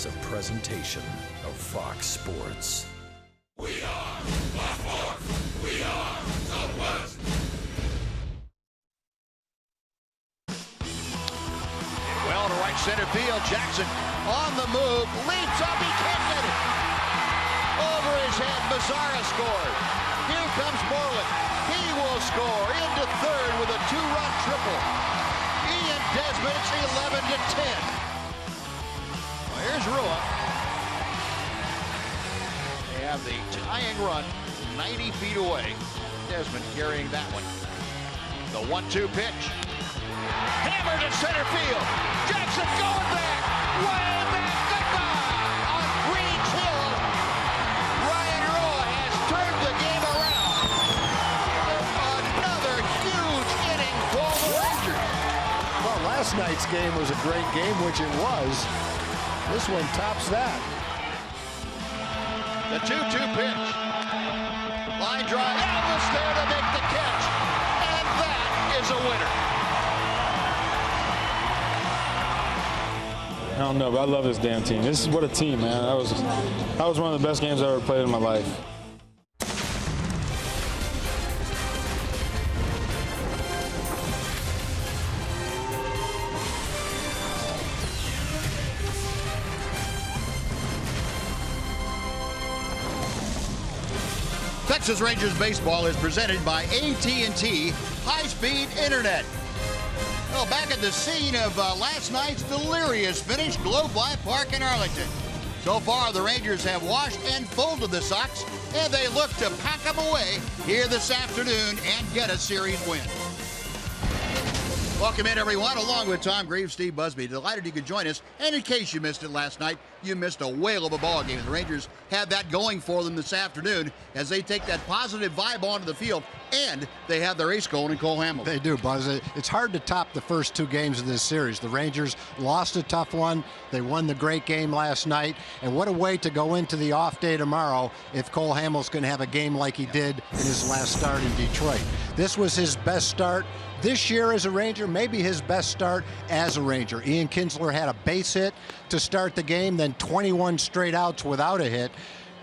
is a presentation of Fox Sports. We are Baltimore. We are Southwest. Well to right center field. Jackson on the move. Leaps up. He can't get it. Over his head. Mazzara scored. Here comes Moreland. He will score into third with a two-run triple. Ian Desmond, it's 11-10. Well, here's Rua. They have the tying run 90 feet away. Desmond carrying that one. The 1-2 pitch. Hammered to center field. Jackson going back. Way back. Goodbye. On Green's Hill. Ryan Rua has turned the game around. Another huge inning for the Rangers. Well, last night's game was a great game, which it was. This one tops that. The 2-2 pitch. Line drive. Elvis there to make the catch. And that is a winner. I don't know, but I love this damn team. This is what a team, man. That was one of the best games I ever played in my life. Texas Rangers baseball is presented by AT high-speed internet. Well, back at the scene of last night's delirious finish, Globe Life Park in Arlington. So far, the Rangers have washed and folded the Sox, and they look to pack them away here this afternoon and get a series win. Welcome in, everyone, along with Tom Greaves, Steve Busby. Delighted you could join us. And in case you missed it last night, you missed a whale of a ball game. The Rangers have that going for them this afternoon as they take that positive vibe onto the field, and they have their ace going in Cole Hamels. They do, Buzz. It's hard to top the first two games of this series. The Rangers lost a tough one. They won the great game last night. And what a way to go into the off day tomorrow if Cole Hamels can have a game like he did in his last start in Detroit. This was his best start this year as a Ranger, maybe his best start as a Ranger. Ian Kinsler had a base hit to start the game, then 21 straight outs without a hit.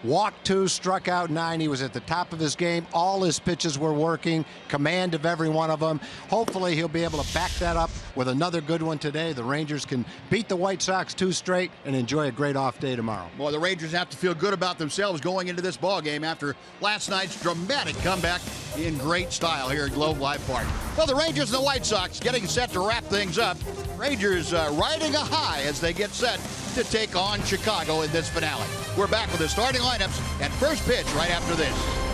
Walked 2, struck out 9. He was at the top of his game. All his pitches were working, command of every one of them. Hopefully he'll be able to back that up with another good one today. The Rangers can beat the White Sox 2 straight and enjoy a great off day tomorrow. Boy, the Rangers have to feel good about themselves going into this ball game after last night's dramatic comeback in great style here at Globe Life Park. Well, the Rangers and the White Sox getting set to wrap things up. Rangers riding a high as they get set to take on Chicago in this finale. We're back with the starting lineups and first pitch right after this.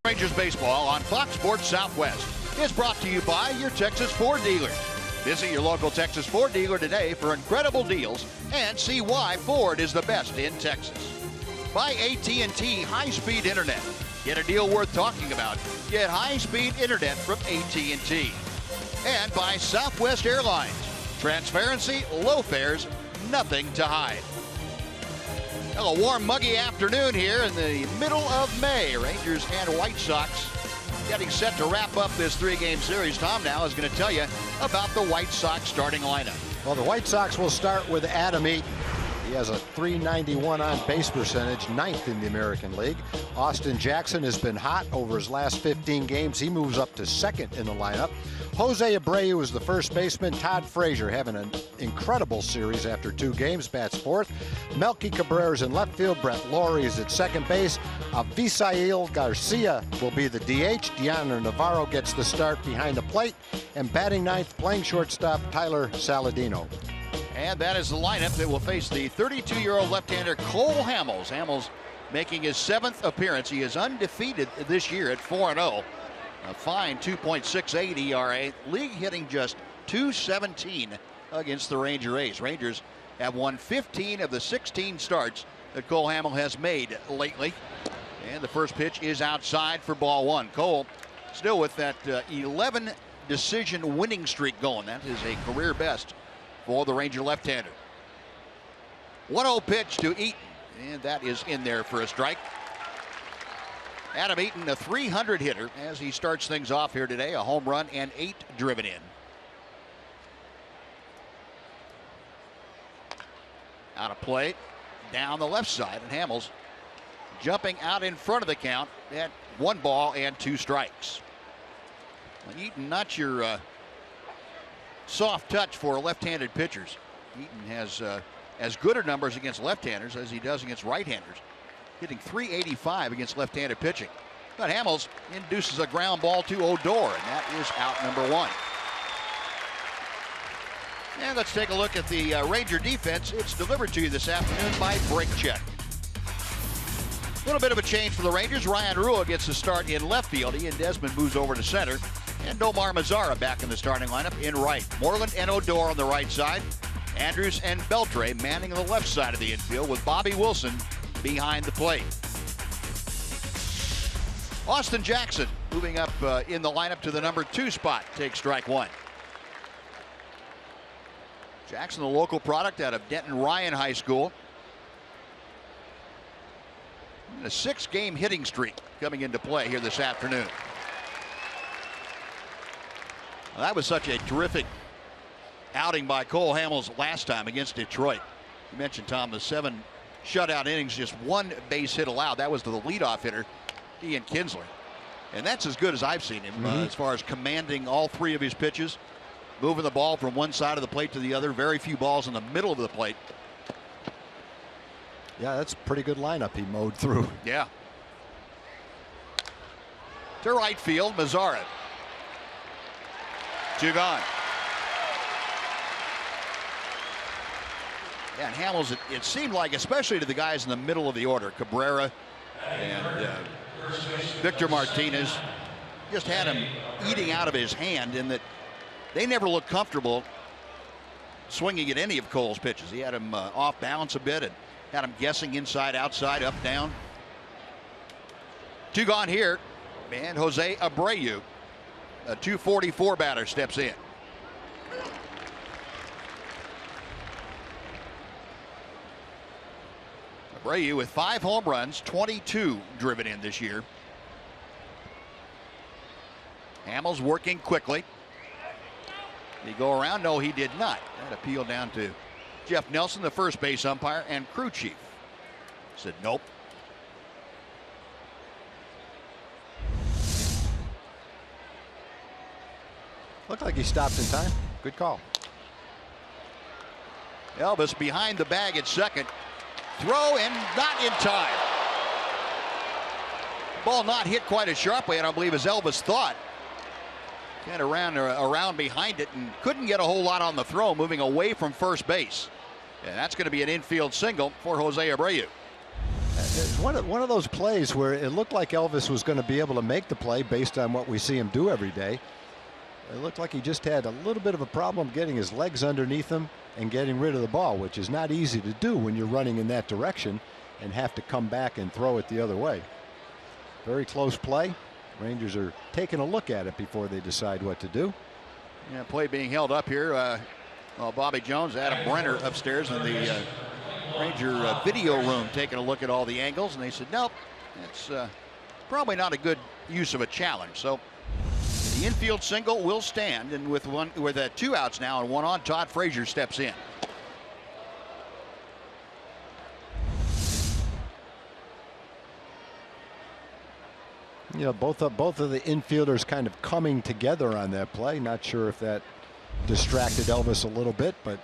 Rangers baseball on Fox Sports Southwest is brought to you by your Texas Ford dealers. Visit your local Texas Ford dealer today for incredible deals and see why Ford is the best in Texas. By AT high-speed internet. Get a deal worth talking about. Get high-speed internet from AT&T. And by Southwest Airlines. Transparency, low fares, nothing to hide. Well, a warm, muggy afternoon here in the middle of May. Rangers and White Sox getting set to wrap up this three-game series. Tom now is going to tell you about the White Sox starting lineup. Well, the White Sox will start with Adam Eaton. He has a .391 on base percentage, 9th in the American League. Austin Jackson has been hot over his last 15 games. He moves up to 2nd in the lineup. Jose Abreu is the first baseman. Todd Frazier having an incredible series after 2 games, bats 4th. Melky Cabrera's in left field. Brett Lawrie is at second base. Avisail Garcia will be the DH. Deanna Navarro gets the start behind the plate. And batting 9th, playing shortstop, Tyler Saladino. And that is the lineup that will face the 32-year-old left-hander Cole Hamels. Hamels making his 7th appearance. He is undefeated this year at 4-0. A fine 2.68 ERA. League hitting just .217 against the Ranger A's. Rangers have won 15 of the 16 starts that Cole Hamels has made lately. And the first pitch is outside for ball 1. Cole still with that 11 decision winning streak going. That is a career best for the Ranger left-hander. 1-0 pitch to Eaton, and that is in there for a strike. Adam Eaton, a .300 hitter as he starts things off here today. A home run and 8 driven in. Out of play, down the left side, and Hamels jumping out in front of the count at 1 ball and 2 strikes. Well, Eaton, not your soft touch for left-handed pitchers. Eaton has as good a numbers against left-handers as he does against right-handers, hitting .385 against left-handed pitching. But Hamels induces a ground ball to Odor, and that is out number 1. And let's take a look at the Ranger defense. It's delivered to you this afternoon by Break Check. A little bit of a change for the Rangers. Ryan Rua gets the start in left field. Ian Desmond moves over to center. And Nomar Mazara back in the starting lineup in right. Moreland and Odor on the right side. Andrews and Beltre manning the left side of the infield with Bobby Wilson behind the plate. Austin Jackson moving up in the lineup to the number 2 spot. Takes strike 1. Jackson, the local product out of Denton Ryan High School. And a 6-game hitting streak coming into play here this afternoon. Well, that was such a terrific outing by Cole Hamels last time against Detroit. You mentioned, Tom, the 7 shutout innings, just 1 base hit allowed. That was to the leadoff hitter, Ian Kinsler. And that's as good as I've seen him as far as commanding all 3 of his pitches, moving the ball from one side of the plate to the other. Very few balls in the middle of the plate. Yeah, that's a pretty good lineup he mowed through. Yeah. To right field, Mazara. 2 gone. Yeah, and Hamels, it seemed like, especially to the guys in the middle of the order, Cabrera and Victor Martinez, just had him eating out of his hand, in that they never looked comfortable swinging at any of Cole's pitches. He had him off balance a bit and had him guessing inside, outside, up, down. 2 gone here, and Jose Abreu, a .244 batter, steps in. Abreu with 5 home runs, 22 driven in this year. Hamels working quickly. Did he go around? No, he did not. That appeal down to Jeff Nelson, the first base umpire, and crew chief. Said nope. Looked like he stopped in time. Good call. Elvis behind the bag at second. Throw and not in time. Ball not hit quite as sharply, and I believe as Elvis thought. Kind of ran around behind it and couldn't get a whole lot on the throw, moving away from first base. And that's going to be an infield single for Jose Abreu. It's one of those plays where it looked like Elvis was going to be able to make the play based on what we see him do every day. It looked like he just had a little bit of a problem getting his legs underneath him and getting rid of the ball, which is not easy to do when you're running in that direction and have to come back and throw it the other way. Very close play. Rangers are taking a look at it before they decide what to do. Yeah, play being held up here. Bobby Jones, Adam Brenner upstairs in the Ranger video room taking a look at all the angles, and they said, nope, it's probably not a good use of a challenge. So the infield single will stand, and with 2 outs now and 1 on, Todd Frazier steps in. You know, both of the infielders kind of coming together on that play. Not sure if that distracted Elvis a little bit, but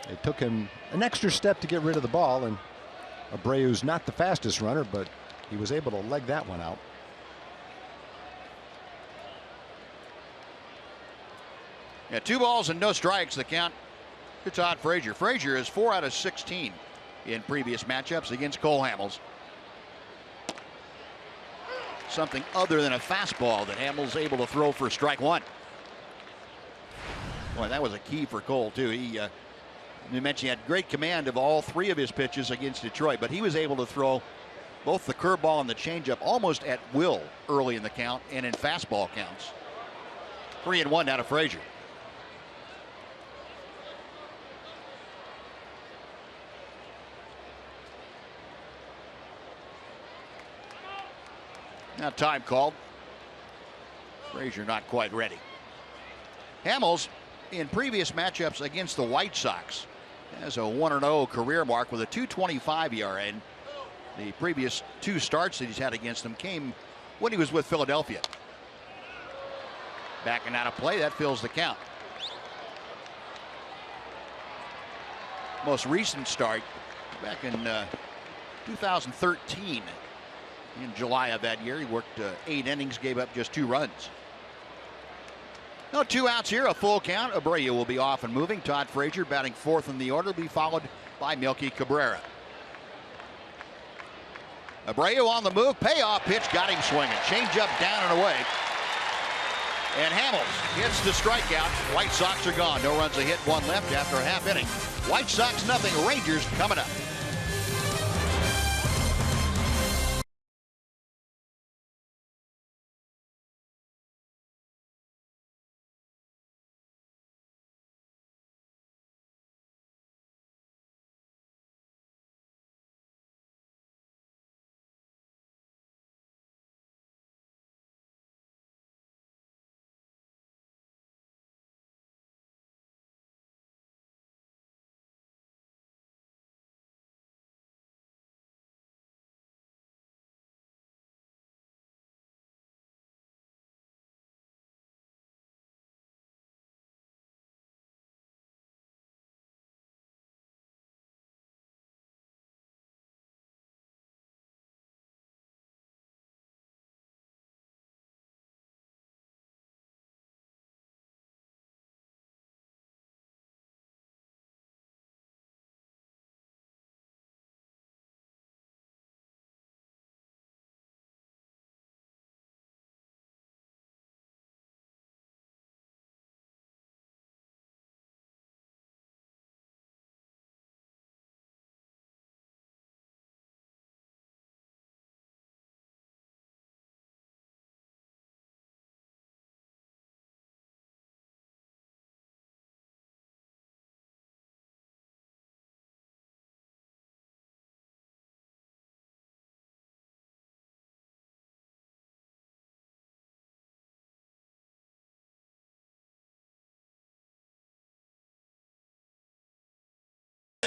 it took him an extra step to get rid of the ball, and Abreu's not the fastest runner, but he was able to leg that one out. Yeah, 2 balls and no strikes, the count to Todd Frazier. Frazier is 4 out of 16 in previous matchups against Cole Hamels. Something other than a fastball that Hamels able to throw for strike 1. Boy, that was a key for Cole too. You mentioned he had great command of all 3 of his pitches against Detroit, but he was able to throw both the curveball and the changeup almost at will early in the count and in fastball counts. 3-1 now to Frazier. Now time called. Frazier not quite ready. Hamels in previous matchups against the White Sox has a 1-0 career mark with a 2.25 ERA. And the previous 2 starts that he's had against them came when he was with Philadelphia. Backing out of play, that fills the count. Most recent start back in 2013. In July of that year, he worked 8 innings, gave up just 2 runs. No 2 outs here, a full count. Abreu will be off and moving. Todd Frazier batting 4th in the order, will be followed by Melky Cabrera. Abreu on the move, payoff pitch, got him swinging. Change up, down and away. And Hamels hits the strikeout. White Sox are gone. No runs, a hit, 1 left after a half inning. White Sox nothing. Rangers coming up.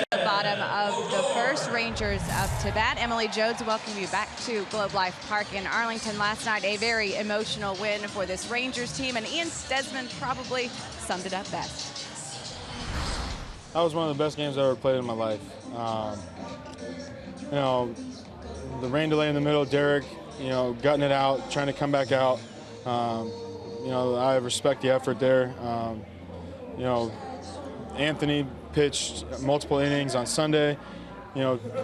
The bottom of the first, Rangers up to bat. Emily Jones, welcome you back to Globe Life Park in Arlington. Last night, a very emotional win for this Rangers team, and Ian Stesman probably summed it up best. That was one of the best games I ever played in my life. You know, the rain delay in the middle, Derek, you know, gutting it out, trying to come back out. You know, I respect the effort there. You know, Anthony pitched multiple innings on Sunday.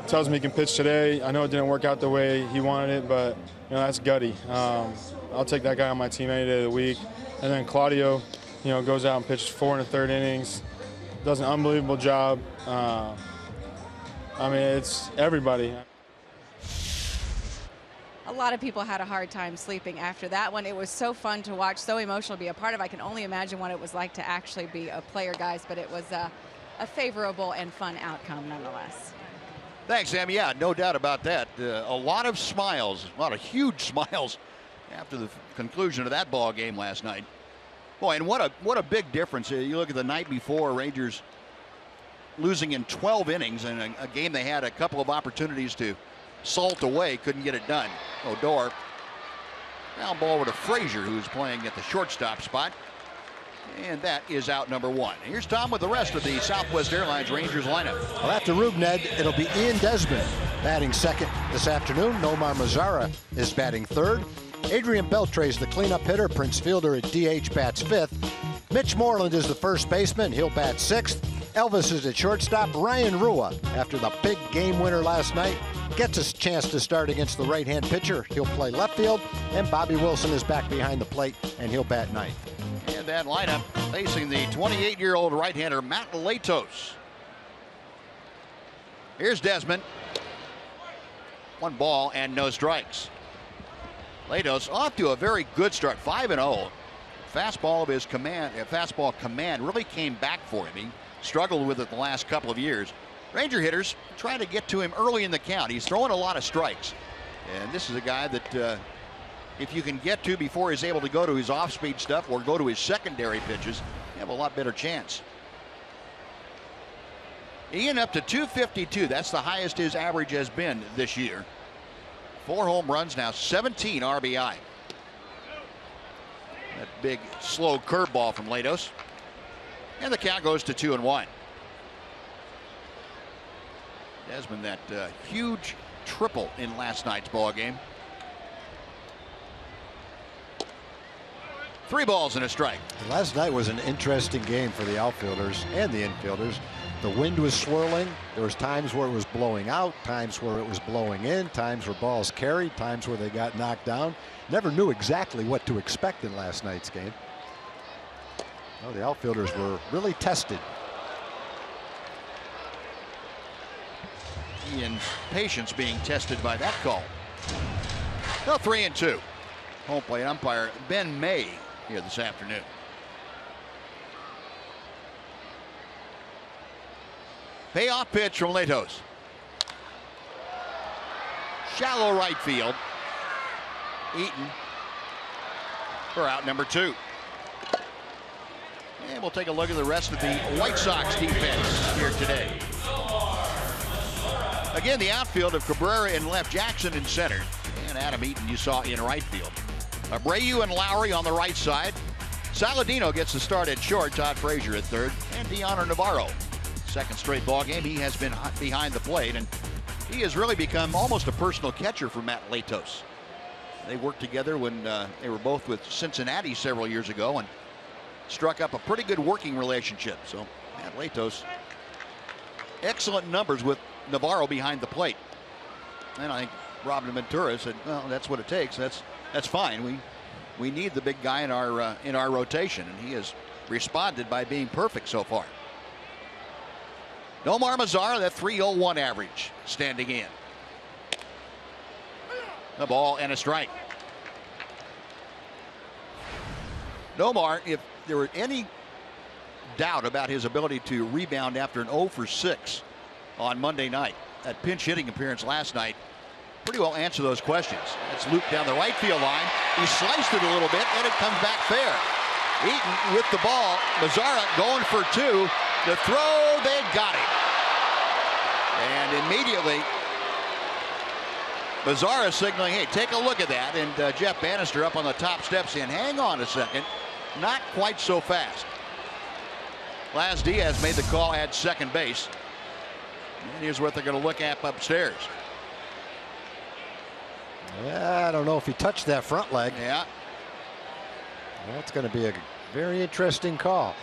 tells me he can pitch today. I know it didn't work out the way he wanted it, but that's gutty. I'll take that guy on my team any day of the week. And then Claudio, goes out and pitches 4 1/3 innings, does an unbelievable job. It's everybody. A lot of people had a hard time sleeping after that one. It was so fun to watch, so emotional to be a part of. I can only imagine what it was like to actually be a player, guys, but it was a favorable and fun outcome nonetheless. Thanks, Sam. Yeah, no doubt about that. A lot of smiles, a lot of huge smiles after the conclusion of that ball game last night. Boy, and what a big difference. You look at the night before, Rangers losing in 12 innings in a game they had a couple of opportunities to salt away, couldn't get it done. Odor, ground ball over to Frazier, who's playing at the shortstop spot. And that is out number 1. Here's Tom with the rest of the Southwest Airlines Rangers lineup. Well, after Rube, Ned, it'll be Ian Desmond batting second this afternoon. Nomar Mazara is batting third. Adrian Beltre is the cleanup hitter. Prince Fielder at DH bats fifth. Mitch Moreland is the first baseman. He'll bat sixth. Elvis is at shortstop. Ryan Rua, after the big game winner last night, gets a chance to start against the right-hand pitcher. He'll play left field. And Bobby Wilson is back behind the plate, and he'll bat ninth. And that lineup facing the 28-year-old right-hander Matt Latos. Here's Desmond. 1 ball and no strikes. Latos off to a very good start, 5-0. Fastball of his command, fastball command really came back for him. He struggled with it the last couple of years. Ranger hitters trying to get to him early in the count. He's throwing a lot of strikes. And this is a guy that if you can get to before he's able to go to his off-speed stuff or go to his secondary pitches, you have a lot better chance. Ian up to 252. That's the highest his average has been this year. 4 home runs now, 17 RBI. That big slow curveball from Latos. And the count goes to 2-1. Desmond, that huge triple in last night's ball game. 3 balls and a strike. Last night was an interesting game for the outfielders and the infielders. The wind was swirling. There was times where it was blowing out, times where it was blowing in, times where balls carried, times where they got knocked down. Never knew exactly what to expect in last night's game. Well, the outfielders were really tested. Ian's patience being tested by that call. No, 3-2. Home plate umpire Ben May here this afternoon. Payoff pitch from Latos. Shallow right field. Eaton for out number 2. And we'll take a look at the rest of the White Sox defense here today. Again, the outfield of Cabrera in left, Jackson in center, and Adam Eaton you saw in right field. Abreu and Lowry on the right side. Saladino gets the start at short. Todd Frazier at third, and Deoner Navarro. Second straight ball game, he has been behind the plate, and he has really become almost a personal catcher for Matt Latos. They worked together when they were both with Cincinnati several years ago and struck up a pretty good working relationship. So Matt Latos, excellent numbers with Navarro behind the plate. And I think Robin Ventura said, well, that's what it takes. That's fine. We need the big guy in our rotation, and he has responded by being perfect so far. Nomar Mazara, that 3.01 average, standing in. A ball and a strike. Nomar, if there were any doubt about his ability to rebound after an 0 for 6 on Monday night, that pinch hitting appearance last night pretty well answer those questions. It's looped down the right field line. He sliced it a little bit, and it comes back fair. Eaton with the ball. Mazara going for 2. The throw, they got him. And immediately, Mazara signaling, hey, take a look at that. And Jeff Bannister up on the top steps saying, hang on a second. Not quite so fast. Laz Diaz made the call at second base. And here's what they're going to look at upstairs. Yeah, I don't know if he touched that front leg. Yeah. That's going to be a very interesting call.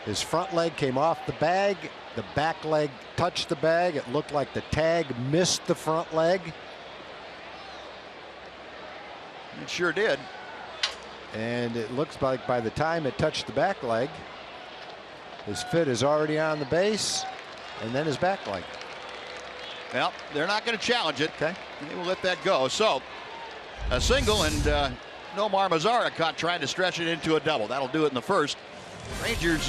His front leg came off the bag. The back leg touched the bag. It looked like the tag missed the front leg. It sure did. And it looks like by the time it touched the back leg, his foot is already on the base, and then his back leg. Well, they're not going to challenge it. Okay. They will let that go. So, a single, and Nomar Mazara caught trying to stretch it into a double. That'll do it in the first. Rangers,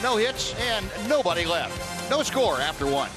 no hits and nobody left. No score after one.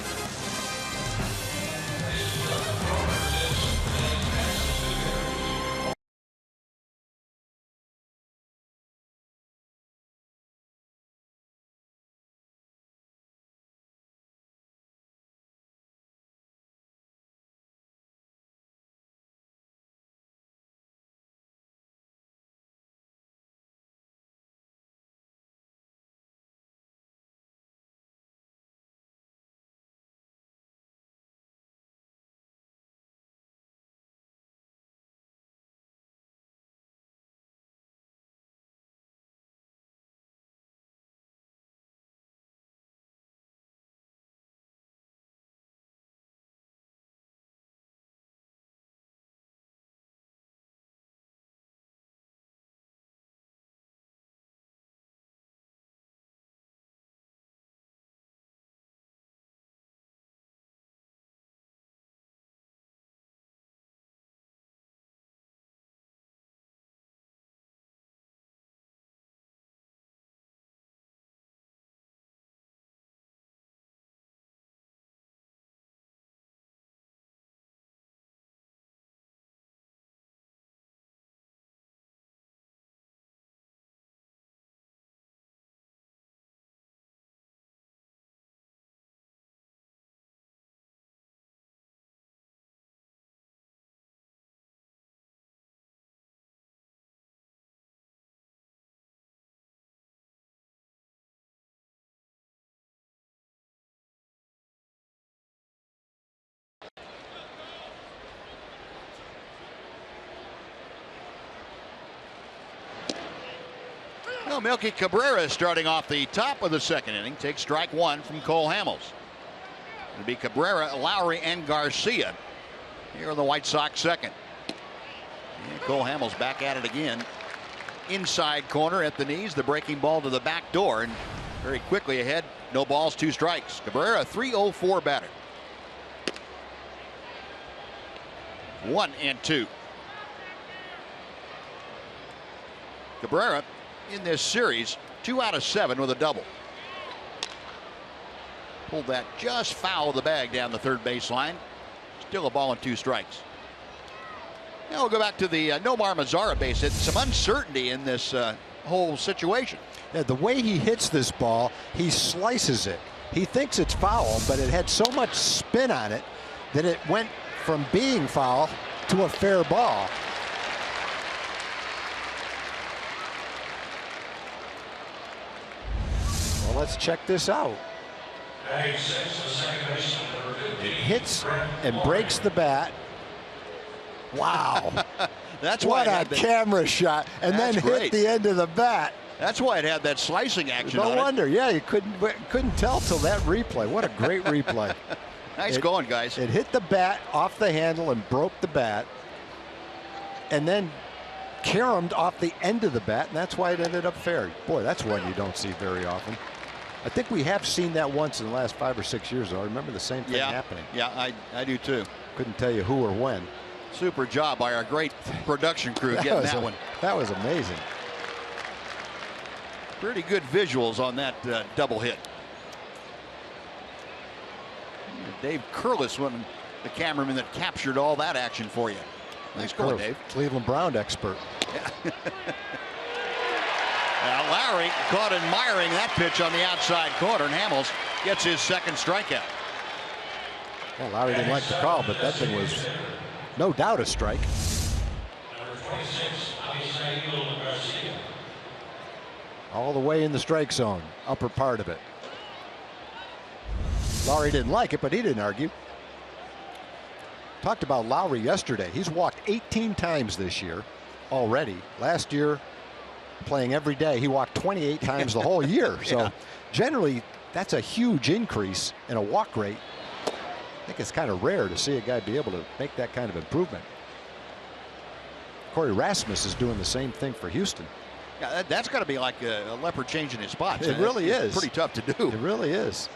Well, Melky Cabrera starting off the top of the second inning. Takes strike one from Cole Hamels. It'll be Cabrera, Lowry, and Garcia. Here are the White Sox second. And Cole Hamels back at it again. Inside corner at the knees. The breaking ball to the back door. And very quickly ahead. No balls, 2 strikes. Cabrera, 3-0-4 batter. 1-2. Cabrera in this series 2 out of 7 with a double. Pulled that just foul of the bag down the third baseline. Still a ball and 2 strikes. Now we'll go back to the Nomar Mazara base hit. Some uncertainty in this whole situation. Yeah, the way he hits this ball, he slices it. He thinks it's foul, but it had so much spin on it that it went from being foul to a fair ball. Well, let's check this out. It hits and breaks the bat. Wow. That's why what a camera shot. And then hit the end of the bat. That's why it had that slicing action on it. No wonder. Yeah, you couldn't tell till that replay. What a great replay. Nice going, guys. It hit the bat off the handle and broke the bat. And then caromed off the end of the bat, and that's why it ended up fair. Boy, that's one you don't see very often. I think we have seen that once in the last 5 or 6 years, though. I remember the same thing happening. Yeah, I do too. Couldn't tell you who or when. Super job by our great production crew getting that one. That was amazing. Pretty good visuals on that double hit. Dave Curlis, one the cameraman that captured all that action for you. Nice going, Dave. Cleveland Brown expert. Now Lowry caught admiring that pitch on the outside corner, and Hamels gets his second strikeout. Well, Lowry didn't like the call, but that thing was no doubt a strike. All the way in the strike zone, upper part of it. Lowry didn't like it, but he didn't argue. Talked about Lowry yesterday. He's walked 18 times this year already. Last year, playing every day. He walked 28 times the whole year. So generally, that's a huge increase in a walk rate. I think it's kind of rare to see a guy be able to make that kind of improvement. Corey Rasmus is doing the same thing for Houston. Yeah, that's got to be like a leopard changing his spots. It really is. Pretty tough to do. It really is.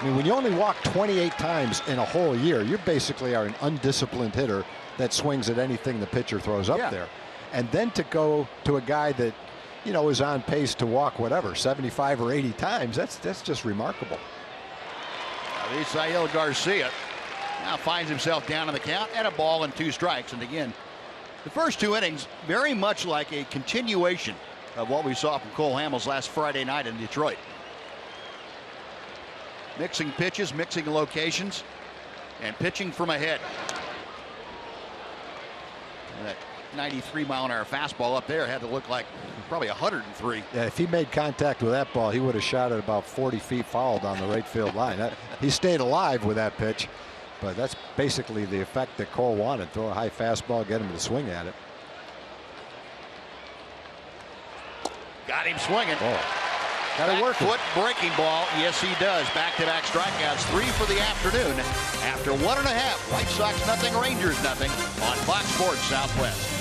I mean, when you only walk 28 times in a whole year, you basically are an undisciplined hitter that swings at anything the pitcher throws up there. And then to go to a guy that, you know, is on pace to walk whatever, 75 or 80 times, that's just remarkable. Isael Garcia now finds himself down in the count and a ball and 2 strikes. And again, the first 2 innings very much like a continuation of what we saw from Cole Hamels last Friday night in Detroit. Mixing pitches, mixing locations, and pitching from ahead. And that 93-mile-an-hour fastball up there had to look like probably 103. Yeah, if he made contact with that ball, he would have shot it about 40 feet foul down the right field line. He stayed alive with that pitch, but that's basically the effect that Cole wanted. Throw a high fastball, get him to swing at it. Got him swinging. Got to work foot breaking ball. Yes, he does. Back-to-back strikeouts. 3 for the afternoon. After 1.5, White Sox nothing, Rangers nothing on Fox Sports Southwest.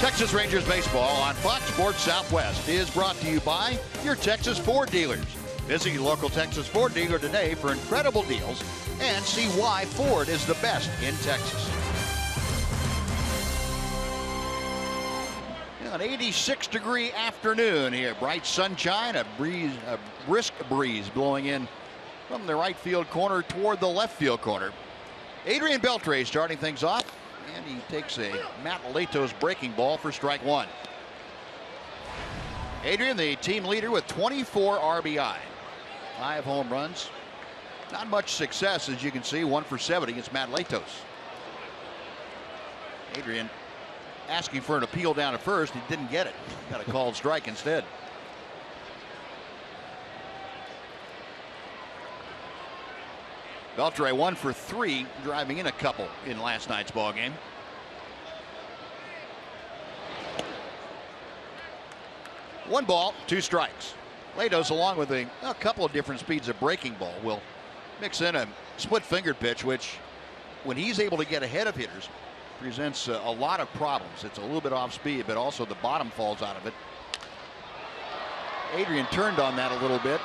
Texas Rangers baseball on Fox Sports Southwest is brought to you by your Texas Ford dealers. Visit your local Texas Ford dealer today for incredible deals and see why Ford is the best in Texas. An 86-degree afternoon here. Bright sunshine, a brisk breeze blowing in from the right field corner toward the left field corner. Adrian Beltre starting things off. And he takes a Matt Latos breaking ball for strike 1. Adrian, the team leader with 24 RBI. 5 home runs. Not much success, as you can see. 1 for 7 against Matt Latos. Adrian asking for an appeal down at first. He didn't get it. Got a called strike instead. Beltre 1 for 3, driving in a couple in last night's ball game. One ball, 2 strikes. Latos, along with a couple of different speeds of breaking ball, will mix in a split-fingered pitch, which, when he's able to get ahead of hitters, presents a lot of problems. It's a little bit off speed, but also the bottom falls out of it. Adrian turned on that a little bit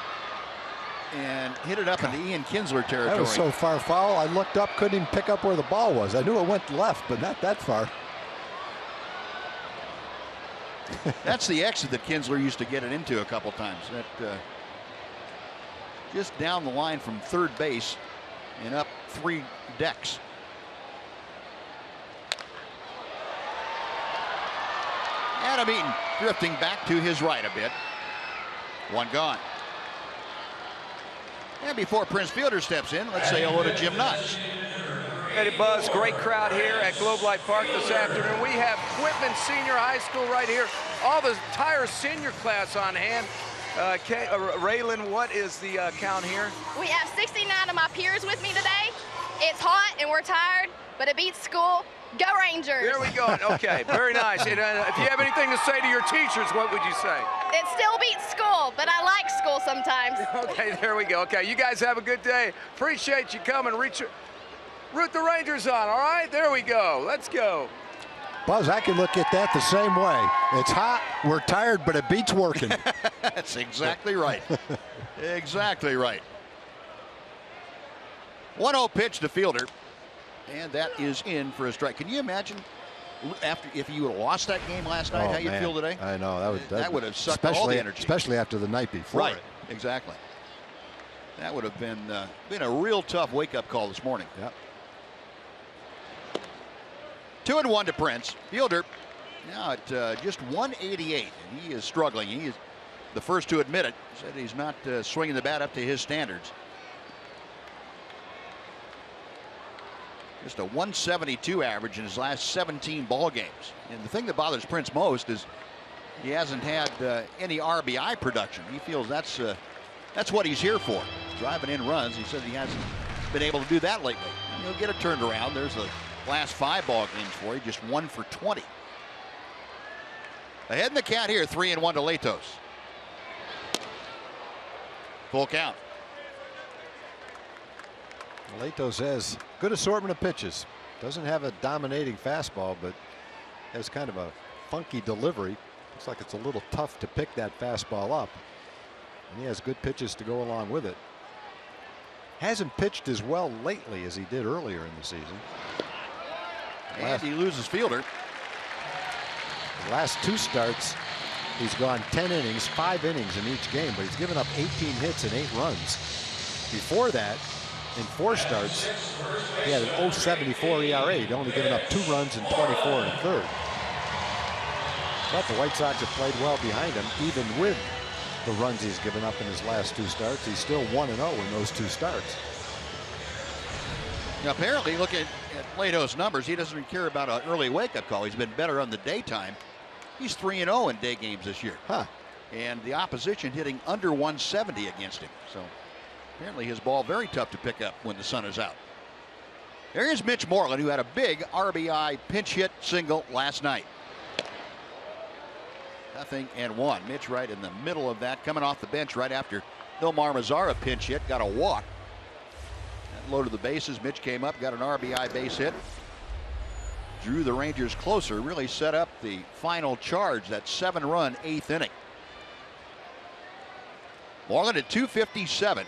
and hit it up into Ian Kinsler territory. That was so far foul. I looked up, couldn't even pick up where the ball was. I knew it went left, but not that far. That's the exit that Kinsler used to get it into a couple times. That just down the line from third base and up 3 decks. Adam Eaton drifting back to his right a bit. 1 gone. And before Prince Fielder steps in, let's say hello to Jim Nutz. Eddie Buzz, great crowd here at Globe Life Park this afternoon. We have Whitman Senior High School right here. All the entire senior class on hand. Raylan, what is the count here? We have 69 of my peers with me today. It's hot and we're tired, but it beats school. Go Rangers! There we go. Okay, very nice. And, if you have anything to say to your teachers, what would you say? It still beats school, but I like school sometimes. Okay, there we go. Okay, you guys have a good day. Appreciate you coming. Root the Rangers on, all right? There we go. Let's go. Buzz, I can look at that the same way. It's hot, we're tired, but it beats working. That's exactly right. Exactly right. 1-0 pitch to Fielder, and that is in for a strike. Can you imagine if you would have lost that game last night, how you'd feel today? I know. That would have sucked all the energy. Especially after the night before. Right, exactly. That would have been a real tough wake-up call this morning. Yep. 2-1 to Prince. Fielder now at just 188, and he is struggling. He is the first to admit it. Said he's not swinging the bat up to his standards. Just a 172 average in his last 17 ball games. And the thing that bothers Prince most is he hasn't had any RBI production. He feels that's what he's here for, driving in runs. He says he hasn't been able to do that lately. And he'll get it turned around. There's the last 5 ball games for you, just 1 for 20. Ahead in the count here, 3-1 to Latos. Full count. Latos has good assortment of pitches. Doesn't have a dominating fastball, but has kind of a funky delivery. Looks like it's a little tough to pick that fastball up. And he has good pitches to go along with it. Hasn't pitched as well lately as he did earlier in the season. And he loses Fielder. The last 2 starts, he's gone 10 innings, 5 innings in each game, but he's given up 18 hits and 8 runs. Before that, in 4 starts, he had an 0.74 ERA. He'd only given up 2 runs in 24 1/3. But the White Sox have played well behind him, even with the runs he's given up in his last 2 starts. He's still 1-0 in those 2 starts. Now, apparently, looking at Lato's numbers, he doesn't care about an early wake-up call. He's been better on the daytime. He's 3-0 in day games this year. Huh. And the opposition hitting under 170 against him. So apparently his ball very tough to pick up when the sun is out. There is Mitch Moreland, who had a big RBI pinch hit single last night. 0-1. Mitch right in the middle of that, coming off the bench right after Nomar Mazara pinch hit, got a walk. Loaded the bases. Mitch came up, got an RBI base hit. Drew the Rangers closer, really set up the final charge, that 7-run 8th inning. Moreland at 257.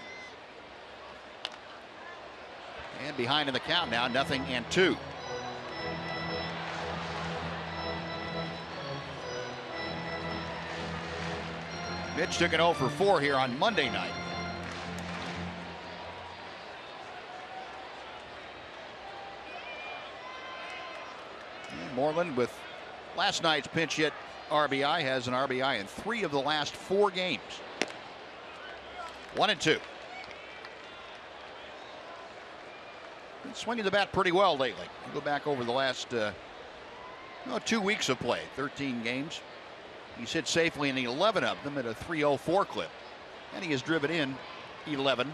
And behind in the count now, 0-2. Mitch took an 0 for 4 here on Monday night. Moreland, with last night's pinch hit RBI, has an RBI in 3 of the last 4 games. 1-2. Been swinging the bat pretty well lately. You go back over the last 2 weeks of play, 13 games. He's hit safely in 11 of them at a 304 clip. And he has driven in 11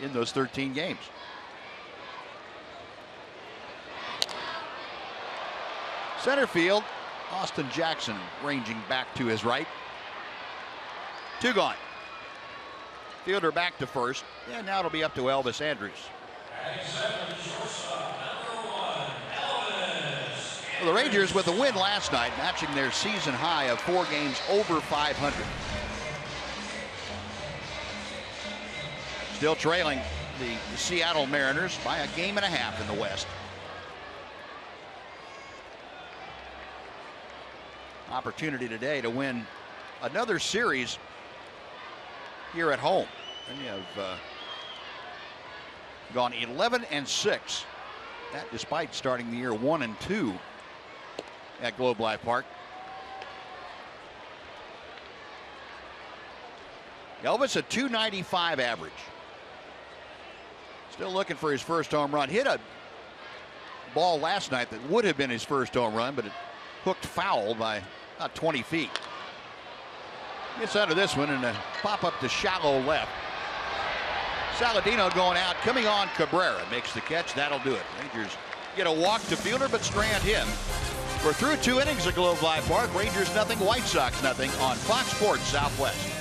in those 13 games. Center field, Austin Jackson ranging back to his right. 2 gone. Fielder back to first, and now it'll be up to Elvis Andrus. Well, the Rangers with a win last night, matching their season high of 4 games over 500. Still trailing the Seattle Mariners by 1.5 games in the West. Opportunity today to win another series here at home. And you have gone 11-6. That despite starting the year 1-2 at Globe Life Park. Elvis a .295 average. Still looking for his first home run. Hit a ball last night that would have been his first home run, but it hooked foul by about 20 feet. Gets out of this one and a pop up to shallow left. Saladino going out, coming on Cabrera. Makes the catch, that'll do it. Rangers get a walk to fielder, but strand him. We're through 2 innings at Globe Life Park. Rangers nothing, White Sox nothing on Fox Sports Southwest.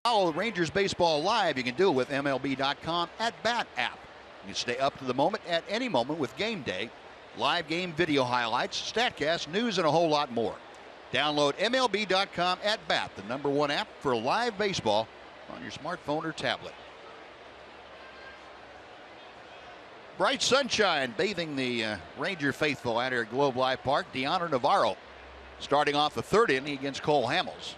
Follow Rangers Baseball live. You can do it with MLB.com at Bat app. You can stay up to the moment at any moment with Game Day, live game video highlights, StatCast, news, and a whole lot more. Download MLB.com at Bat, the #1 app for live baseball on your smartphone or tablet. Bright sunshine bathing the Ranger faithful out here at Globe Life Park. Deanna Navarro starting off the 3rd inning against Cole Hamels.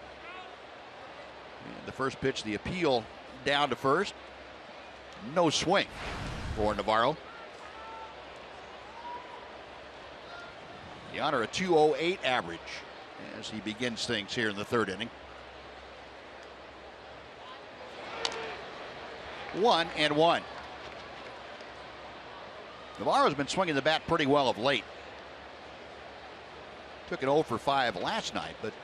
And the first pitch, the appeal down to first. No swing for Navarro. Deanna a .208 average as he begins things here in the 3rd inning. 1-1. Navarro's been swinging the bat pretty well of late. Took an 0 for 5 last night, but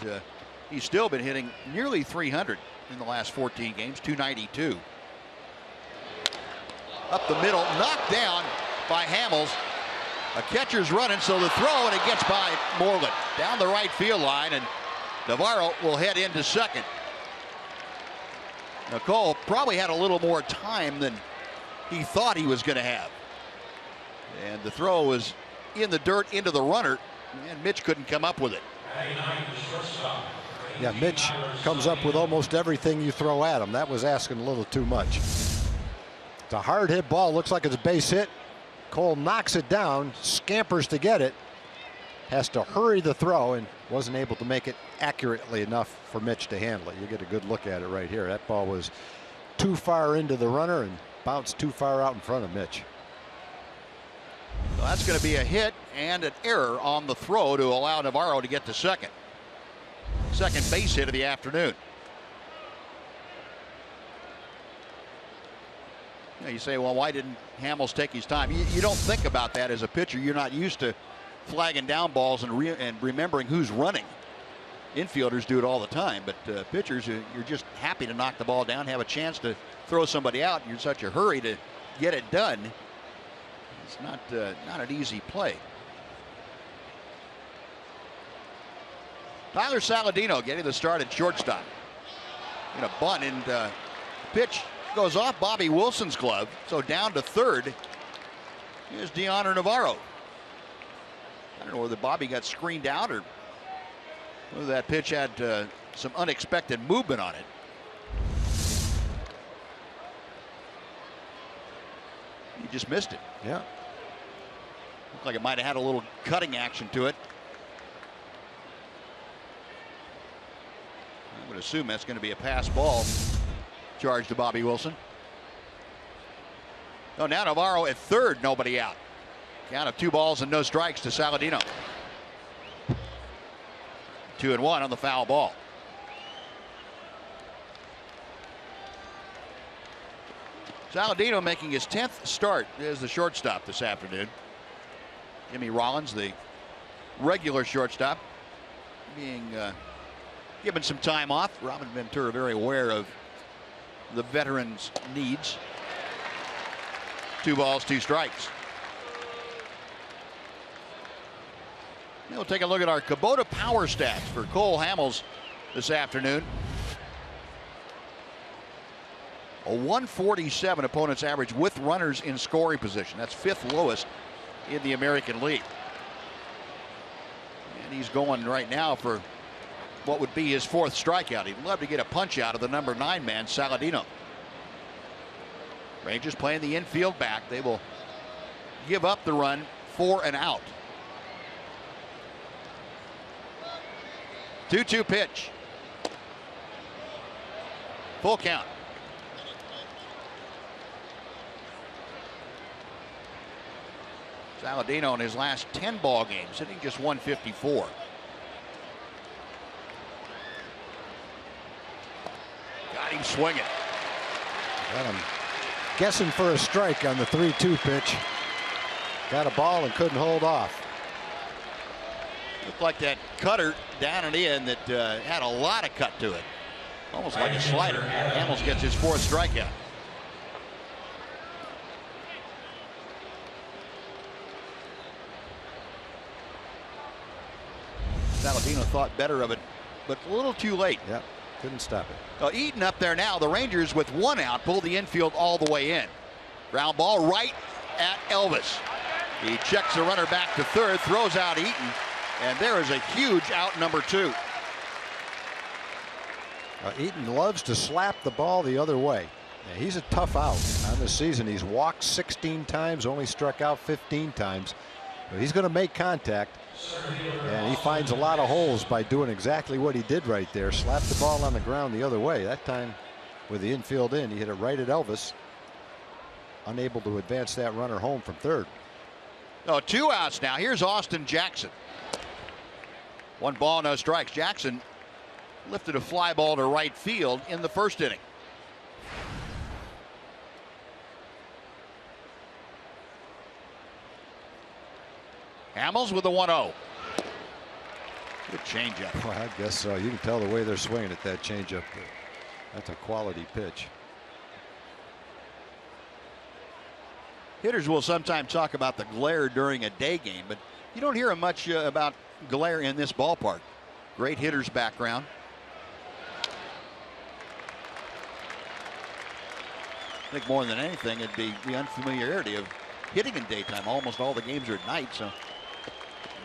he's still been hitting nearly 300 in the last 14 games, .292. Up the middle, knocked down by Hamels. A catcher's running, so the throw, and it gets by Moreland down the right field line, and Navarro will head into second. Now Cole probably had a little more time than he thought he was going to have. And the throw was in the dirt into the runner, and Mitch couldn't come up with it. Yeah, Mitch comes up with almost everything you throw at him. That was asking a little too much. It's a hard hit ball. Looks like it's a base hit. Cole knocks it down, scampers to get it. Has to hurry the throw and wasn't able to make it accurately enough for Mitch to handle it. You get a good look at it right here. That ball was too far into the runner and bounced too far out in front of Mitch. So that's going to be a hit and an error on the throw to allow Navarro to get to second. Second base hit of the afternoon. You say, well, why didn't Hamels take his time? You don't think about that as a pitcher. You're not used to flagging down balls and remembering who's running. Infielders do it all the time, but pitchers, you're just happy to knock the ball down, have a chance to throw somebody out. You're in such a hurry to get it done. It's not an easy play. Tyler Saladino getting the start at shortstop. In a bunt, and pitch goes off Bobby Wilson's glove. So down to third is Deoner Navarro. I don't know whether Bobby got screened out or whether that pitch had some unexpected movement on it. He just missed it. Yeah. Looked like it might have had a little cutting action to it. I would assume that's going to be a pass ball charged to Bobby Wilson. Oh, now Navarro at third, nobody out. Count of 2 balls and no strikes to Saladino. 2-1 on the foul ball. Saladino making his 10th start as the shortstop this afternoon. Jimmy Rollins, the regular shortstop, being given some time off. Robin Ventura very aware of the veterans' needs. 2 balls, 2 strikes. Now we'll take a look at our Kubota power stats for Cole Hamels this afternoon. A 147 opponent's average with runners in scoring position. That's 5th lowest in the American League. And he's going right now for what would be his 4th strikeout. He'd love to get a punch out of the number 9 man, Saladino. Rangers playing the infield back. They will give up the run for an out. 2-2 pitch. Full count. Saladino in his last 10 ball games hitting just 154. Got him swinging. Got him guessing for a strike on the 3-2 pitch. Got a ball and couldn't hold off. Looked like that cutter down and in that had a lot of cut to it. Almost like a slider. Hamels gets his 4th strikeout. Saladino thought better of it, but a little too late. Yep, couldn't stop it. Eaton up there now. The Rangers with 1 out pull the infield all the way in. Ground ball right at Elvis. He checks the runner back to third, throws out Eaton, and there is a huge out, number 2. Eaton loves to slap the ball the other way. Yeah, he's a tough out on this season. He's walked 16 times, only struck out 15 times. But he's going to make contact. And he finds a lot of holes by doing exactly what he did right there. Slap the ball on the ground the other way. That time with the infield in, he hit it right at Elvis. Unable to advance that runner home from third. 2 outs now. Here's Austin Jackson. 1 ball, no strikes. Jackson lifted a fly ball to right field in the 1st inning. Hamels with a 1-0. Good changeup. Well, I guess so. You can tell the way they're swinging at that changeup. That's a quality pitch. Hitters will sometimes talk about the glare during a day game, but you don't hear much about glare in this ballpark. Great hitter's background. I think more than anything, it'd be the unfamiliarity of hitting in daytime. Almost all the games are at night, so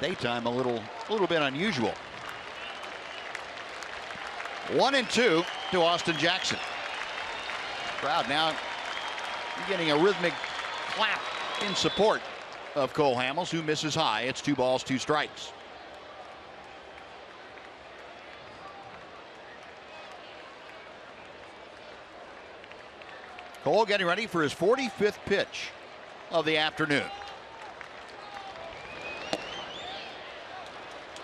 daytime a little bit unusual. 1-2 to Austin Jackson. Crowd now getting a rhythmic clap in support of Cole Hamels, who misses high. It's 2 balls, 2 strikes. Cole getting ready for his 45th pitch of the afternoon.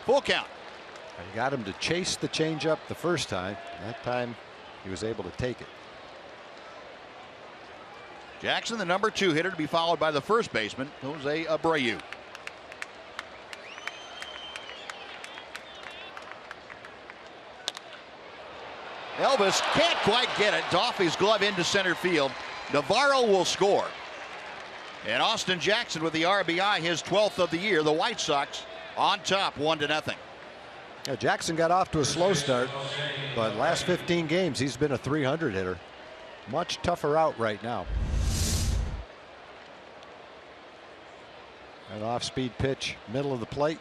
Full count. You got him to chase the changeup the first time. That time he was able to take it. Jackson, the number 2 hitter, to be followed by the first baseman, Jose Abreu. Elvis can't quite get it. Off his glove into center field. Navarro will score. And Austin Jackson with the RBI, his 12th of the year. The White Sox on top, 1-0. Yeah, Jackson got off to a slow start, but last 15 games he's been a 300 hitter. Much tougher out right now. An off-speed pitch, middle of the plate.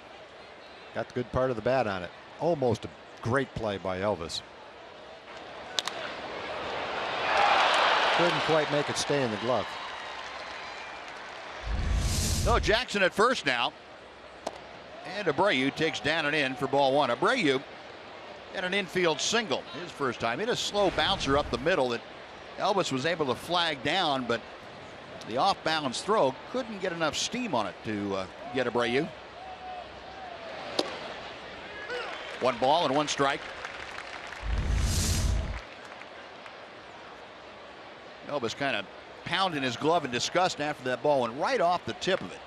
Got the good part of the bat on it. Almost a great play by Elvis. Couldn't quite make it stay in the glove. No, Jackson at first now. And Abreu takes down and in for ball one. Abreu had an infield single his first time. Hit a slow bouncer up the middle that Elvis was able to flag down, but the off-balance throw couldn't get enough steam on it to get Abreu. 1 ball and 1 strike. Elvis kind of pounding his glove in disgust after that ball went right off the tip of it.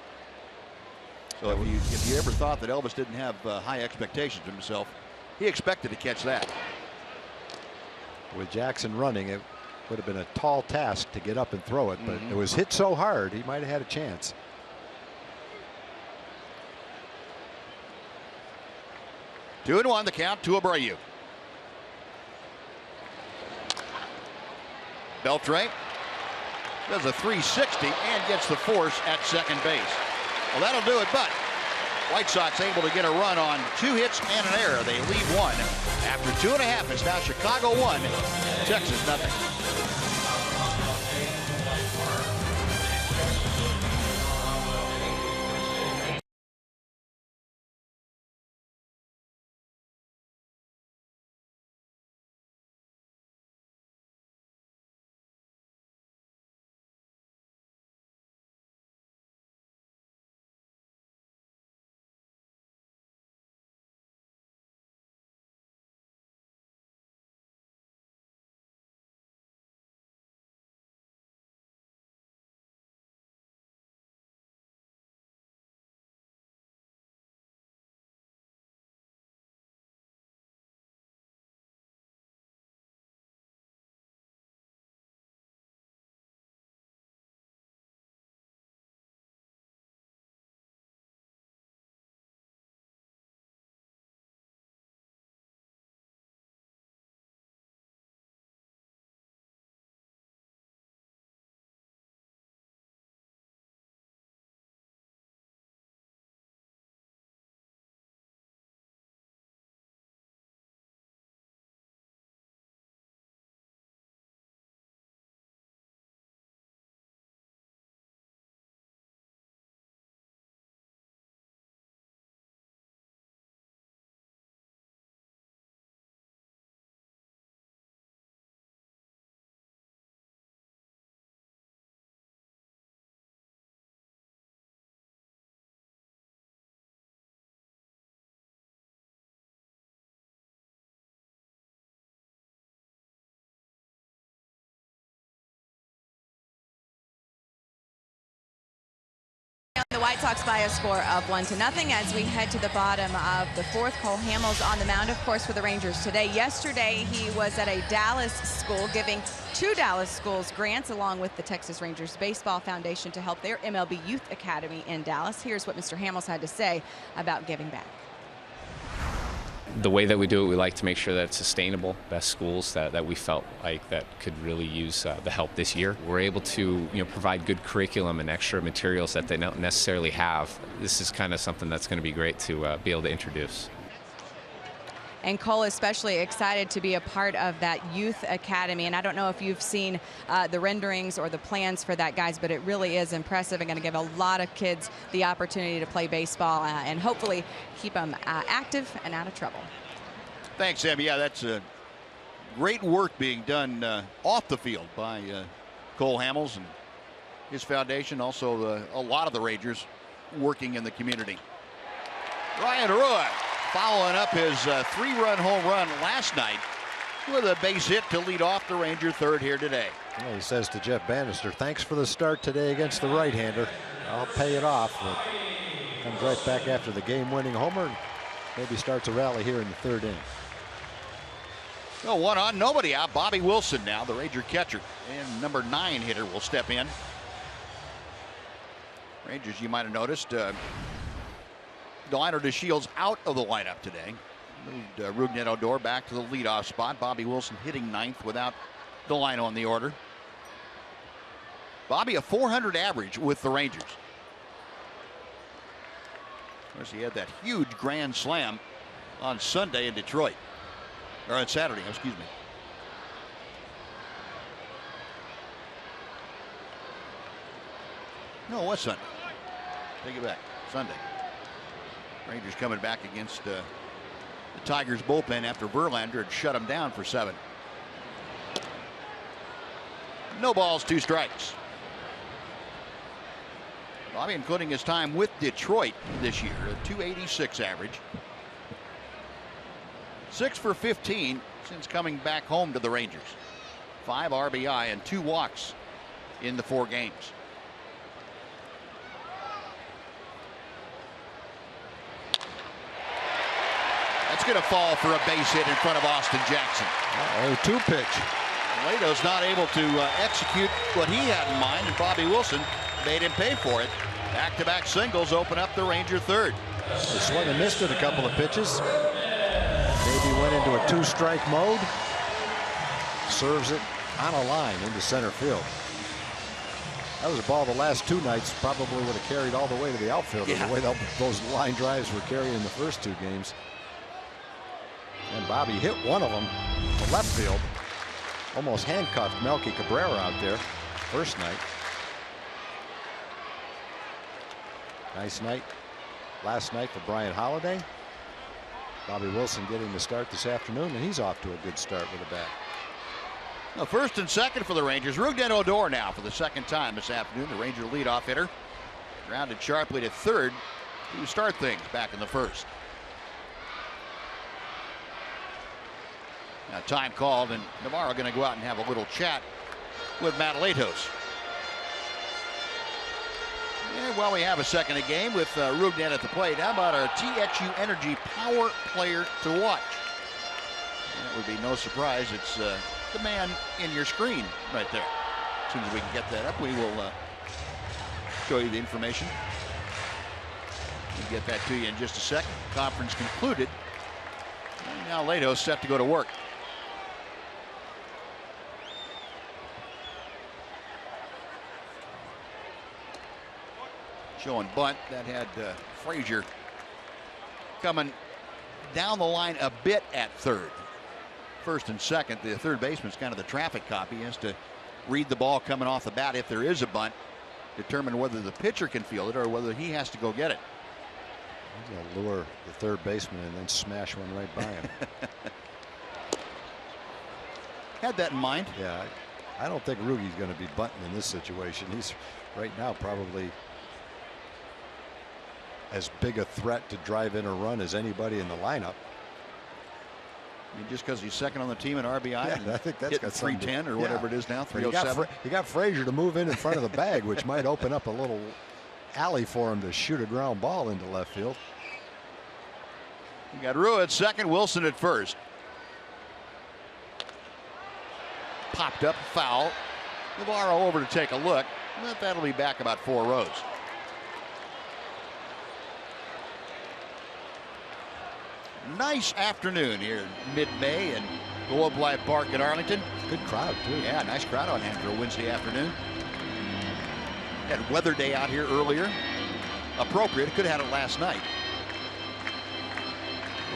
So if you ever thought that Elvis didn't have high expectations of himself, he expected to catch that. With Jackson running, it would have been a tall task to get up and throw it, but it was hit so hard he might have had a chance. 2-1 the count to Abreu. Beltre does a 360 and gets the force at second base. Well, that'll do it, but White Sox able to get a run on 2 hits and an error. They lead 1 after 2.5. It's now Chicago 1, Texas nothing. The White Sox by a score of 1-0 as we head to the bottom of the 4th. Cole Hamels on the mound, of course, for the Rangers today. Yesterday, he was at a Dallas school giving 2 Dallas schools grants along with the Texas Rangers Baseball Foundation to help their MLB Youth Academy in Dallas. Here's what Mr. Hamels had to say about giving back. The way that we do it, we like to make sure that it's sustainable. Best schools that we felt like that could really use the help this year. We're able to provide good curriculum and extra materials that they don't necessarily have. This is kind of something that's going to be great to be able to introduce. And Cole especially excited to be a part of that youth academy. And I don't know if you've seen the renderings or the plans for that, guys, but it really is impressive and going to give a lot of kids the opportunity to play baseball and hopefully keep them active and out of trouble. Thanks, Sam. Yeah, that's great work being done off the field by Cole Hamels and his foundation. Also, a lot of the Rangers working in the community. Ryan Roy following up his 3-run home run last night with a base hit to lead off the Ranger third here today. Well, he says to Jeff Bannister, thanks for the start today against the right-hander. I'll pay it off. But comes right back after the game-winning homer and maybe starts a rally here in the 3rd inning. Well, 1 on, nobody out. Bobby Wilson now, the Ranger catcher, and number 9 hitter will step in. Rangers, you might have noticed, Delino DeShields out of the lineup today. Moved Rougned Odor back to the leadoff spot. Bobby Wilson hitting ninth without Delino on the order. Bobby a .400 average with the Rangers. Of course, he had that huge grand slam on Sunday in Detroit. Or on Saturday, excuse me. No, it was Sunday. Take it back. Sunday. Rangers coming back against the Tigers bullpen after Verlander had shut him down for 7. No balls, 2 strikes. Bobby, including his time with Detroit this year, a .286 average. 6 for 15 since coming back home to the Rangers. 5 RBI and 2 walks in the 4 games. That's going to fall for a base hit in front of Austin Jackson. 0-2 pitch. Lato's not able to execute what he had in mind, and Bobby Wilson made him pay for it. Back-to-back singles open up the Ranger third. They swung and missed it a couple of pitches. Maybe went into a 2-strike mode. Serves it on a line into center field. That was a ball the last 2 nights probably would have carried all the way to the outfield. Yeah. The way those line drives were carrying the first 2 games. And Bobby hit one of them to left field. Almost handcuffed Melky Cabrera out there first night. Nice night last night for Brian Holiday. Bobby Wilson getting the start this afternoon, and he's off to a good start with a bat. Now, first and second for the Rangers. Rougned Odor now for the 2nd time this afternoon. The Ranger leadoff hitter grounded sharply to third to start things back in the 1st. Now, time called, and Navarro going to go out and have a little chat with Matt Latos. And while we have a second of game with Rougned at the plate, how about our TXU Energy Power Player to watch? And it would be no surprise, it's the man in your screen right there. As soon as we can get that up, we will show you the information. We'll get that to you in just a second. Conference concluded. And now Latos set to go to work. Showing bunt that had Frazier coming down the line a bit at third. First and second, the third baseman's kind of the traffic cop. He has to read the ball coming off the bat if there is a bunt, determine whether the pitcher can field it or whether he has to go get it. He's going to lure the third baseman and then smash one right by him. Had that in mind. Yeah, I don't think Rugi's going to be bunting in this situation. He's right now probably as big a threat to drive in a run as anybody in the lineup. I mean, just because he's second on the team in RBI, yeah, I think that's got 310 or whatever it is now, 307. You got Frazier to move in front of the bag, which might open up a little alley for him to shoot a ground ball into left field. You got Rue at second, Wilson at first. Popped up, foul. Navarro over to take a look, but that'll be back about 4 rows. Nice afternoon here in mid-May in Globe Life Park at Arlington. Good crowd too. Yeah, nice crowd on hand for a Wednesday afternoon. Had weather day out here earlier. Appropriate. Could have had it last night.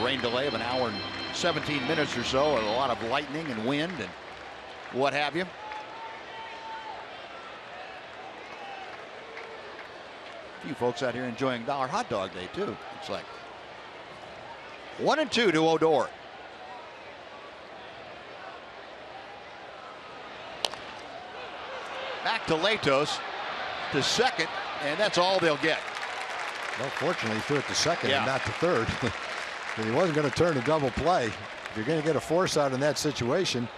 Rain delay of an hour and 17 minutes or so, and a lot of lightning and wind and what have you. A few folks out here enjoying Dollar Hot Dog Day too. It's like 1-2 to Odor. Back to Latos to second, and that's all they'll get. Well, fortunately, he threw it to second and not to third. He wasn't going to turn a double play. If you're going to get a force out in that situation,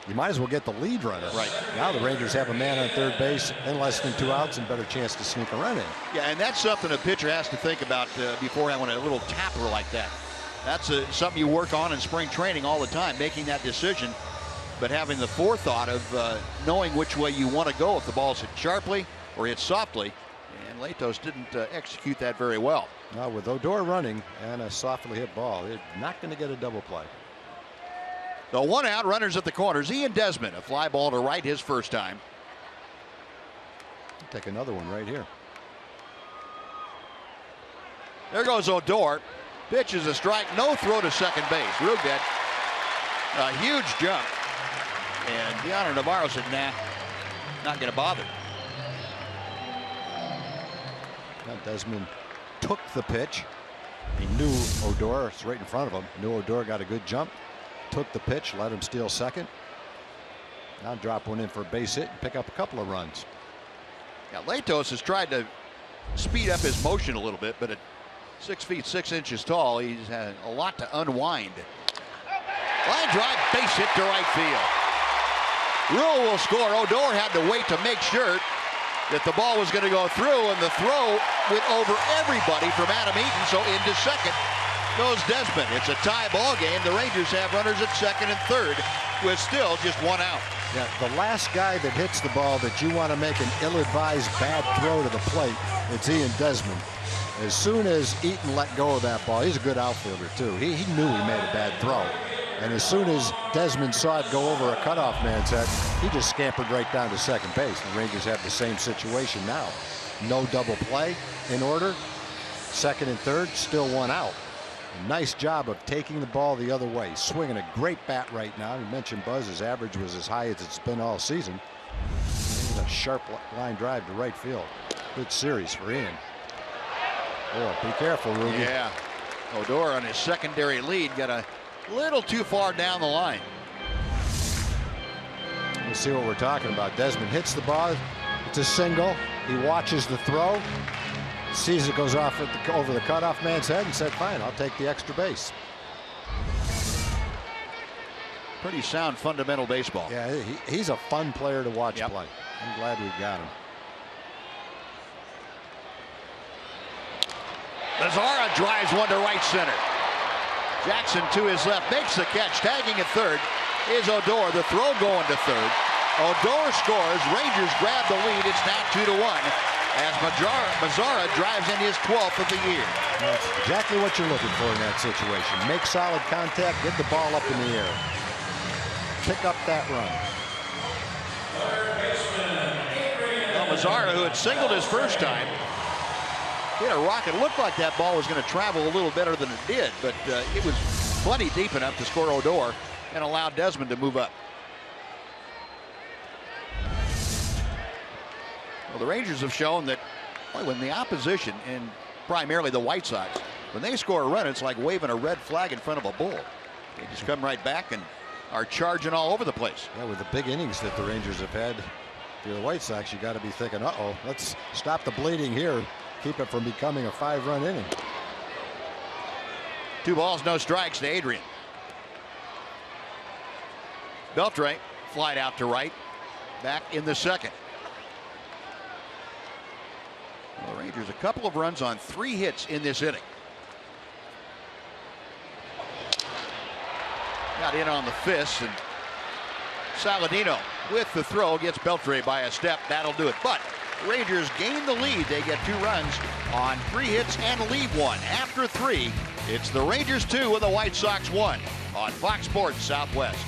you might as well get the lead runner. Right. Now the Rangers have a man on third base and less than 2 outs and better chance to sneak a run in. Yeah, and that's something a pitcher has to think about before having a little tapper like that. That's something you work on in spring training all the time, making that decision, but having the forethought of knowing which way you want to go if the ball's hit sharply or hit softly. And Latos didn't execute that very well. Now with Odor running and a softly hit ball, they're not going to get a double play. The 1 out, runners at the corners. Ian Desmond, a fly ball to right his first time. Take another one right here. There goes Odor. Pitch is a strike. No throw to second base. Rugdet, a huge jump. And Deanna Navarro said, nah, not going to bother. Now Desmond took the pitch. He knew Odor was right in front of him. Knew Odor got a good jump. Took the pitch, let him steal second. Now drop one in for a base hit and pick up a couple of runs. Yeah, Latos has tried to speed up his motion a little bit, but at 6 feet 6 inches tall, he's had a lot to unwind. Line drive, base hit to right field. Rule will score. Odor had to wait to make sure that the ball was going to go through, and the throw went over everybody from Adam Eaton, so into second goes Desmond. It's a tie ball game. The Rangers have runners at second and third with still just 1 out. Yeah, the last guy that hits the ball that you want to make an ill-advised bad throw to the plate, it's Ian Desmond. As soon as Eaton let go of that ball, he's a good outfielder too. He knew he made a bad throw. And as soon as Desmond saw it go over a cutoff man's head, he just scampered right down to second base. The Rangers have the same situation now. No double play in order. Second and third, still 1 out. A nice job of taking the ball the other way. Swinging a great bat right now. You mentioned Buzz, his average was as high as it's been all season. And a sharp line drive to right field. Good series for Ian. Oh, be careful, Ruby. Yeah. Odor on his secondary lead got a little too far down the line. Let's see what we're talking about. Desmond hits the ball. It's a single. He watches the throw. Sees it goes off at over the cutoff man's head and said, fine, I'll take the extra base. Pretty sound fundamental baseball. Yeah, he's a fun player to watch play. I'm glad we got him. Mazzara drives one to right center. Jackson to his left makes the catch. Tagging at third is Odor. The throw going to third. Odor scores. Rangers grab the lead. It's now 2-1 as Mazzara drives in his 12th of the year. That's exactly what you're looking for in that situation. Make solid contact. Get the ball up in the air. Pick up that run. Well, Mazzara, who had singled his first time, hit a rocket. It looked like that ball was going to travel a little better than it did, but it was plenty deep enough to score Odor and allow Desmond to move up. Well, the Rangers have shown that when the opposition, and primarily the White Sox, when they score a run, it's like waving a red flag in front of a bull. They just come right back and are charging all over the place. Yeah, with the big innings that the Rangers have had, if you're the White Sox, you got to be thinking, uh-oh, let's stop the bleeding here. Keep it from becoming a 5-run inning. 2 balls, no strikes to Adrian. Beltre flied out to right. Back in the second. Well, the Rangers a couple of runs on 3 hits in this inning. Got in on the fist, and Saladino with the throw gets Beltre by a step. That'll do it. But Rangers gain the lead. They get 2 runs on 3 hits and leave 1. After 3, it's the Rangers 2 and the White Sox 1 on Fox Sports Southwest.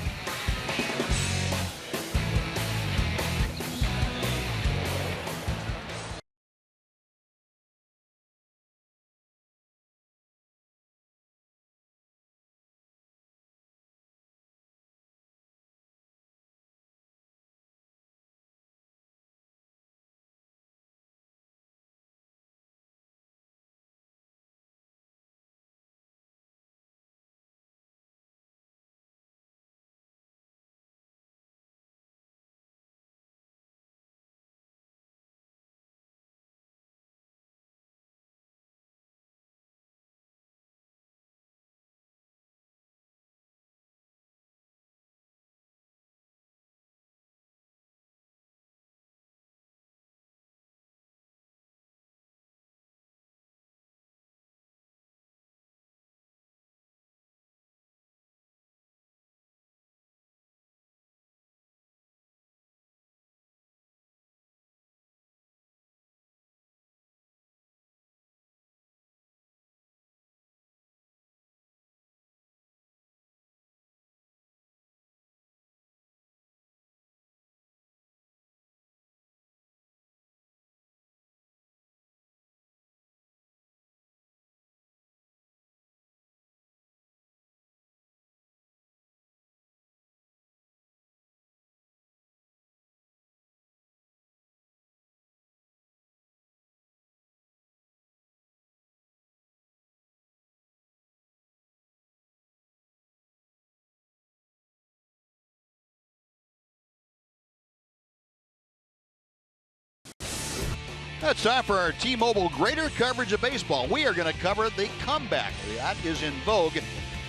It's time for our T-Mobile greater coverage of baseball. We are going to cover the comeback that is in vogue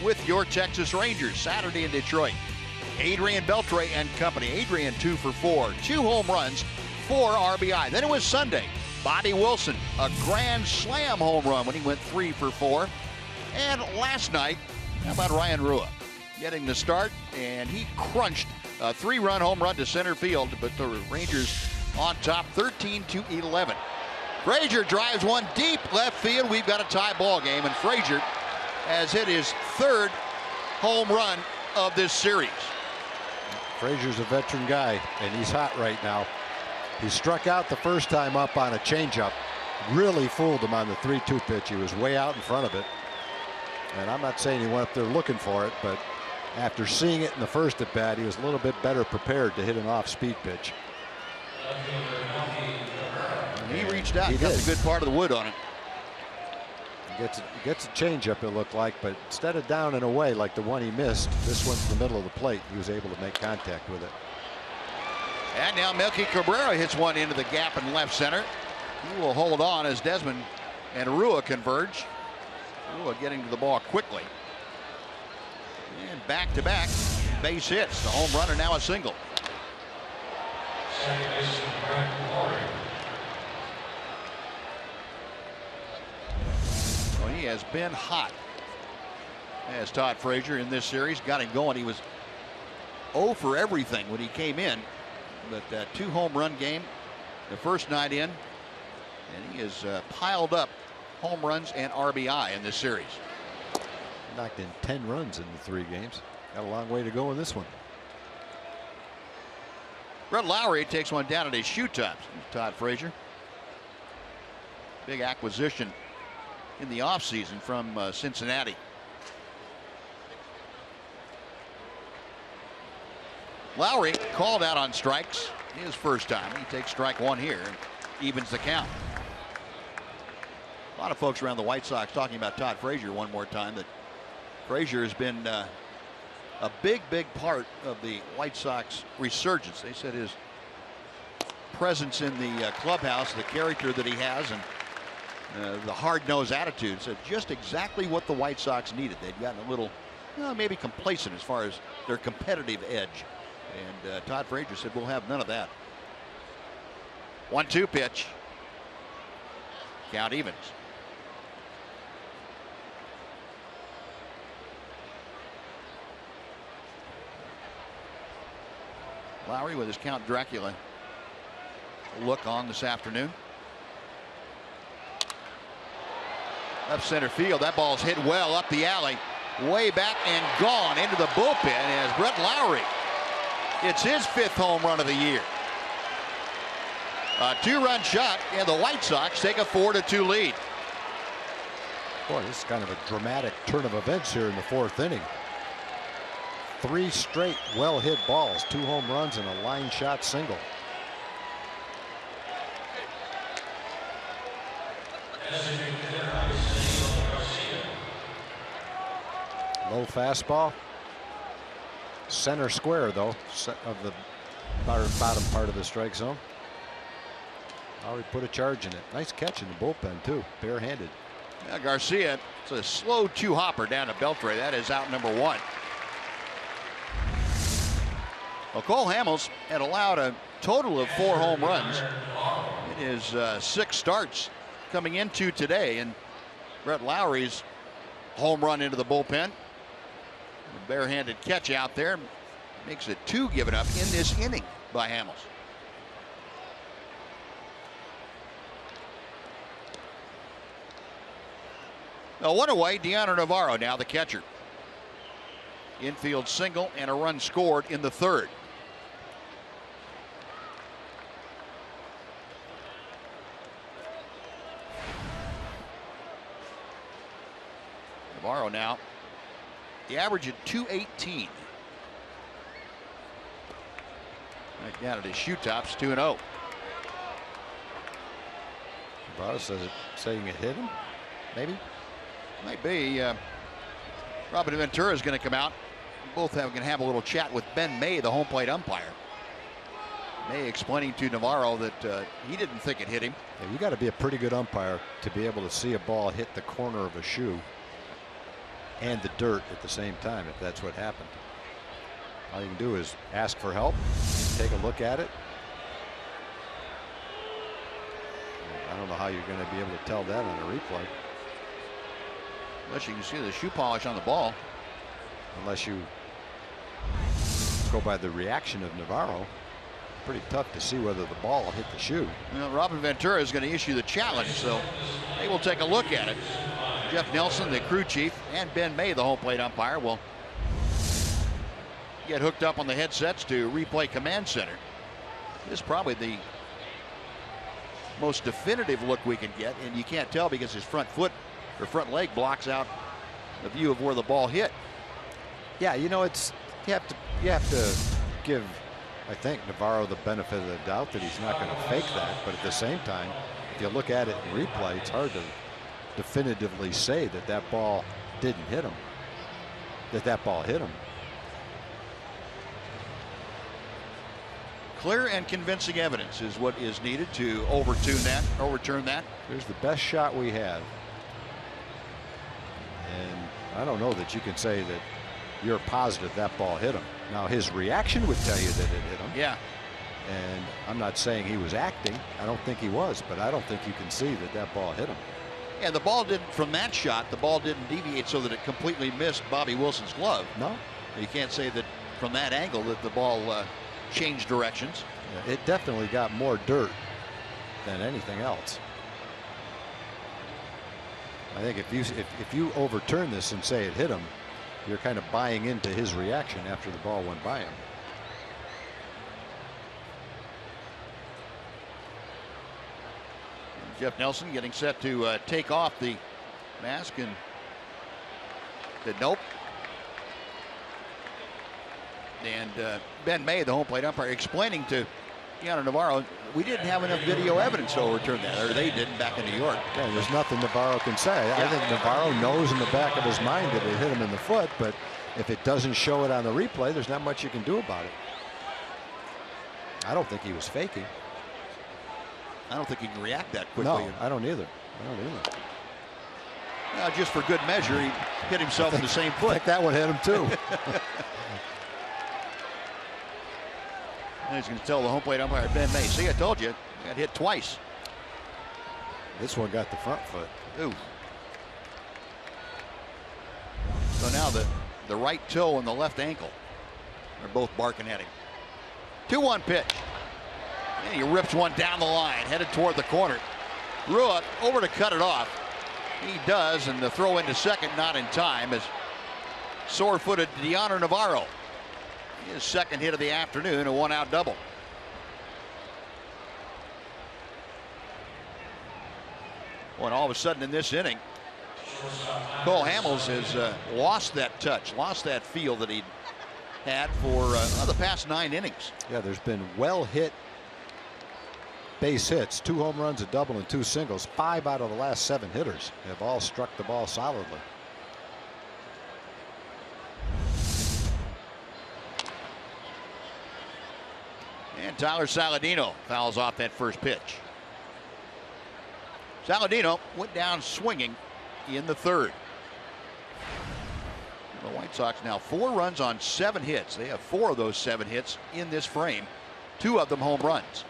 with your Texas Rangers Saturday in Detroit. Adrian Beltre and company. Adrian 2 for 4, 2 home runs, 4 RBI. Then it was Sunday. Bobby Wilson, a grand slam home run when he went 3 for 4. And last night, how about Ryan Rua getting the start, and he crunched a 3-run home run to center field, but the Rangers on top 13-11. Frazier drives one deep left field. We've got a tie ball game, and Frazier has hit his 3rd home run of this series. Frazier's a veteran guy, and he's hot right now. He struck out the first time up on a changeup. Really fooled him on the 3-2 pitch. He was way out in front of it. And I'm not saying he went up there looking for it, but after seeing it in the first at bat, he was a little bit better prepared to hit an off-speed pitch. And he reached out. He got a good part of the wood on it. He gets a changeup, it looked like, but instead of down and away like the one he missed, this one's in the middle of the plate. He was able to make contact with it. And now Melky Cabrera hits one into the gap in left center. He will hold on as Desmond and Rua converge. Rua getting to the ball quickly. And back-to-back base hits. The home runner now a single. Well, he has been hot as Todd Frazier in this series. Got him going. He was 0 for everything when he came in. But that 2 home run game the first night in. And he has piled up home runs and RBI in this series. Knocked in 10 runs in the 3 games. Got a long way to go in this one. Brett Lowry takes one down at his shoe tops. Todd Frazier. Big acquisition in the offseason from Cincinnati. Lowry called out on strikes his first time. He takes strike 1 here and evens the count. A lot of folks around the White Sox talking about Todd Frazier one more time, that Frazier has been a big part of the White Sox resurgence. They said his presence in the clubhouse, the character that he has, and the hard-nosed attitude, said just exactly what the White Sox needed. They'd gotten a little, maybe complacent as far as their competitive edge. And Todd Frazier said, we'll have none of that. 1-2 pitch. Count evens. Lowry with his Count Dracula look on this afternoon. Left center field. That ball's hit well up the alley. Way back and gone into the bullpen as Brett Lowry. It's his 5th home run of the year. A 2-run shot, and the White Sox take a 4-2 lead. Boy, this is kind of a dramatic turn of events here in the 4th inning. 3 straight well-hit balls, 2 home runs, and a line shot single. Low fastball. Center square, though, of the bottom part of the strike zone. Lowry put a charge in it. Nice catch in the bullpen, too. Barehanded. Yeah, Garcia, it's a slow 2-hopper down to Beltre. That is out number 1. Well, Cole Hamels had allowed a total of 4 home runs in his 6 starts coming into today. And Brett Lowry's home run into the bullpen. A barehanded catch out there makes it 2 given up in this inning by Hamels. Now 1 away, Deanna Navarro now the catcher. Infield single and a run scored in the 3rd. Navarro now. The average at 218. Right down at his shoe tops, 2-0. Navarro says it, saying it hit him, maybe. Might be. Robin Ventura is going to come out. Both going to have a little chat with Ben May, the home plate umpire. May explaining to Navarro that he didn't think it hit him. Yeah, you got to be a pretty good umpire to be able to see a ball hit the corner of a shoe and the dirt at the same time, if that's what happened. All you can do is ask for help, take a look at it. I don't know how you're going to be able to tell that on a replay. Unless you can see the shoe polish on the ball. Unless you go by the reaction of Navarro. Pretty tough to see whether the ball hit the shoe. Well, Robin Ventura is going to issue the challenge, so they will take a look at it. Jeff Nelson, the crew chief, and Ben May, the home plate umpire, will get hooked up on the headsets to Replay Command Center. This is probably the most definitive look we can get, and you can't tell because his front foot or front leg blocks out the view of where the ball hit. Yeah, you know, it's you have to give, I think, Navarro the benefit of the doubt that he's not going to fake that. But at the same time, if you look at it in replay, it's hard to definitively say that that ball didn't hit him, that ball hit him. Clear and convincing evidence is what is needed to overturn that. Here's the best shot we have. And I don't know that you can say that you're positive that ball hit him. Now, his reaction would tell you that it hit him. Yeah. And I'm not saying he was acting. I don't think he was, but I don't think you can see that that ball hit him. Yeah, the ball didn't, from that shot, the ball didn't deviate so that it completely missed Bobby Wilson's glove. No. You can't say that from that angle that the ball changed directions. Yeah, it definitely got more dirt than anything else. I think if you overturn this and say it hit him, you're kind of buying into his reaction after the ball went by him. Jeff Nelson getting set to take off the mask and said nope. And Ben May, the home plate umpire, explaining to Keanu Navarro, we didn't have enough video evidence to overturn that, or they didn't back in New York. Yeah, there's nothing Navarro can say. Yeah. I think Navarro knows in the back of his mind that it hit him in the foot, but if it doesn't show it on the replay, there's not much you can do about it. I don't think he was faking. I don't think he can react that quickly. No, I don't either. Just for good measure, he hit himself in the same foot. I think that one hit him too. And he's going to tell the home plate umpire, Ben May, see, I told you, got hit twice. This one got the front foot. Ooh. So now the right toe and the left ankle are both barking at him. 2-1 pitch. And he rips one down the line, headed toward the corner. Rua over to cut it off. He does, and the throw into second not in time as sore-footed Keanu Navarro. His second hit of the afternoon, a one-out double. Well, and all of a sudden in this inning, Cole Hamels has lost that touch, lost that feel that he had for the past 9 innings. Yeah, there's been well-hit base hits, 2 home runs, a double, and 2 singles. 5 out of the last 7 hitters have all struck the ball solidly. And Tyler Saladino fouls off that first pitch. Saladino went down swinging in the third. The White Sox now 4 runs on 7 hits. They have 4 of those 7 hits in this frame. 2 of them home runs.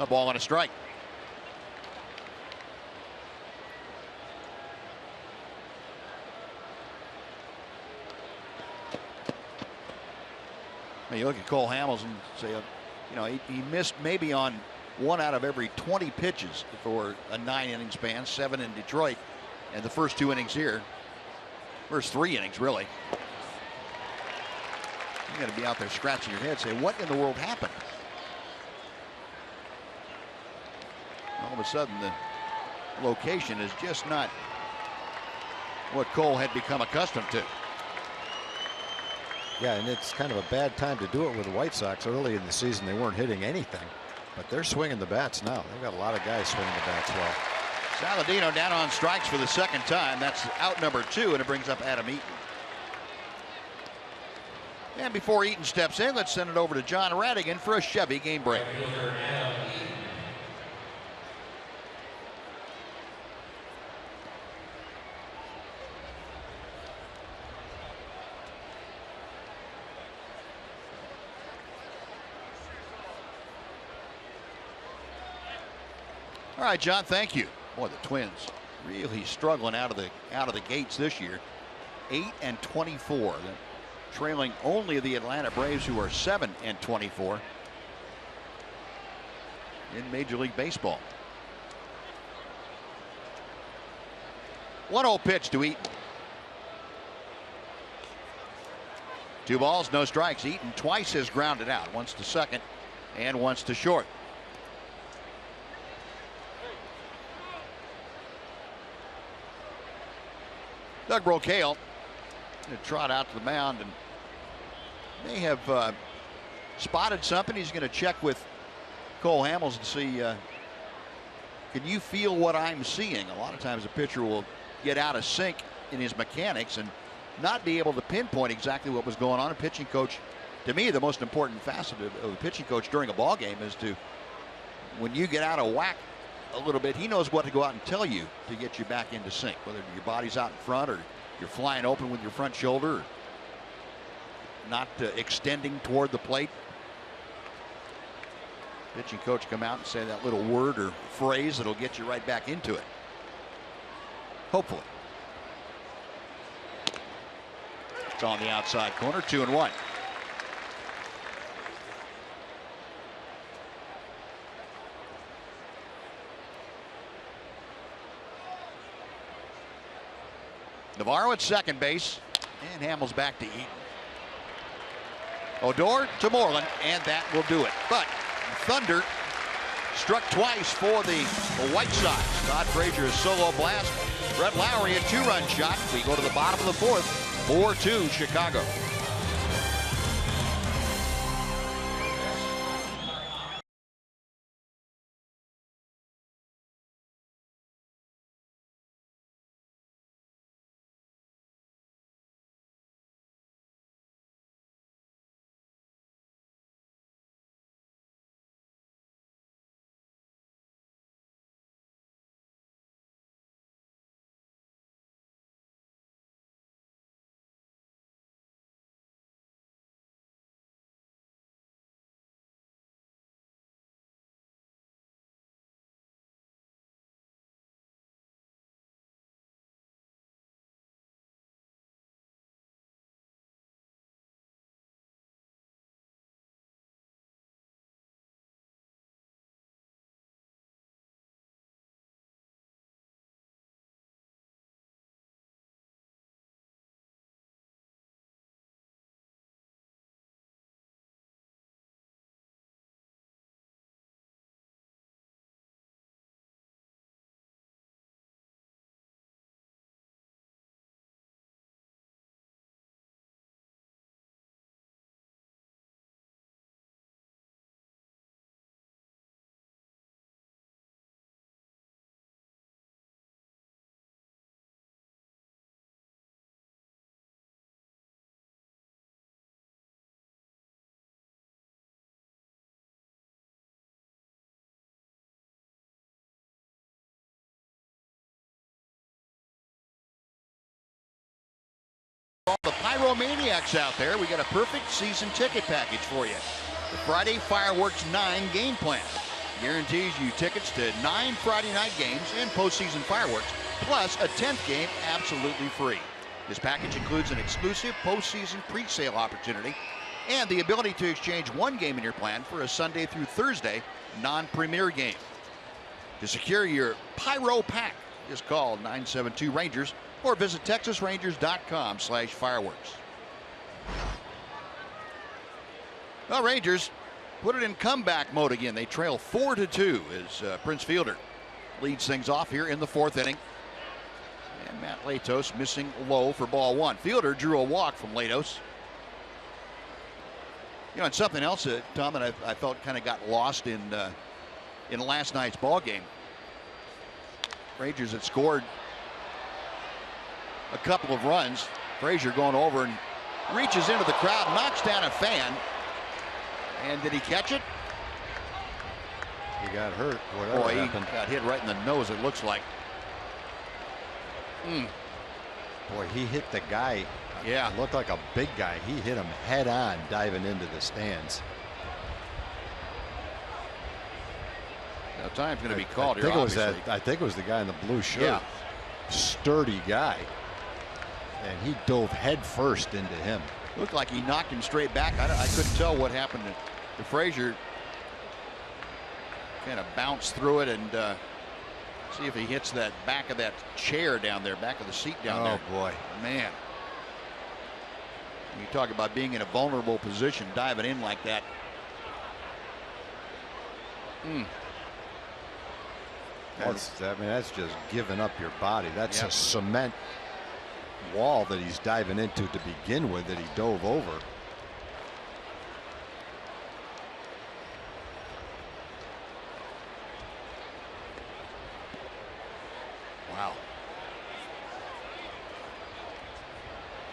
A ball and a strike. You look at Cole Hamels and say, he missed maybe on 1 out of every 20 pitches for a 9-inning span, 7 in Detroit, and the first 2 innings here. First 3 innings, really. You got to be out there scratching your head, say, what in the world happened? All of a sudden, the location is just not what Cole had become accustomed to. Yeah, and it's kind of a bad time to do it with the White Sox. Early in the season, they weren't hitting anything, but they're swinging the bats now. They've got a lot of guys swinging the bats well. Saladino down on strikes for the second time. That's out number 2, and it brings up Adam Eaton. And before Eaton steps in, let's send it over to John Radigan for a Chevy game break. All right, John, thank you. Boy, the Twins really struggling out of the gates this year. 8-24, trailing only the Atlanta Braves, who are 7-24 in Major League Baseball. 1-0 pitch to Eaton. 2 balls, no strikes. Eaton twice has grounded out, once to second and once to short. Doug Brocale going to trot out to the mound and may have spotted something. He's going to check with Cole Hamels to see, can you feel what I'm seeing? A lot of times a pitcher will get out of sync in his mechanics and not be able to pinpoint exactly what was going on. A pitching coach, to me, the most important facet of a pitching coach during a ball game is to, when you get out of whack a little bit, he knows what to go out and tell you to get you back into sync, whether your body's out in front or you're flying open with your front shoulder, or not extending toward the plate. Pitching coach come out and say that little word or phrase that'll get you right back into it. Hopefully. It's on the outside corner, 2-1. Navarro at second base, and Hamels back to Eaton. Odor to Moreland, and that will do it. But Thunder struck twice for the White Sox. Todd Frazier a solo blast. Brett Lowry a 2-run shot. We go to the bottom of the fourth. 4-2 Chicago. All the pyromaniacs out there, we got a perfect season ticket package for you. The Friday Fireworks 9 game plan guarantees you tickets to 9 Friday night games and postseason fireworks, plus a 10th game absolutely free. This package includes an exclusive postseason pre-sale opportunity and the ability to exchange one game in your plan for a Sunday through Thursday non-premier game. To secure your Pyro pack, just call 972-RANGERS or visit texasrangers.com/fireworks. Well, Rangers put it in comeback mode again. They trail 4-2 as Prince Fielder leads things off here in the 4th inning. And Matt Latos missing low for ball 1. Fielder drew a walk from Latos. You know, and something else, Tom, that I felt kind of got lost in last night's ball game. Rangers had scored a couple of runs. Frazier going over and reaches into the crowd, knocks down a fan. And did he catch it? He got hurt. Whatever Boy, happened. he got hit right in the nose, it looks like. Boy, he hit the guy. Yeah. Looked like a big guy. He hit him head on diving into the stands. Now, time's going to be called I here, think it was obviously. I think it was the guy in the blue shirt. Yeah. Sturdy guy. And he dove head first into him. Looked like he knocked him straight back. I couldn't tell what happened to Frazier. Kind of bounced through it and see if he hits that back of that chair down there, back of the seat down there. Oh, boy. Man. You talk about being in a vulnerable position, diving in like that. That's just giving up your body. That's a cement wall that he's diving into to begin with that he dove over. Wow.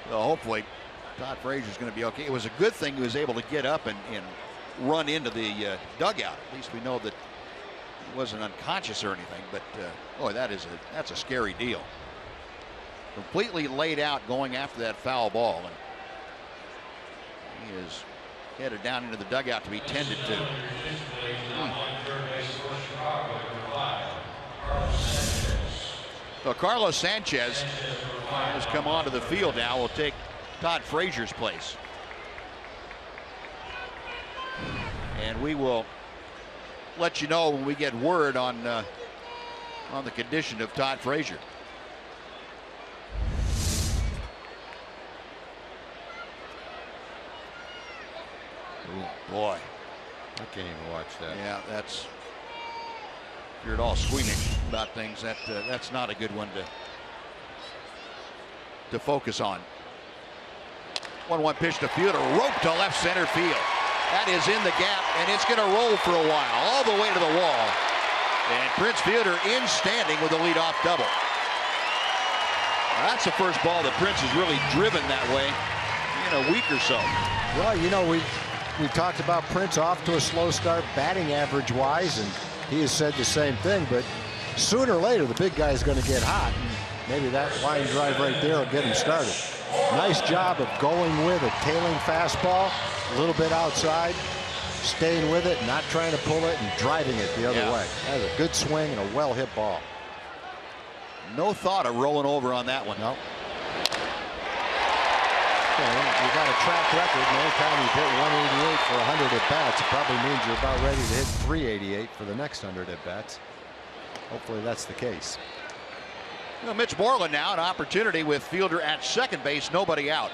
Well, hopefully Todd Frazier's going to be okay. It was a good thing he was able to get up and run into the dugout. At least we know that he wasn't unconscious or anything. But boy, that's a scary deal. Completely laid out going after that foul ball, and he is headed down into the dugout to be tended to. So Carlos Sanchez has come onto the field now. Will take Todd Frazier's place, and we will let you know when we get word on the condition of Todd Frazier. Oh boy, I can't even watch that. Yeah, that's. If you're at all squeamish about things, that's not a good one to focus on. 1-1 pitch to Fielder, rope to left center field. That is in the gap, and it's going to roll for a while, all the way to the wall. And Prince Fielder in standing with a leadoff double. Now, that's the first ball that Prince has really driven that way in a week or so. Well, you know, we talked about Prince off to a slow start batting average wise, and he has said the same thing, but sooner or later the big guy is going to get hot, and maybe that line drive right there will get him started. Nice job of going with a tailing fastball, a little bit outside, staying with it, not trying to pull it, and driving it the other way. That was a good swing and a well hit ball. No thought of rolling over on that one. No. You got a track record, and every time you've hit 188 for 100 at bats, it probably means you're about ready to hit 388 for the next 100 at bats. Hopefully that's the case. Well, Mitch Moreland now, an opportunity with Fielder at second base, nobody out.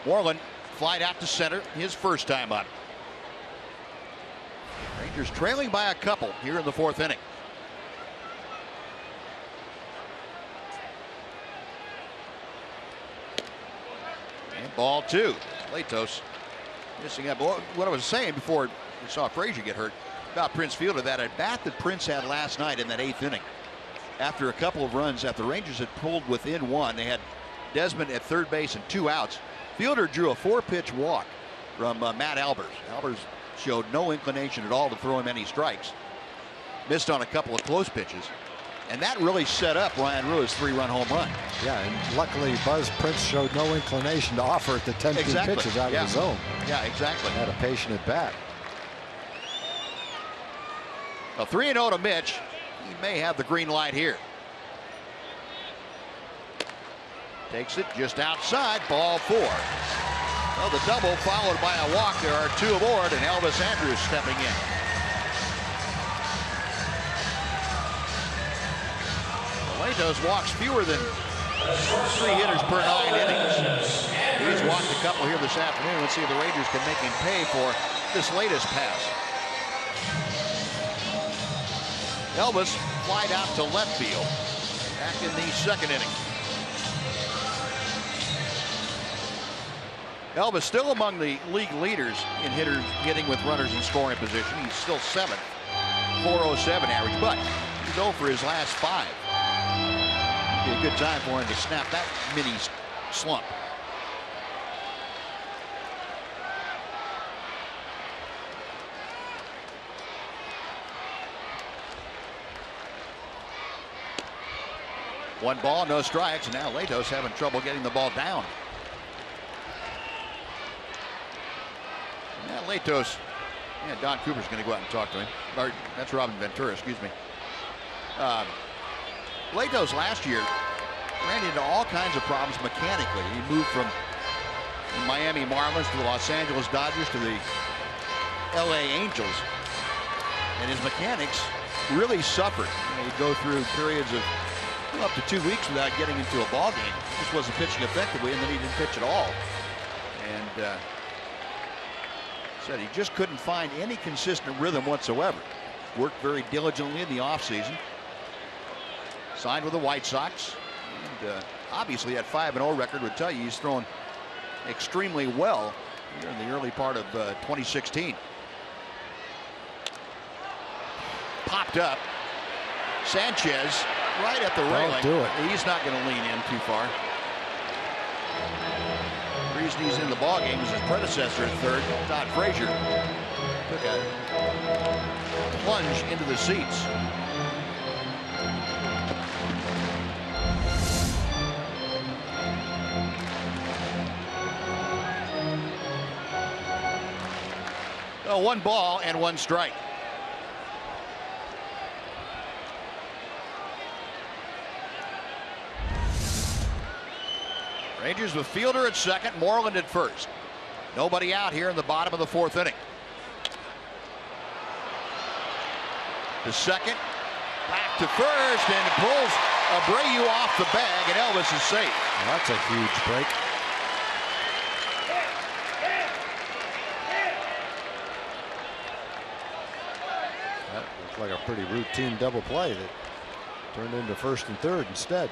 Moreland flied out to center, his first time up. Rangers trailing by a couple here in the fourth inning. And ball two. Latos missing up. What I was saying before we saw Frazier get hurt about Prince Fielder, that at bat that Prince had last night in that eighth inning, after a couple of runs that the Rangers had pulled within one, they had Desmond at third base and 2 outs. Fielder drew a 4-pitch walk from Matt Albers. Albers showed no inclination at all to throw him any strikes. Missed on a couple of close pitches. And that really set up Ryan Rua's 3-run home run. Yeah, and luckily Buzz Prince showed no inclination to offer at the 10 pitches out of the zone. Yeah, exactly. Had a patient at bat. A 3-0 to Mitch. He may have the green light here. Takes it just outside, ball 4. Well, the double followed by a walk. There are 2 aboard, and Elvis Andrus stepping in. Latos walks fewer than 3 hitters per 9 innings. He's walked a couple here this afternoon. Let's see if the Rangers can make him pay for this latest pass. Elvis flied out to left field back in the second inning. Elvis still among the league leaders in hitting with runners in scoring position. He's still 7th, 407 average, but he's 0 for his last 5. It'd be a good time for him to snap that mini slump. 1 ball, no strikes, and now Latos having trouble getting the ball down. Now Latos, yeah, Don Cooper's going to go out and talk to him. Or, that's Robin Ventura, excuse me. Latos last year ran into all kinds of problems mechanically. He moved from the Miami Marlins to the Los Angeles Dodgers to the LA Angels, and his mechanics really suffered. He'd go through periods of up to 2 weeks without getting into a ball game. Just wasn't pitching effectively, and then he didn't pitch at all. And said he just couldn't find any consistent rhythm whatsoever. Worked very diligently in the offseason. Signed with the White Sox, and obviously that 5-0 record would tell you he's thrown extremely well here in the early part of 2016. Popped up. Sanchez right at the railing. Do it. He's not going to lean in too far. The reason he's in the ball game is his predecessor at third, Todd Frazier, took a plunge into the seats. So 1 ball and 1 strike. Rangers with Fielder at second, Moreland at first. Nobody out here in the bottom of the 4th inning. The second, back to first, and pulls Abreu off the bag, and Elvis is safe. Well, that's a huge break. That looked like a pretty routine double play that turned into 1st and 3rd instead.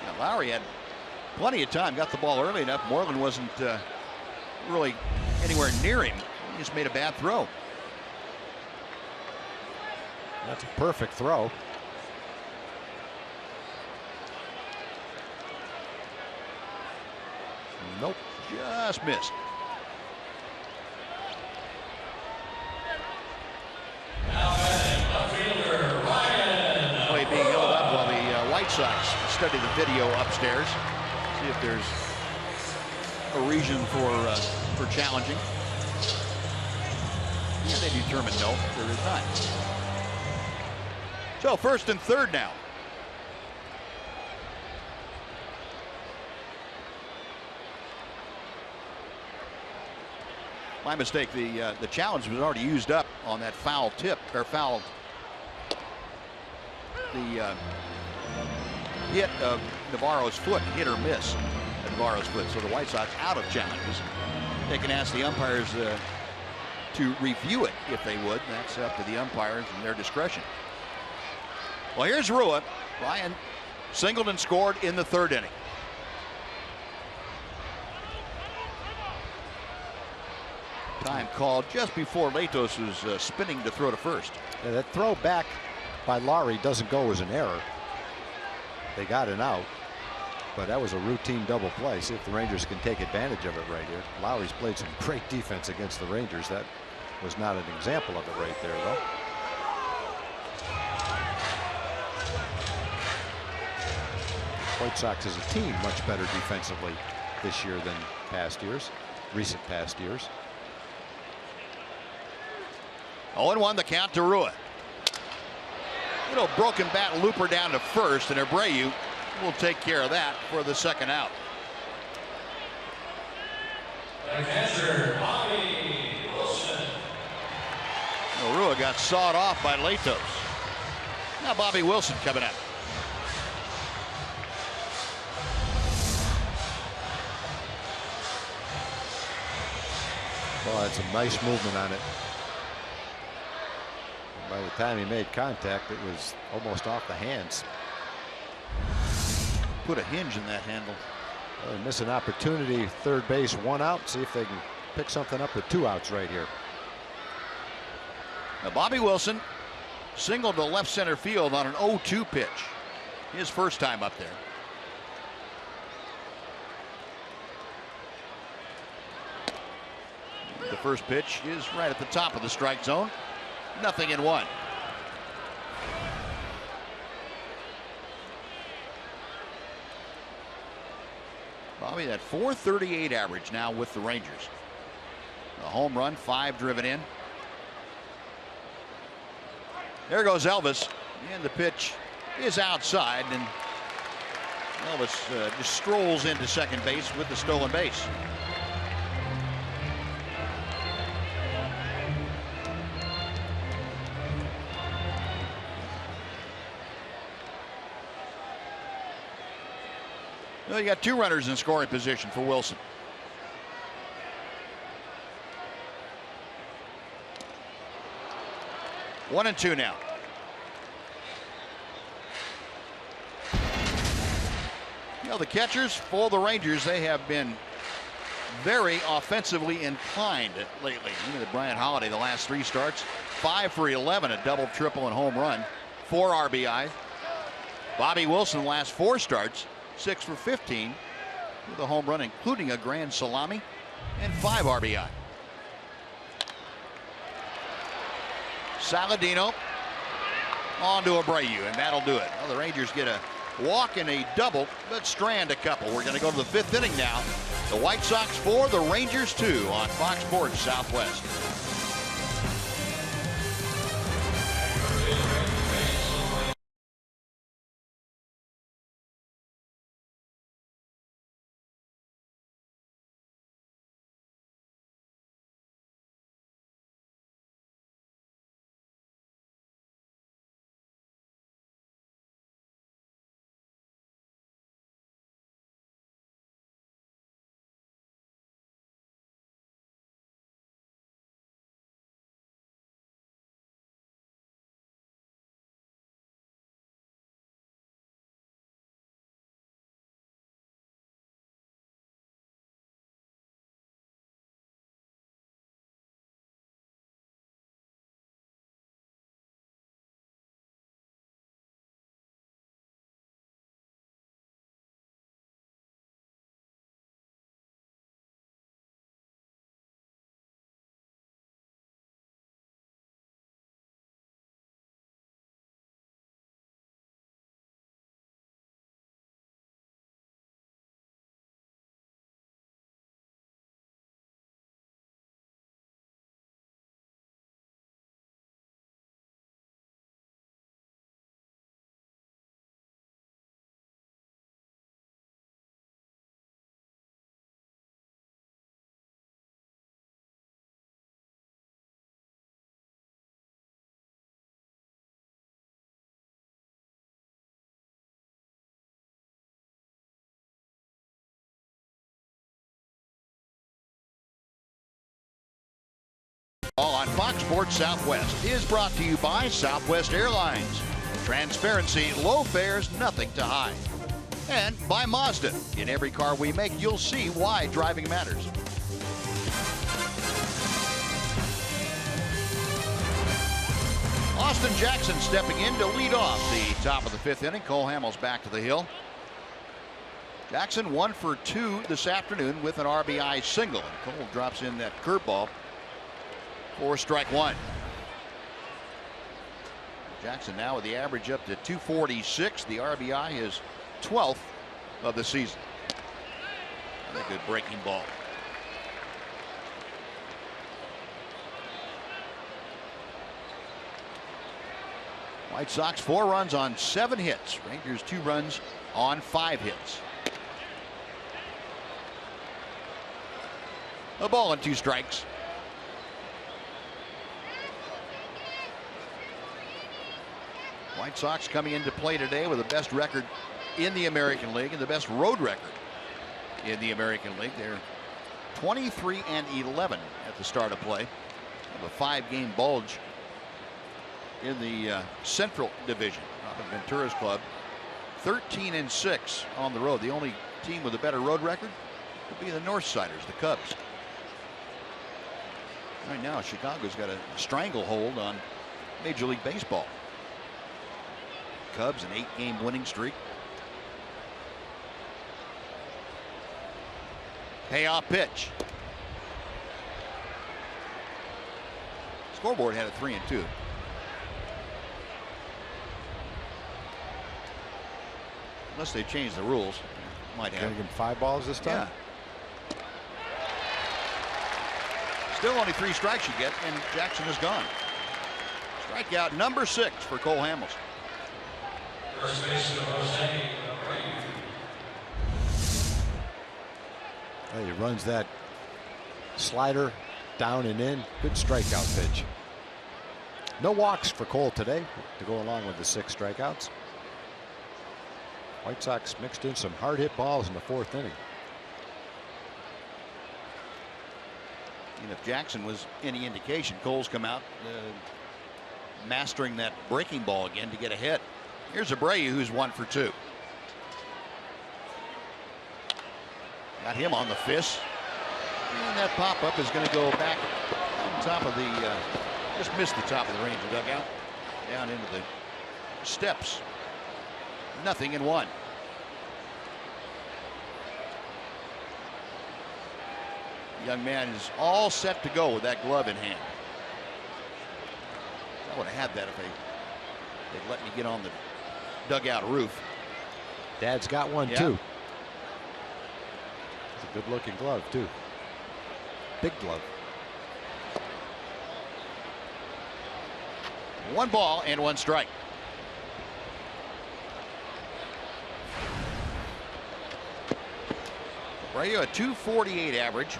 Yeah, Lowry had plenty of time, got the ball early enough. Moreland wasn't really anywhere near him. He just made a bad throw. That's a perfect throw. Nope, just missed. Play being held up while the White Sox study the video upstairs. See if there's a reason for challenging. Yeah, they determined no, there is not. So 1st and 3rd now. My mistake. The challenge was already used up on that foul tip or foul. The hit of Navarro's foot, hit or miss at Navarro's foot. So the White Sox out of challenges. They can ask the umpires to review it if they would. That's up to the umpires and their discretion. Well, here's Rua. Ryan singled and scored in the 3rd inning. Time called just before Latos was spinning to throw to first. Yeah, that throw back by Lowry doesn't go as an error. They got an out, but that was a routine double play. See if the Rangers can take advantage of it right here. Lowry's played some great defense against the Rangers. That was not an example of it right there, though. White Sox as a team much better defensively this year than past years, recent past years. 0-1 the count to Rua. Little broken bat looper down to first, and Abreu will take care of that for the 2nd out. Well, Rua got sawed off by Latos. Now Bobby Wilson coming up. Well, that's a nice movement on it. By the time he made contact, it was almost off the hands. Put a hinge in that handle. Well, they miss an opportunity. 3rd base, 1 out. See if they can pick something up with 2 outs right here. Now Bobby Wilson singled to left center field on an 0-2 pitch. His first time up there. The first pitch is right at the top of the strike zone. 0-1. Bobby, that .438 average now with the Rangers. A home run, 5 driven in. There goes Elvis, and the pitch is outside, and Elvis just strolls into second base with the stolen base. Well, you got 2 runners in scoring position for Wilson. One and 2 now. You know, the catchers for the Rangers, they have been very offensively inclined lately. Look at Brian Holiday, the last 3 starts, 5 for 11, a double, triple, and home run, 4 RBI. Bobby Wilson, the last 4 starts, 6 for 15, with a home run, including a grand salami, and 5 RBI. Saladino on to Abreu, and that'll do it. Well, the Rangers get a walk and a double, but strand a couple. We're going to go to the 5th inning now. The White Sox 4, the Rangers 2 on Fox Sports Southwest. On Fox Sports Southwest is brought to you by Southwest Airlines. Transparency, low fares, nothing to hide. And by Mazda. In every car we make, you'll see why driving matters. Austin Jackson stepping in to lead off the top of the 5th inning. Cole Hamels back to the hill. Jackson 1 for 2 this afternoon with an RBI single. And Cole drops in that curveball for strike 1. Jackson now with the average up to 246. The RBI is 12th of the season. A good breaking ball. White Sox 4 runs on 7 hits. Rangers 2 runs on 5 hits. A ball and 2 strikes. White Sox coming into play today with the best record in the American League and the best road record in the American League. They're 23-11 at the start of play. Have a 5-game bulge in the Central Division. Robin Ventura's club 13-6 on the road. The only team with a better road record would be the Northsiders, the Cubs. Right now, Chicago's got a stranglehold on Major League Baseball. Cubs an 8-game winning streak. Payoff pitch. Scoreboard had a 3-2. Unless they change the rules. might have. Gonna give him 5 balls this time. Yeah. Still only 3 strikes you get, and Jackson is gone. Strikeout number 6 for Cole Hamels. First baseman Jose He runs that slider down and in. Good strikeout pitch. No walks for Cole today to go along with the 6 strikeouts. White Sox mixed in some hard hit balls in the 4th inning. And if Jackson was any indication, Cole's come out mastering that breaking ball again to get ahead. Here's Abreu, who's 1 for 2. Got him on the fist. And that pop-up is going to go back on top of the, just missed the top of the Ranger dugout. Down into the steps. 0-1. Young man is all set to go with that glove in hand. I would have had that if they'd let me get on the dugout roof. Dad's got one too. It's a good looking glove too. Big glove. 1 ball and 1 strike. Abreu a .248 average.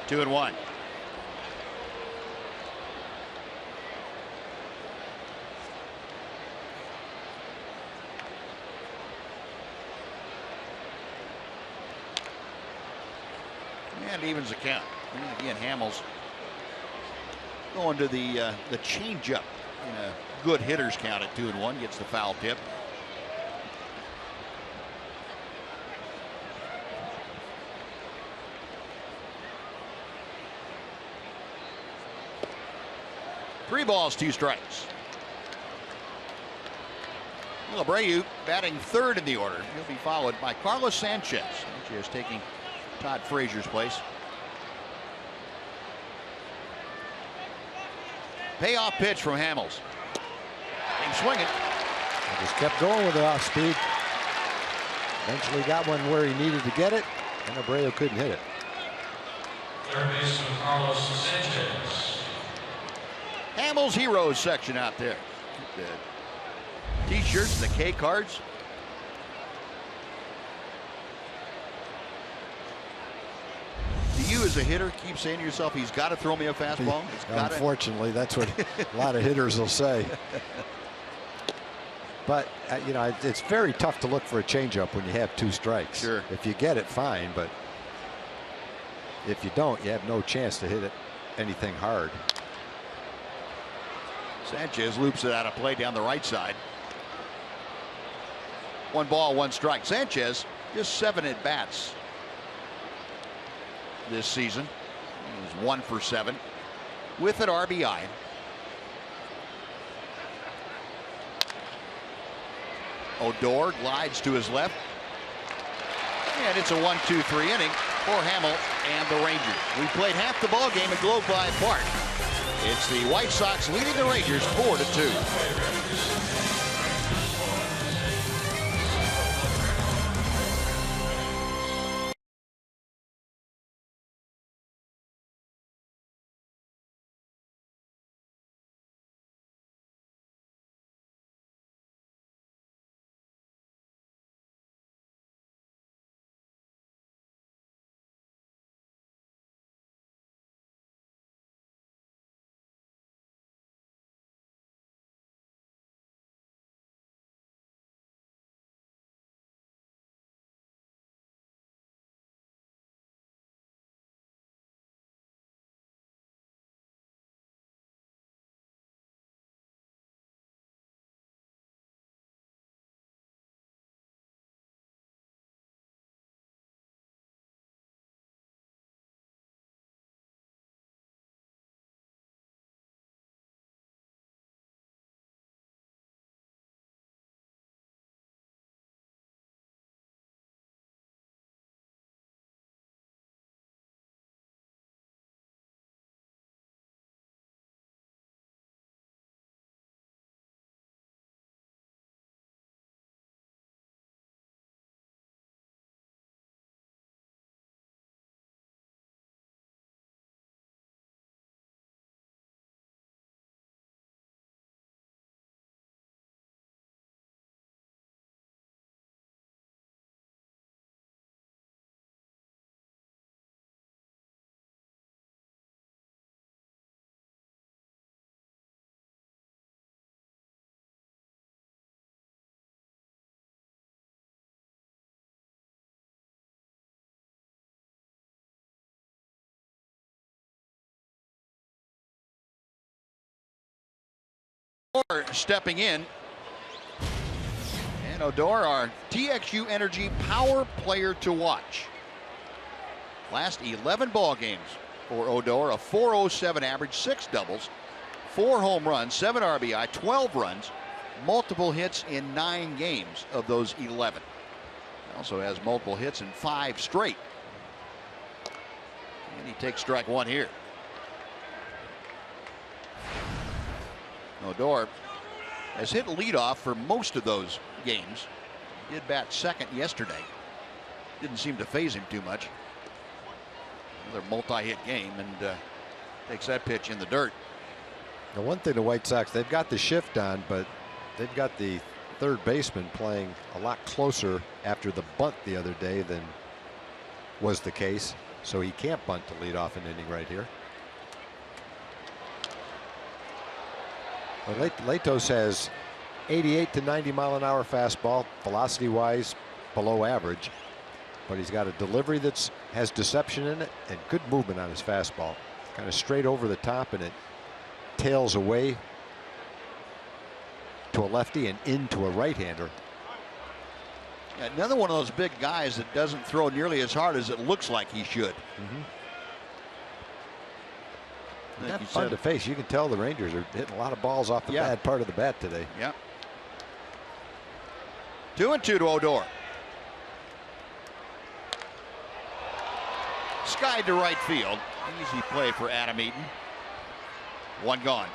Two and 1. And evens the count. And again, Hamels going to the changeup in a good hitter's count at 2 and 1. Gets the foul tip. Three balls, 2 strikes. Abreu batting 3rd in the order. He'll be followed by Carlos Sanchez. Sanchez taking Todd Frazier's place. Payoff pitch from Hamels. Came swinging. He just kept going with it off speed. Eventually got one where he needed to get it, and Abreu couldn't hit it. Third baseman Carlos Sanchez. Hamels Heroes section out there. The T-shirts, the K cards. Do you, as a hitter, keep saying to yourself, he's got to throw me a fastball? Unfortunately, that's what a lot of hitters will say. But you know, it's very tough to look for a changeup when you have 2 strikes. Sure. If you get it, fine, but if you don't, you have no chance to hit it anything hard. Sanchez loops it out of play down the right side. 1 ball, 1 strike. Sanchez just 7 at bats this season. He was 1 for 7 with an RBI. Odor glides to his left. And it's a 1-2-3 inning for Hamels and the Rangers. We played half the ball game at Globe Life Park. It's the White Sox leading the Rangers 4-2. Odor stepping in. And Odor, our TXU Energy power player to watch. Last 11 ball games for Odor, a .407 average, 6 doubles, 4 home runs, 7 RBI, 12 runs, multiple hits in 9 games of those 11. He also has multiple hits in 5 straight. And he takes strike 1 here. Odor has hit leadoff for most of those games. He did bat second yesterday. Didn't seem to faze him too much. Another multi-hit game, and takes that pitch in the dirt. The one thing the White Sox, they've got the shift on, but they've got the third baseman playing a lot closer after the bunt the other day than was the case. So he can't bunt to lead off an inning right here. Well, Latos has 88 to 90 mile an hour fastball, velocity wise below average, but he's got a delivery that has deception in it and good movement on his fastball. Kind of straight over the top, and it tails away to a lefty and into a right-hander. Yeah, another one of those big guys that doesn't throw nearly as hard as it looks like he should. Not fun to face. You can tell the Rangers are hitting a lot of balls off the bad part of the bat today. Yeah. 2-2 to Odor. Skied to right field. Easy play for Adam Eaton. 1 gone.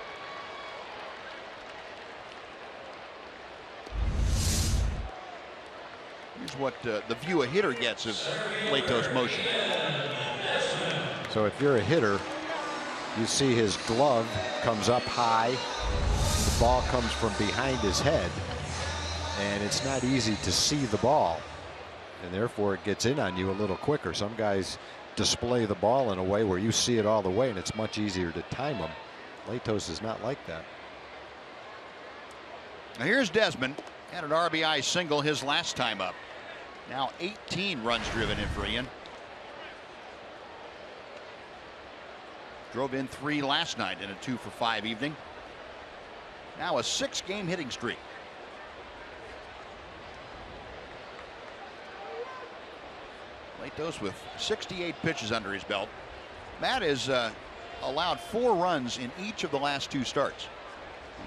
Here's what the view a hitter gets of Latos' motion. So if you're a hitter, you see his glove comes up high. The ball comes from behind his head, and it's not easy to see the ball, and therefore it gets in on you a little quicker. Some guys display the ball in a way where you see it all the way, and it's much easier to time them. Latos is not like that. Now here's Desmond. Had an RBI single his last time up. Now 18 runs driven in for Ian. Drove in 3 last night in a 2-for-5 evening. Now a 6-game hitting streak. Latos with 68 pitches under his belt. Matt has allowed 4 runs in each of the last 2 starts.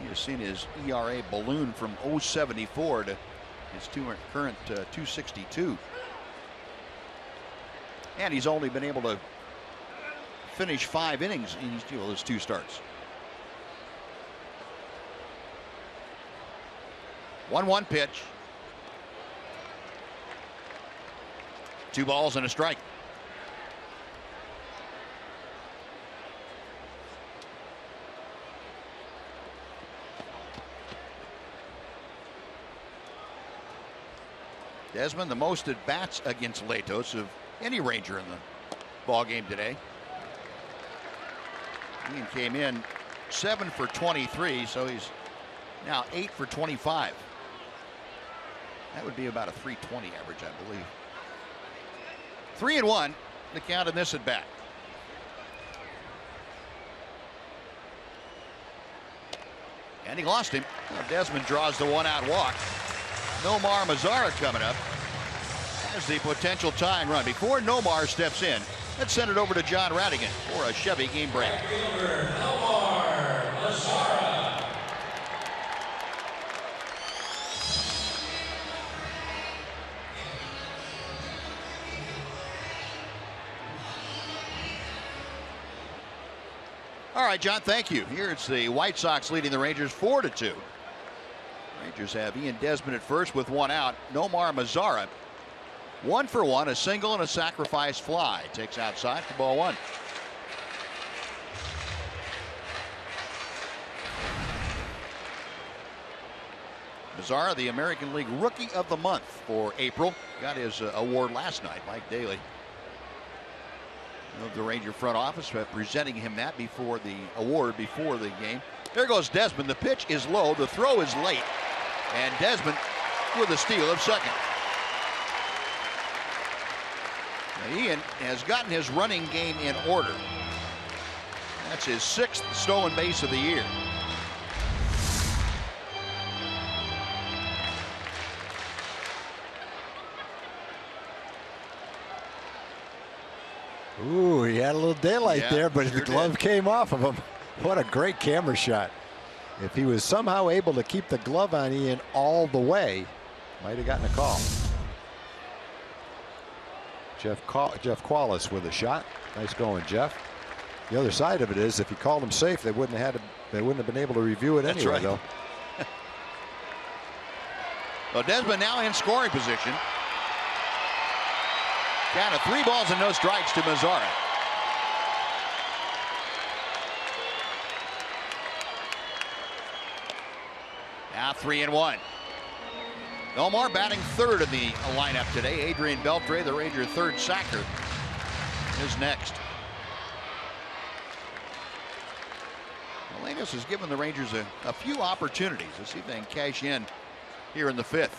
He has seen his ERA balloon from .074 to his current .262. And he's only been able to finish 5 innings in each of those 2 starts. 1-1 pitch. 2 balls and a strike. Desmond, the most at bats against Latos of any Ranger in the ball game today. Ian came in 7 for 23, so he's now 8 for 25. That would be about a .320 average, I believe. 3-1 the count in this at bat. And he lost him. Desmond draws the 1-out walk. Nomar Mazara coming up as the potential tying run. Before Nomar steps in, let's send it over to John Radigan for a Chevy game break. Nomar Mazara. All right, John, thank you. Here it's the White Sox leading the Rangers 4-2. Rangers have Ian Desmond at first with 1 out. Nomar Mazara 1 for 1, a single and a sacrifice fly. Takes outside for ball 1. Mazara, the American League Rookie of the Month for April. Got his award last night, Mike Daly of the Ranger front office presenting him that before the award before the game. There goes Desmond. The pitch is low. The throw is late. And Desmond with a steal of second. Now, Ian has gotten his running game in order. That's his 6th stolen base of the year. had a little daylight there, but sure the glove came off of him. What a great camera shot. If he was somehow able to keep the glove on Ian all the way, might have gotten a call. Jeff Qualis with a shot. Nice going, Jeff. The other side of it is, if he called him safe, they wouldn't have been able to review it anyway, though. Well, Desmond now in scoring position. Count of 3 balls and no strikes to Mazzara. Now 3-1. Omar batting third in the lineup today. Adrian Beltre, the Ranger third sacker, is next. Melendez has given the Rangers a few opportunities. Let's see if they can cash in here in the 5th.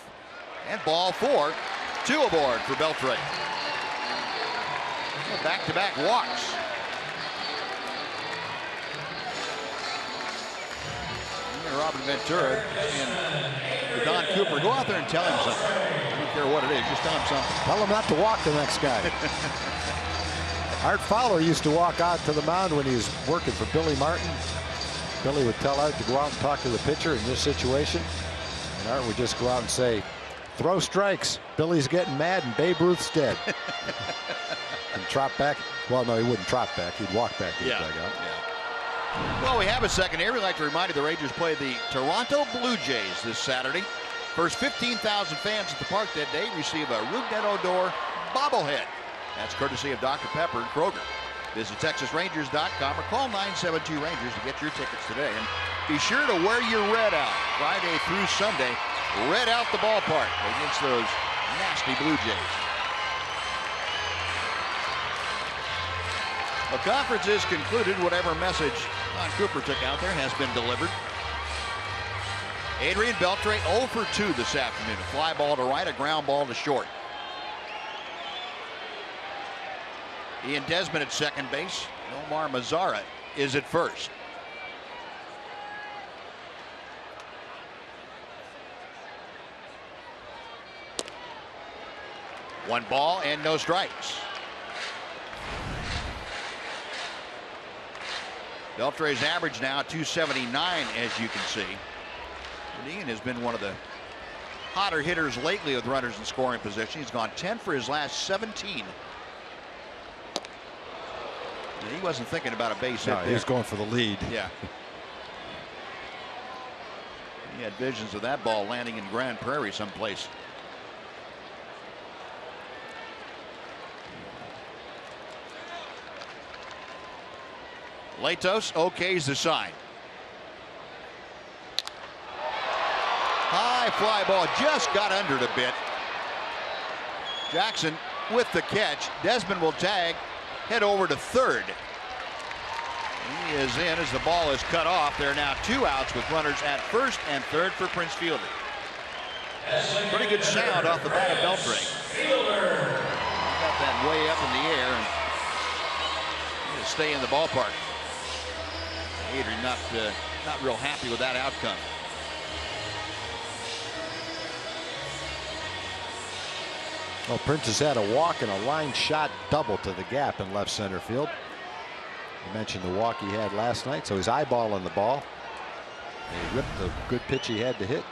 And ball 4, 2 aboard for Beltre. Back-to-back walks. And Robin Ventura and Don Cooper, go out there and tell him something. I don't care what it is, just tell him something. Tell him not to walk the next guy. Art Fowler used to walk out to the mound when he was working for Billy Martin. Billy would tell Art to go out and talk to the pitcher in this situation. And Art would just go out and say, throw strikes. Billy's getting mad and Babe Ruth's dead. And trot back. Well, no, he wouldn't trot back. He'd walk back to the dugout. Well, we have a second here. We'd like to remind you the Rangers play the Toronto Blue Jays this Saturday. First 15,000 fans at the park that day receive a Rougned Odor bobblehead. That's courtesy of Dr. Pepper and Kroger. Visit TexasRangers.com or call 972-RANGERS to get your tickets today. And be sure to wear your red out Friday through Sunday. Red out the ballpark against those nasty Blue Jays. The conference is concluded. Whatever message Don Cooper took out there has been delivered. Adrian Beltre 0 for 2 this afternoon. A fly ball to right, a ground ball to short. Ian Desmond at second base. Omar Mazzara is at first. One ball and no strikes. Beltre's average now 279, as you can see. And Ian has been one of the hotter hitters lately with runners in scoring position. He's gone 10 for his last 17. And he wasn't thinking about a base hit. He was going for the lead. Yeah. He had visions of that ball landing in Grand Prairie someplace. Latos okays the sign. High fly ball, just got under it a bit. Jackson with the catch. Desmond will tag, head over to third. He is in as the ball is cut off. There are now 2 outs with runners at first and third for Prince Fielder. Pretty good sound off the bat of Beltre. Got that way up in the air and stay in the ballpark. Adrian not real happy with that outcome. Well, Prince has had a walk and a line shot double to the gap in left center field. You mentioned the walk he had last night, so he's eyeballing the ball. And he ripped the good pitch he had to hit.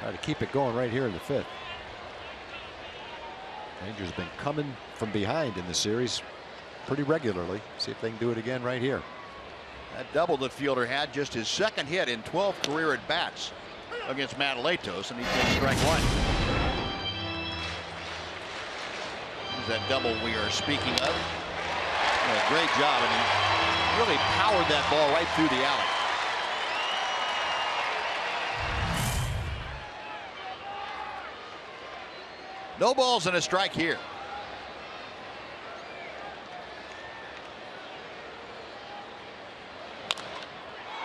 Try to keep it going right here in the 5th. Rangers have been coming from behind in the series pretty regularly. See if they can do it again right here. That double that Fielder had, just his second hit in 12 career at bats against Matt Latos, and he takes strike 1. There's that double we are speaking of. Great job, and he really powered that ball right through the alley. No balls and a strike here.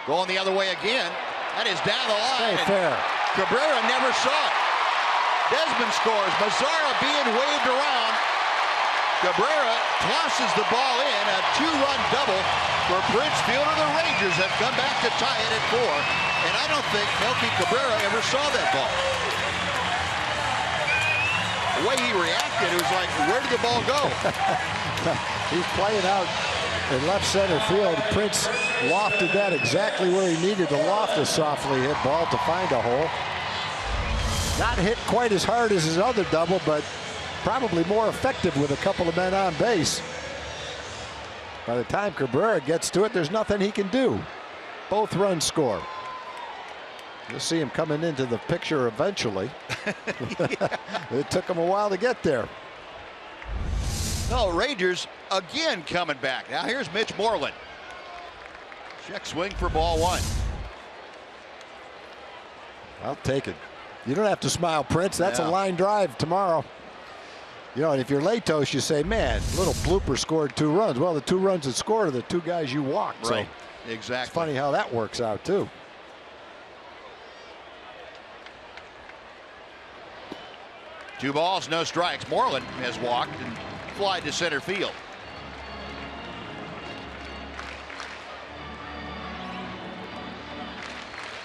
Going the other way again. That is down the line. Fair. Cabrera never saw it. Desmond scores. Mazzara being waved around. Cabrera tosses the ball in. A 2-run double for Prince Fielder. The Rangers have come back to tie it at 4. And I don't think Melky Cabrera ever saw that ball. The way he reacted, it was like, where did the ball go? He's playing out in left center field. Prince lofted that exactly where he needed to loft a softly hit ball to find a hole. Not hit quite as hard as his other double, but probably more effective with a couple of men on base. By the time Cabrera gets to it, there's nothing he can do. Both runs score. You'll see him coming into the picture eventually. It took him a while to get there. No, Rangers again coming back. Now here's Mitch Moreland. Check swing for ball one. I'll take it. You don't have to smile, Prince. That's a Yeah. line drive tomorrow. You know, and if you're Latos, you say, man, little blooper scored 2 runs. Well, the 2 runs that scored are the 2 guys you walked. Right. So Exactly. it's funny how that works out, too. Two balls, no strikes. Moreland has walked and fly to center field.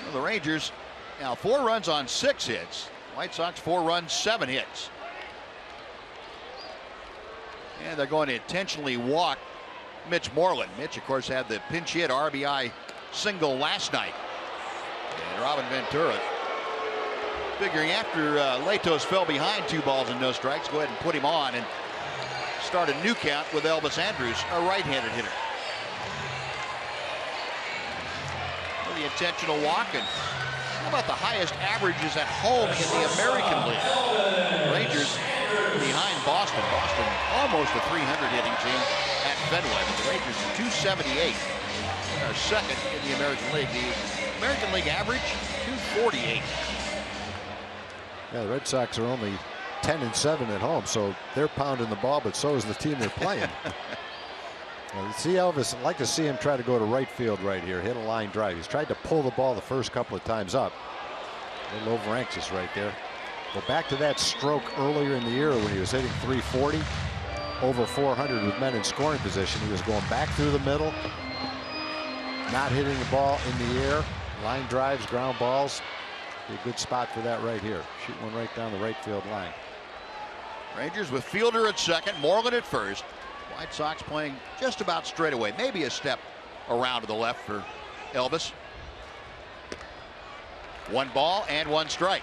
Well, the Rangers now 4 runs on 6 hits. White Sox 4 runs, 7 hits. And they're going to intentionally walk Mitch Moreland. Mitch, of course, had the pinch hit RBI single last night. And Robin Ventura figuring after Latos fell behind 2 balls and no strikes, go ahead and put him on and start a new count with Elvis Andrus, a right-handed hitter. With the intentional walk, and how about the highest averages at home in the American League? Rangers behind Boston. Boston almost a 300 hitting team at Fenway, but the Rangers are 278. Are second in the American League. The American League average 248. Yeah, the Red Sox are only 10-7 at home, so they're pounding the ball, but so is the team they're playing. Well, see Elvis, I'd like to see him try to go to right field right here, hit a line drive. He's tried to pull the ball the first couple of times up. A little over anxious right there. Go back to that stroke earlier in the year when he was hitting 340, over 400 with men in scoring position. He was going back through the middle, not hitting the ball in the air, line drives, ground balls. Be a good spot for that right here. Shoot one right down the right field line. Rangers with Fielder at second, Moreland at first. White Sox playing just about straight away, maybe a step around to the left for Elvis. 1 ball and 1 strike.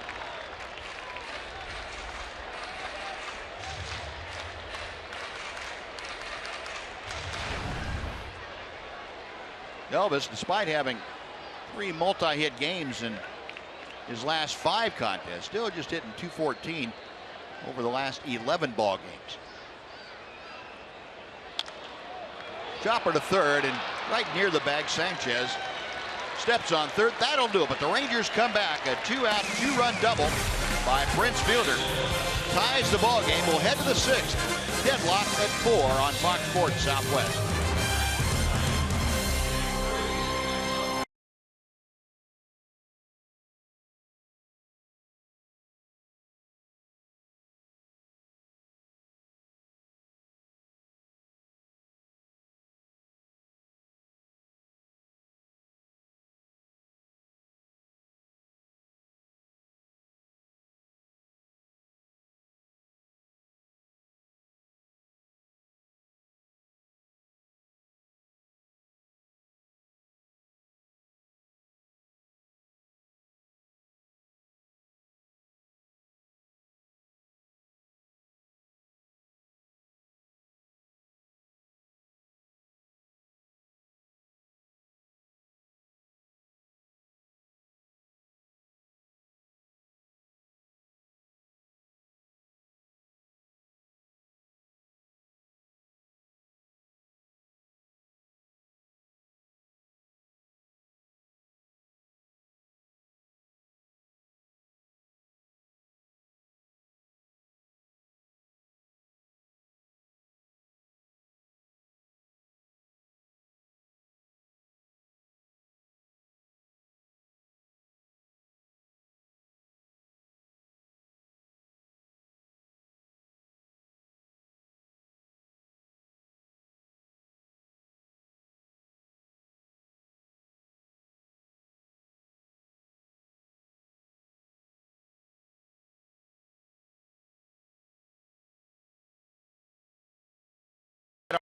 Elvis, despite having 3 multi-hit games in his last 5 contests, still just hitting .214 over the last 11 ball games. Chopper to third, and right near the bag, Sanchez steps on third. That'll do it, but the Rangers come back. A 2-out, 2-run double by Prince Fielder ties the ball game. We'll head to the 6th. Deadlock at 4 on Fox Sports Southwest.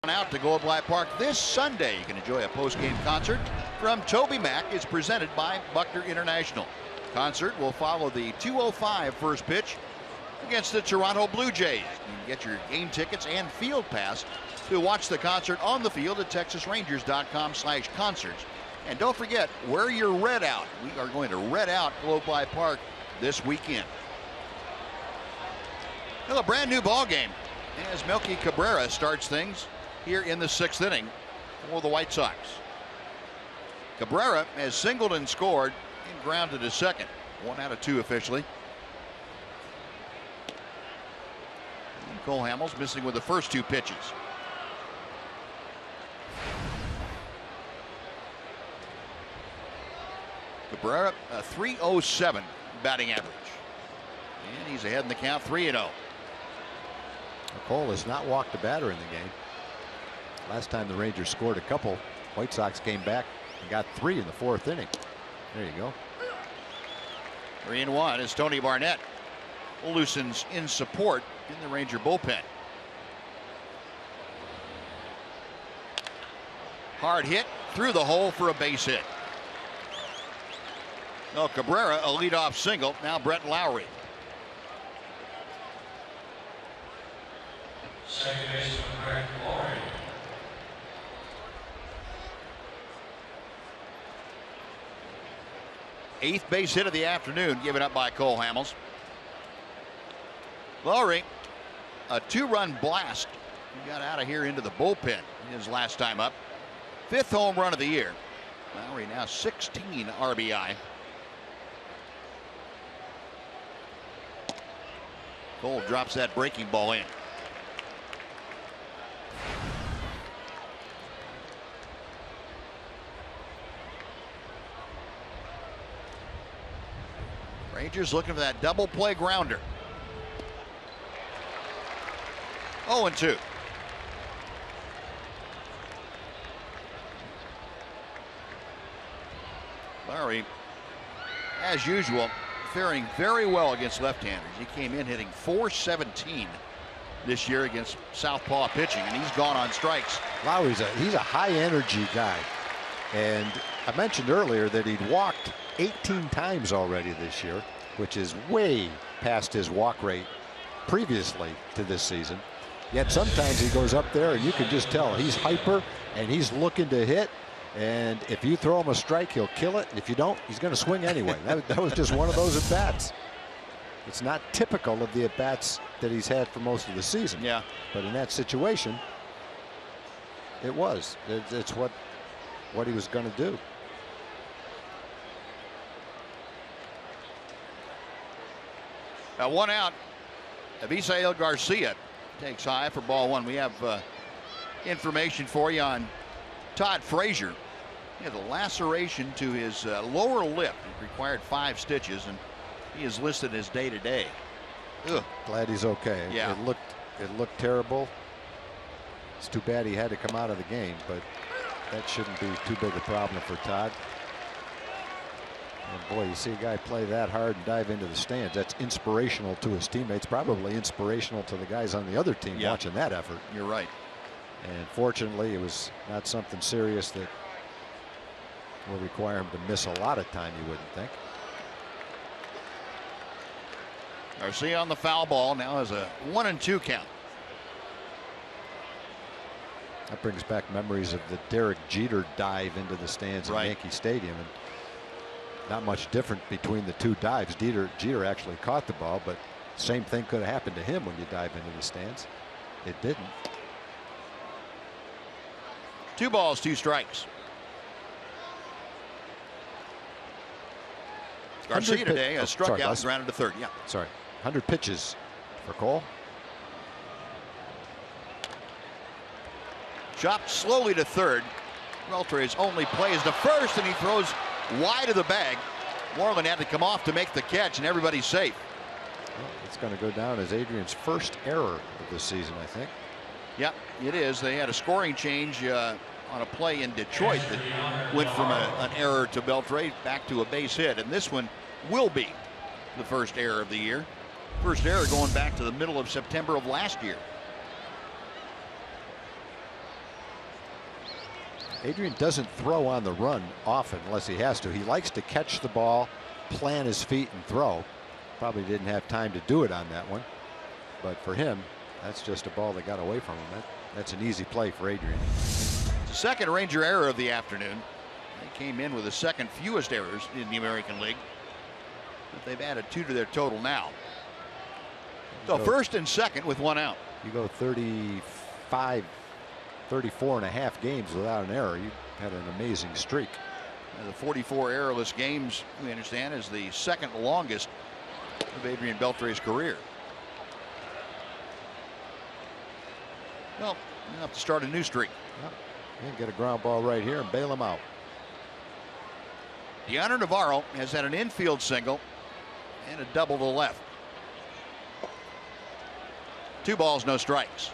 on out to Globe Life Park this Sunday. You can enjoy a post-game concert from Toby Mac. It's presented by Buckner International. Concert will follow the 2:05 first pitch against the Toronto Blue Jays. You can get your game tickets and field pass to watch the concert on the field at texasrangers.com/concerts. And don't forget, wear your red out. We are going to red out Globe Life Park this weekend. Well, a brand new ball game as Melky Cabrera starts things here in the 6th inning for the White Sox. Cabrera has singled and scored and grounded to second. 1 out of 2 officially. And Cole Hamels missing with the first 2 pitches. Cabrera, a .307 batting average. And he's ahead in the count, 3-0. Cole has not walked a batter in the game. Last time the Rangers scored a couple, White Sox came back and got 3 in the 4th inning. There you go. 3-1 as Tony Barnett loosens in support in the Ranger bullpen. Hard hit through the hole for a base hit. No, Cabrera, a leadoff single. Now Brett Lowry. Second baseman Brett Lowry. Eighth base hit of the afternoon given up by Cole Hamels. Lowry, a 2-run blast. He got out of here into the bullpen his last time up. 5th home run of the year. Lowry now 16 RBI. Cole drops that breaking ball in. Rangers looking for that double play grounder. 0-2. Lowry, as usual, faring very well against left-handers. He came in hitting .417 this year against southpaw pitching, and he's gone on strikes. Lowry's he's a high-energy guy, and I mentioned earlier that he'd walked 18 times already this year, which is way past his walk rate previously to this season. Yet sometimes he goes up there and you can just tell he's hyper and he's looking to hit. And if you throw him a strike, he'll kill it. If you don't, he's going to swing anyway. That was just one of those at-bats. It's not typical of the at-bats that he's had for most of the season. Yeah. But in that situation, it was. It's what he was going to do. Now 1 out. Avisail Garcia takes high for ball 1. We have information for you on Todd Frazier. He had a laceration to his lower lip. It required 5 stitches, and he is listed as day-to-day. Glad he's okay. Yeah. It looked terrible. It's too bad he had to come out of the game, but that shouldn't be too big a problem for Todd. And boy, you see a guy play that hard and dive into the stands. That's inspirational to his teammates, probably inspirational to the guys on the other team watching that effort. You're right. And fortunately, it was not something serious that will require him to miss a lot of time, you wouldn't think. Garcia on the foul ball now has a 1-2 count. That brings back memories of the Derek Jeter dive into the stands at Yankee Stadium. And not much different between the 2 dives. Jeter actually caught the ball, but same thing could have happened to him when you dive into the stands. It didn't. 2 balls, 2 strikes. Garcia today has struck out and grounded to third. Yeah. Sorry. 100 pitches for Cole. Chopped slowly to third. Beltre's only play is to first, and he throws wide of the bag. Moreland had to come off to make the catch, and everybody's safe. Well, it's going to go down as Adrian's first error of the season, I think. Yep, it is. They had a scoring change on a play in Detroit that went from an error to Beltre back to a base hit, and this one will be the first error of the year. First error going back to the middle of September of last year. Adrian doesn't throw on the run often unless he has to. He likes to catch the ball, plant his feet, and throw. Probably didn't have time to do it on that one. But for him, that's just a ball that got away from him. That's an easy play for Adrian. It's the second Ranger error of the afternoon. They came in with the second fewest errors in the American League. But they've added 2 to their total now. So first and second with 1 out. You go 34 and a half games without an error. You had an amazing streak. The 44 errorless games, we understand, is the second longest of Adrian Beltre's career. Well, you have to start a new streak. Yeah, get a ground ball right here and bail him out. Deoner Navarro has had an infield single and a double to the left. 2 balls, no strikes.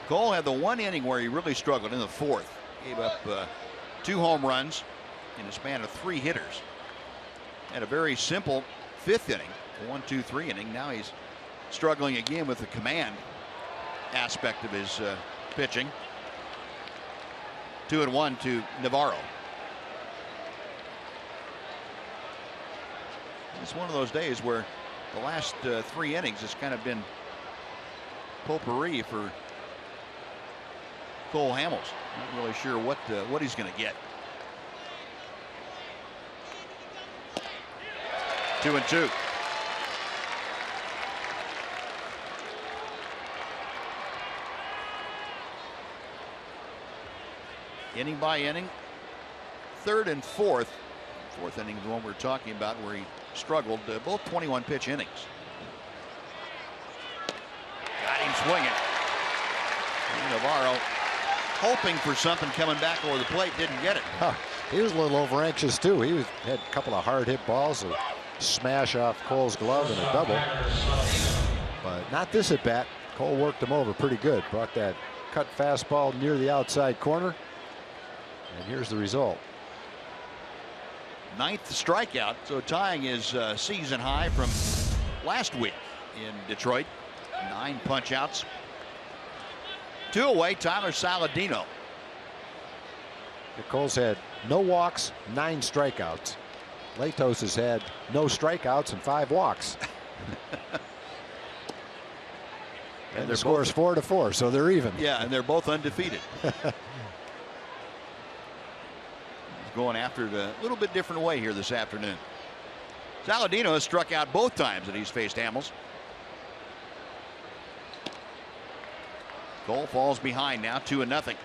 Cole had the 1 inning where he really struggled in the 4th. Gave up 2 home runs in a span of 3 hitters. Had a very simple 5th inning, a 1-2-3 inning. Now he's struggling again with the command aspect of his pitching. 2-1 to Navarro. It's one of those days where the last 3 innings has kind of been potpourri for Cole Hamels. Not really sure what he's going to get. 2-2. Inning by inning. 3rd and 4th. 4th inning is the one we're talking about where he struggled. Both 21 pitch innings. Got him swinging. And Navarro hoping for something coming back over the plate, didn't get it. He was a little over anxious too. He had a couple of hard hit balls, a smash off Cole's glove and a double, but not this at bat. Cole worked him over pretty good. Brought that cut fastball near the outside corner, and here's the result. 9th strikeout, so tying his season high from last week in Detroit. 9 punch outs. 2 away, Tyler Saladino. Cole's had no walks, 9 strikeouts. Latos has had no strikeouts and 5 walks. And the score is 4-4, so they're even. Yeah, and they're both undefeated. Going after it a little bit different way here this afternoon. Saladino has struck out both times that he's faced Hamels. Cole falls behind now, 2-0. I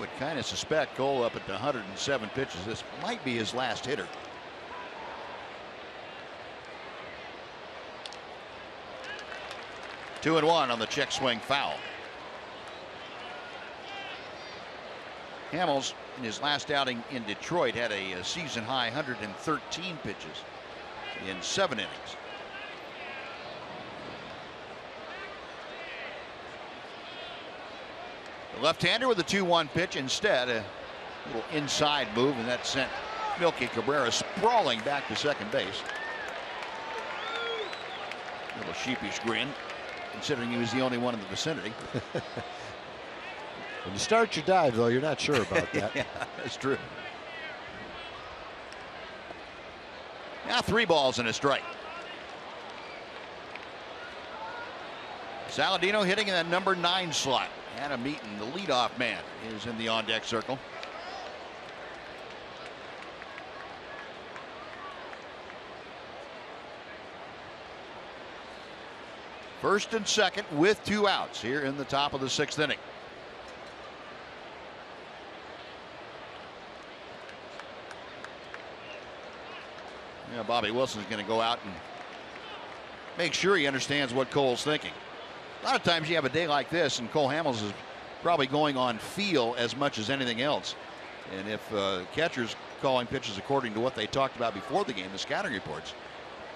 would kind of suspect Cole up at the 107 pitches. This might be his last hitter. Two and one on the check swing foul. Hamels in his last outing in Detroit had a season high 113 pitches in 7 innings. The left-hander with a 2-1 pitch, instead a little inside move, and that sent Milky Cabrera sprawling back to second base. A little sheepish grin, considering he was the only one in the vicinity. When you start your dive, though, you're not sure about that. Yeah, that's true. Now 3 balls and a strike. Saladino hitting in that number 9 slot. Adam Eaton, the leadoff man, is in the on-deck circle. First and second with 2 outs here in the top of the 6th inning. Yeah, Bobby Wilson's going to go out and make sure he understands what Cole's thinking. A lot of times you have a day like this and Cole Hamels is probably going on feel as much as anything else. And if catchers calling pitches according to what they talked about before the game, the scouting reports,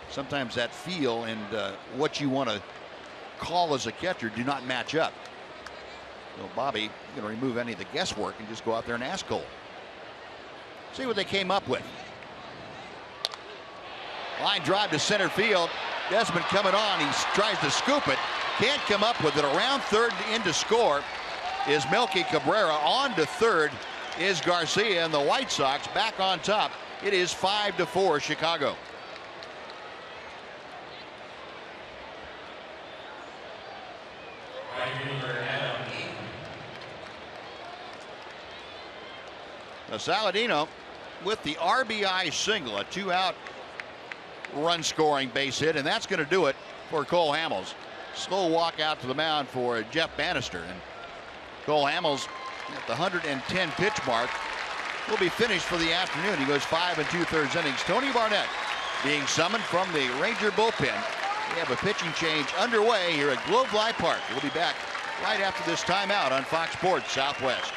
sometimes that feel and what you want to call as a catcher do not match up. So Bobby going to remove any of the guesswork and just go out there and ask Cole. See what they came up with. Line drive to center field. Desmond coming on. He tries to scoop it. Can't come up with it. Around third in to score is Melky Cabrera. On to third is Garcia, and the White Sox back on top. It is 5-4 Chicago. Now Saladino with the RBI single, a 2-out run scoring base hit, and that's going to do it for Cole Hamels. Slow walk out to the mound for Jeff Bannister, and Cole Hamels at the 110 pitch mark will be finished for the afternoon. He goes 5 2/3 innings. Tony Barnett being summoned from the Ranger bullpen. We have a pitching change underway here at Globe Life Park. We'll be back right after this timeout on Fox Sports Southwest.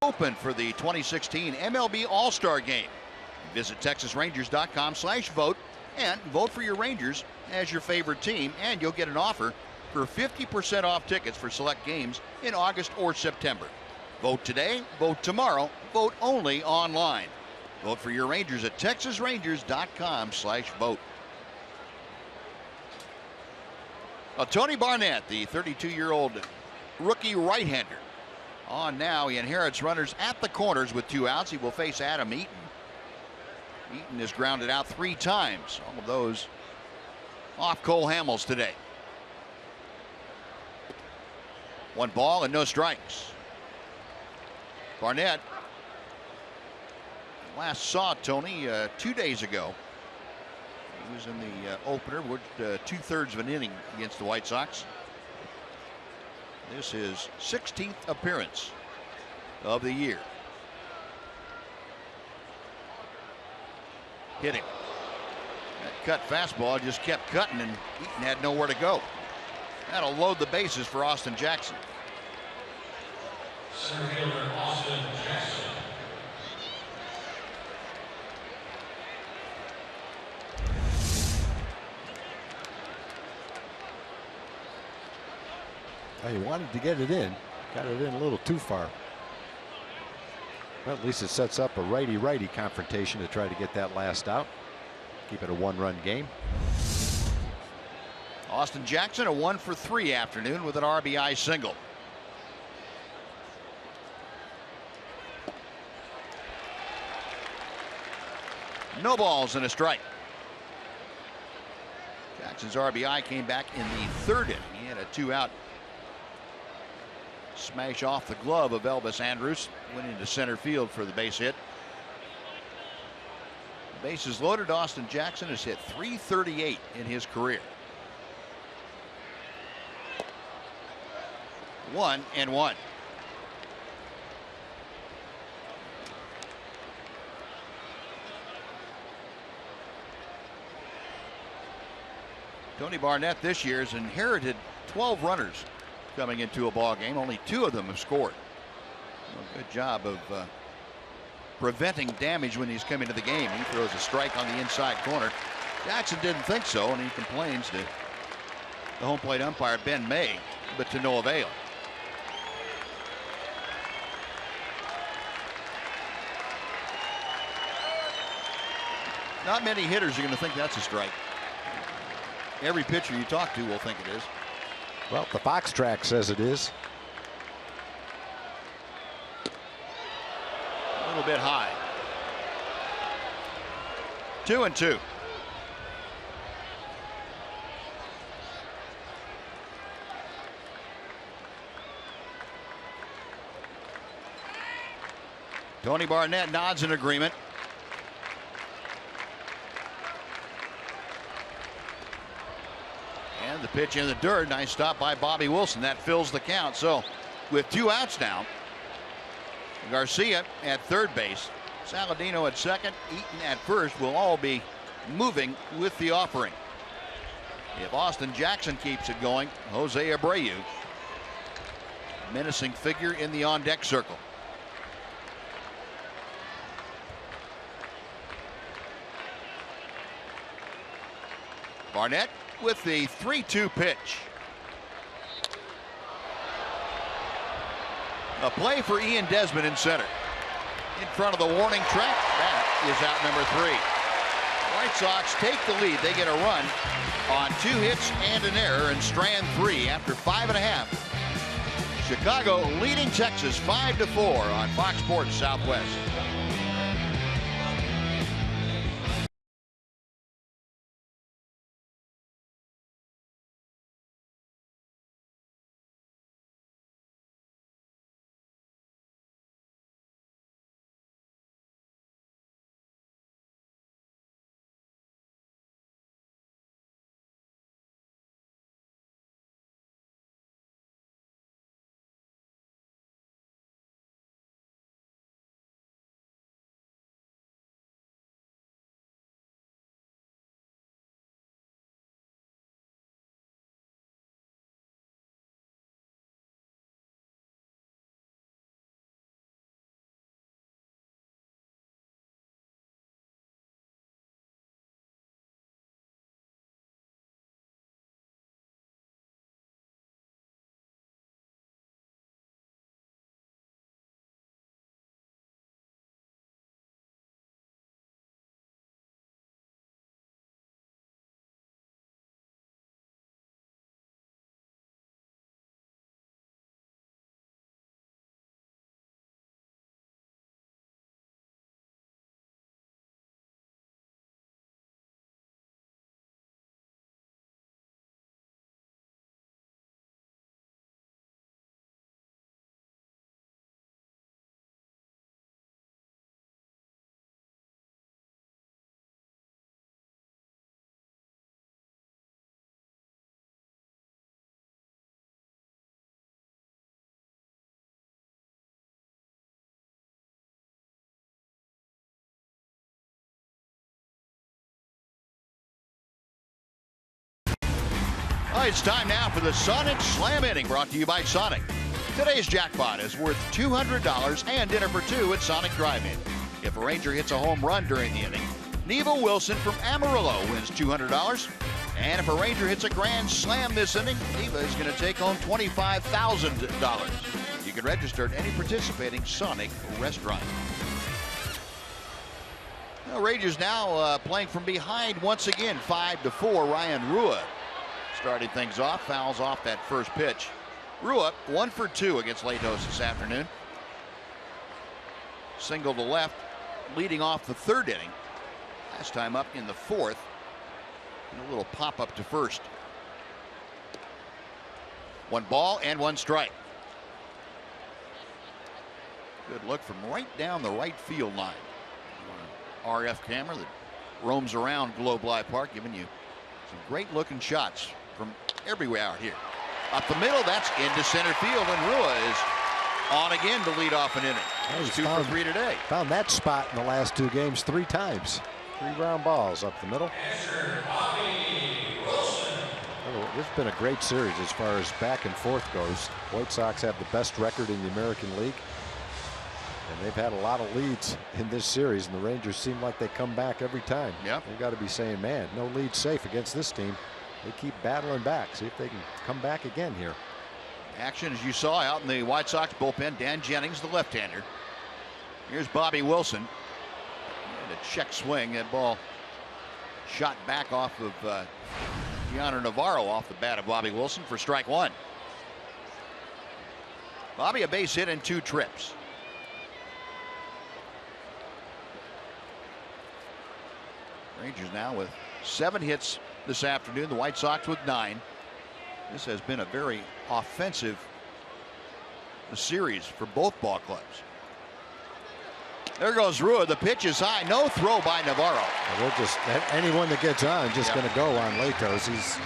Open for the 2016 MLB All-Star Game. Visit TexasRangers.com/vote and vote for your Rangers as your favorite team, and you'll get an offer for 50% off tickets for select games in August or September. Vote today, vote tomorrow, vote only online. Vote for your Rangers at TexasRangers.com/vote. Tony Barnett, the 32-year-old rookie right-hander, on now. He inherits runners at the corners with 2 outs. He will face Adam Eaton. Eaton is grounded out 3 times. All of those off Cole Hamels today. 1 ball and no strikes. Barnett last saw Tony 2 days ago. He was in the opener, worked 2/3 of an inning against the White Sox. This is 16th appearance of the year. Hit him. That cut fastball just kept cutting, and Eaton had nowhere to go. That'll load the bases for Austin Jackson. Center fielder Austin Jackson. He wanted to get it in, got it in a little too far. Well, at least it sets up a righty-righty confrontation to try to get that last out. Keep it a 1-run game. Austin Jackson, a 1-for-3 afternoon with an RBI single. No balls and a strike. Jackson's RBI came back in the 3rd inning. He had a 2-out smash off the glove of Elvis Andrus. Went into center field for the base hit. Bases loaded. Austin Jackson has hit .338 in his career. 1-1. Tony Barnett this year has inherited 12 runners coming into a ball game. Only 2 of them have scored. Well, good job of preventing damage when he's coming to the game. He throws a strike on the inside corner. Jackson didn't think so, and he complains to the home plate umpire, Ben May, but to no avail. Not many hitters are going to think that's a strike. Every pitcher you talk to will think it is. Well, the box track says it is. A little bit high. 2-2. Tony Barnett nods in agreement. And the pitch in the dirt. Nice stop by Bobby Wilson. That fills the count. So with 2 outs now, Garcia at third base, Saladino at second, Eaton at first will all be moving with the offering. If Austin Jackson keeps it going, Jose Abreu, menacing figure in the on-deck circle. Barnett with the 3-2 pitch. A play for Ian Desmond in center. In front of the warning track. That is out number 3. White Sox take the lead. They get a run on 2 hits and an error and strand 3 after 5.5. Chicago leading Texas 5-4 on Fox Sports Southwest. It's time now for the Sonic Slam Inning, brought to you by Sonic. Today's jackpot is worth $200 and dinner for 2 at Sonic Drive-In. If a Ranger hits a home run during the inning, Neva Wilson from Amarillo wins $200. And if a Ranger hits a grand slam this inning, Neva is going to take home $25,000. You can register at any participating Sonic restaurant. The Rangers now playing from behind once again, 5-4. Ryan Rua starting things off, fouls off that first pitch. Rua 1 for 2 against Latos this afternoon. Single to left, leading off the 3rd inning. Last time up in the 4th. And a little pop up to first. 1 ball and 1 strike. Good look from right down the right field line. RF camera that roams around Globe Life Park, giving you some great looking shots from everywhere out here. Up the middle, that's into center field, and Rua is on again to lead off an inning. He's 2 for 3 today. Found that spot in the last 2 games 3 times. 3 ground balls up the middle. This has been a great series as far as back and forth goes. White Sox have the best record in the American League, and they've had a lot of leads in this series, and the Rangers seem like they come back every time. Yep. They've got to be saying, man, no lead safe against this team. They keep battling back. See if they can come back again here. Action, as you saw out in the White Sox bullpen. Dan Jennings, the left-hander. Here's Bobby Wilson. And a check swing. That ball shot back off of Gianna Navarro off the bat of Bobby Wilson for strike one. Bobby, a base hit and 2 trips. Rangers now with 7 hits this afternoon. The White Sox with 9. This has been a very offensive series for both ball clubs. There goes Rua. The pitch is high. No throw by Navarro. We'll just, anyone that gets on just going to go on Latos. He's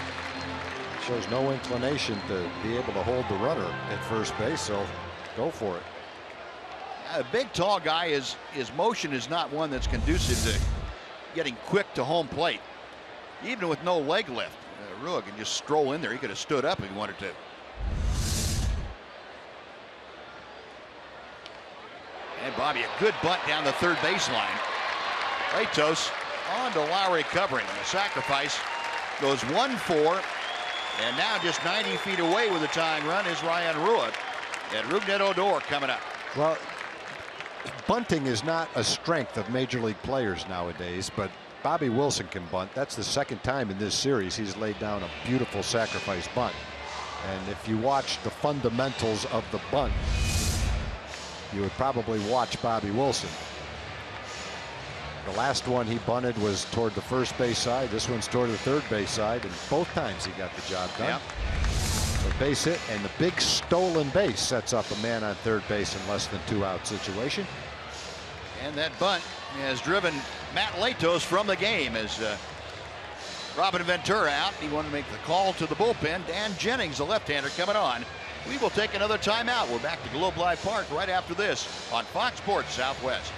shows no inclination to be able to hold the runner at first base, so go for it. A big tall guy, his motion is not one that's conducive to getting quick to home plate. Even with no leg lift, Rua can just stroll in there. He could have stood up if he wanted to. And Bobby, a good bunt down the third baseline. Latos on to Lowry covering. And the sacrifice goes 1-4. And now just 90 feet away with a tying run is Ryan Rua. And Rougned Odor coming up. Well, bunting is not a strength of major league players nowadays, but Bobby Wilson can bunt. That's the second time in this series he's laid down a beautiful sacrifice bunt. And if you watch the fundamentals of the bunt, you would probably watch Bobby Wilson. The last one he bunted was toward the first base side. This one's toward the third base side, and both times he got the job done. Yep. The base hit and the big stolen base sets up a man on third base in less than 2-out situation. And that bunt has driven Matt Latos from the game as Robin Ventura out. He wanted to make the call to the bullpen. Dan Jennings, the left-hander, coming on. We will take another timeout. We're back to Globe Life Park right after this on Fox Sports Southwest.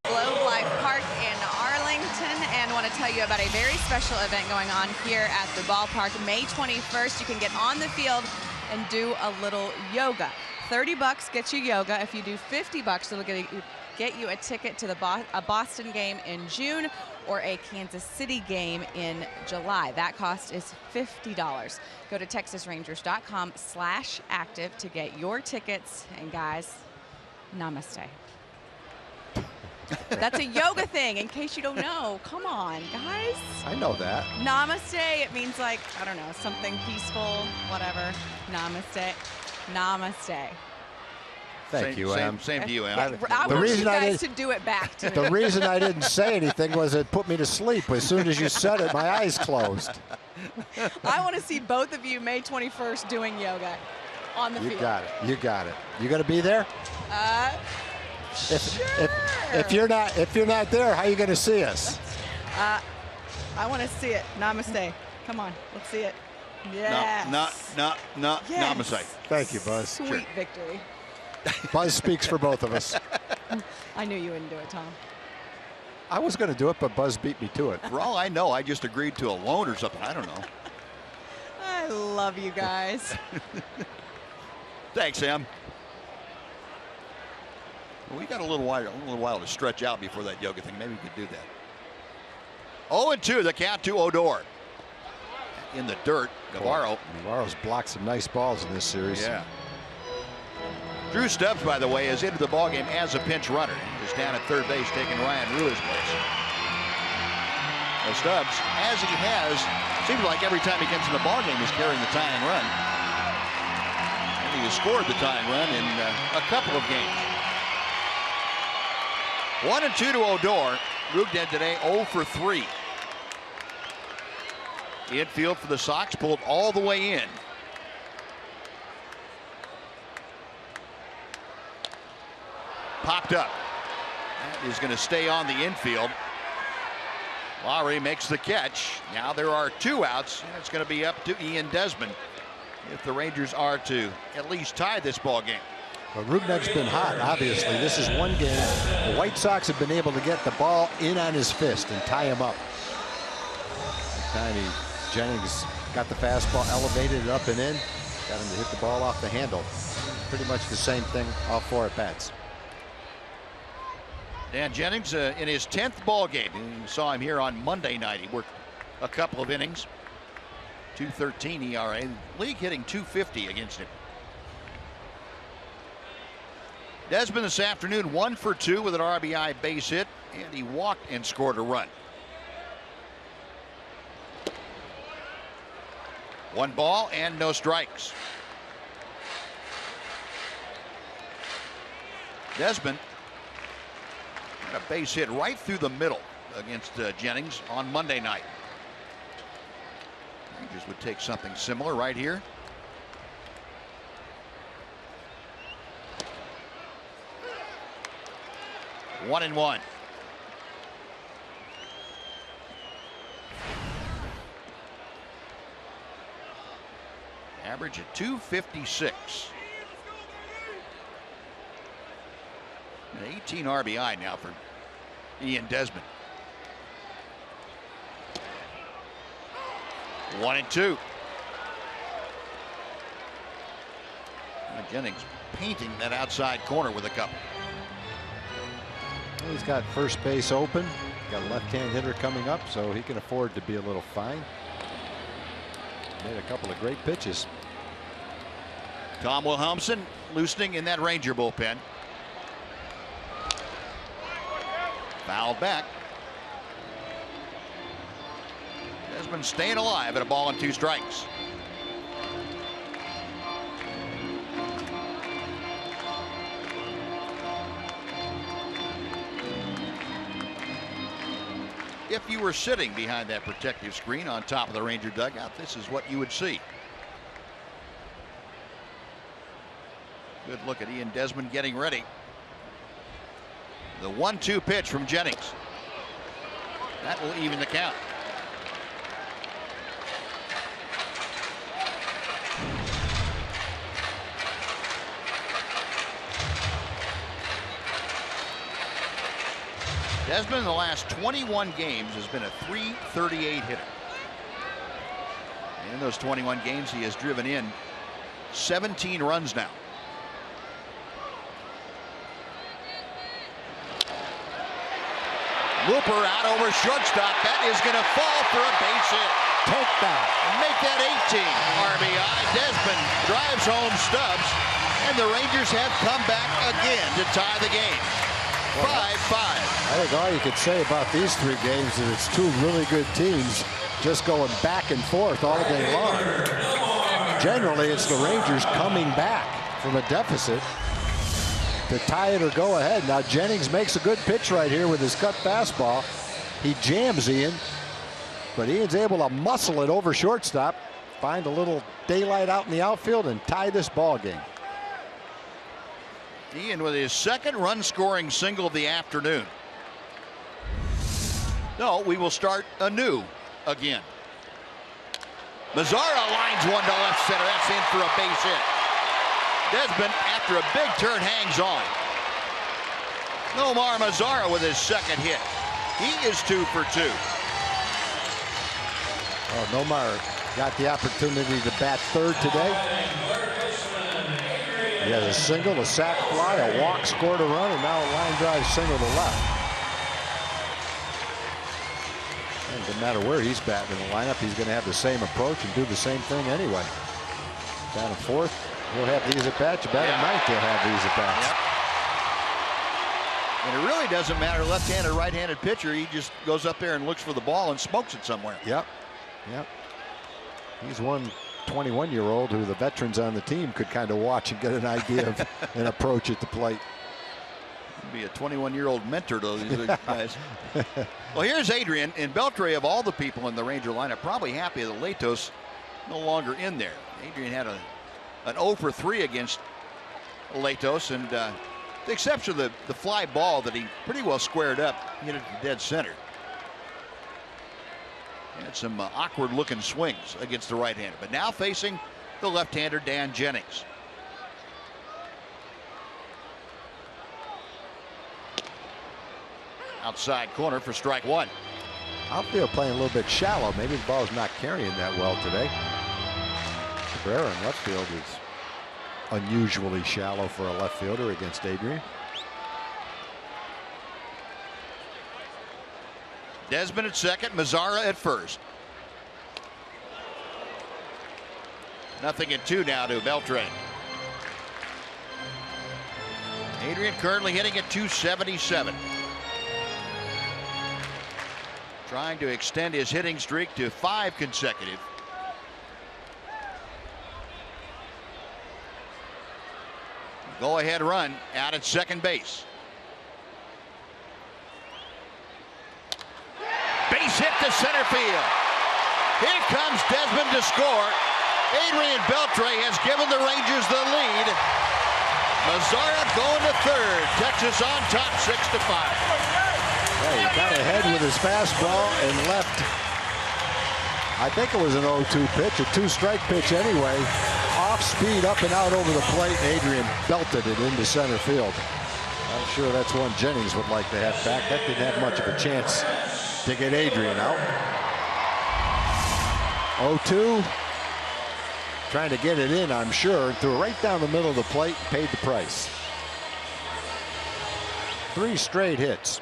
Globe Life Park in Arlington, and want to tell you about a very special event going on here at the ballpark. May 21st, you can get on the field and do a little yoga. $30 gets you yoga. If you do $50, it'll get you a ticket to a Boston game in June or a Kansas City game in July. That cost is $50. Go to TexasRangers.com/active to get your tickets. And guys, namaste. That's a yoga thing, in case you don't know. Come on, guys. I know that. Namaste, it means like, I don't know, something peaceful, whatever. Namaste. Namaste. Thank you, Em. Same to you, Em. I want you guys to do it back to me. The reason I didn't say anything was it put me to sleep. As soon as you said it, my eyes closed. I want to see both of you May 21st doing yoga. on the field. You got it. You got it. You going to be there? Sure. If you're not there, how are you going to see us? I want to see it. Namaste. Come on, let's see it. Yes. Yes. Namaste. Thank you, Buzz. Sweet victory. Buzz speaks for both of us. I knew you wouldn't do it, Tom. I was going to do it, but Buzz beat me to it. For all I know, I just agreed to a loan or something. I don't know. I love you guys. Thanks, Sam. Well, we got a little while to stretch out before that yoga thing. Maybe we could do that. 0-2, the count to Odor. In the dirt, Navarro's blocked some nice balls in this series. Yeah. Drew Stubbs, by the way, has entered the ballgame as a pinch runner. He's down at third base, taking Ryan Ruiz's place. Well, Stubbs, as he has, seems like every time he comes in the ballgame, he's carrying the tying run. And he has scored the tying run in a couple of games. 1-2 to Odor. Rugden today 0 for 3. Infield for the Sox pulled all the way in. Popped up. That is going to stay on the infield. Lowry makes the catch. Now there are 2 outs, and it's going to be up to Ian Desmond if the Rangers are to at least tie this ball game. Well, Rugnev's been hot, obviously. This is one game. The White Sox have been able to get the ball in on his fist and tie him up. Jennings got the fastball, elevated it up and in, got him to hit the ball off the handle. Pretty much the same thing all 4 at bats. Dan Jennings in his 10th ball game. You saw him here on Monday night. He worked a couple of innings. 2.13 ERA. League hitting .250 against him. Desmond this afternoon 1 for 2 with an RBI base hit, and he walked and scored a run. 1 ball and no strikes. Desmond got a base hit right through the middle against Jennings on Monday night. Rangers would take something similar right here. One and one. Average at 256. And 18 RBI now for Ian Desmond. 1-2. Jennings painting that outside corner with a couple. Well, he's got first base open. Got a left-hand hitter coming up, so he can afford to be a little fine. Made a couple of great pitches. Tom Wilhelmsen loosening in that Ranger bullpen. Fouled back. Desmond staying alive at a ball and 2 strikes. If you were sitting behind that protective screen on top of the Ranger dugout, this is what you would see. Good look at Ian Desmond getting ready. The 1-2 pitch from Jennings. That will even the count. Desmond in the last 21 games has been a .338 hitter. In those 21 games, he has driven in 17 runs now. Looper out over shortstop. That is going to fall for a base hit. Take that. Make that 18 RBI. Desmond drives home Stubbs, and the Rangers have come back again to tie the game. 5-5. I think all you could say about these 3 games is it's 2 really good teams just going back and forth all day long. Generally, it's the Rangers coming back from a deficit to tie it or go ahead. Now Jennings makes a good pitch right here with his cut fastball. He jams Ian, but Ian's able to muscle it over shortstop, find a little daylight out in the outfield and tie this ball game. Ian with his second run-scoring single of the afternoon. No, we will start anew again. Mazzara lines one to left center. That's in for a base hit. Desmond, after a big turn, hangs on. Nomar Mazzara with his second hit. He is 2 for 2. Oh, Nomar got the opportunity to bat third today. He has a single, a sac fly, a walk, scored a run, and now a line drive single to left. And no matter where he's batting in the lineup, he's going to have the same approach and do the same thing anyway. Down to fourth, he'll have these at bats. About at ninth, he'll have these at bats. Yep. And it really doesn't matter left-handed or right-handed pitcher. He just goes up there and looks for the ball and smokes it somewhere. Yep. Yep. He's one 21-year-old who the veterans on the team could kind of watch and get an idea of an approach at the plate. Be a 21-year-old mentor to these guys. Well, here's Adrian, and Beltre, of all the people in the Ranger lineup, probably happy that Latos no longer in there. Adrian had an 0 for 3 against Latos, and the exception of the fly ball that he pretty well squared up, hit it to dead center. Had some awkward-looking swings against the right-hander, but now facing the left-hander Dan Jennings. Outside corner for strike one. Outfield playing a little bit shallow. Maybe the ball's not carrying that well today. Cabrera in left field is unusually shallow for a left fielder against Adrian. Desmond at second, Mazzara at first. 0-2 now to Beltre. Adrian currently hitting at .277. Trying to extend his hitting streak to 5 consecutive. Go-ahead run out at second base. Base hit to center field. Here comes Desmond to score. Adrian Beltre has given the Rangers the lead. Mazzara going to third. Texas on top 6-5. Yeah, he got ahead with his fastball and left. I think it was an 0-2 pitch, a 2-strike pitch anyway. Off speed, up and out over the plate. Adrian belted it into center field. I'm sure that's one Jennings would like to have back. That didn't have much of a chance to get Adrian out. 0-2. Trying to get it in, I'm sure. Threw it right down the middle of the plate, paid the price. 3 straight hits.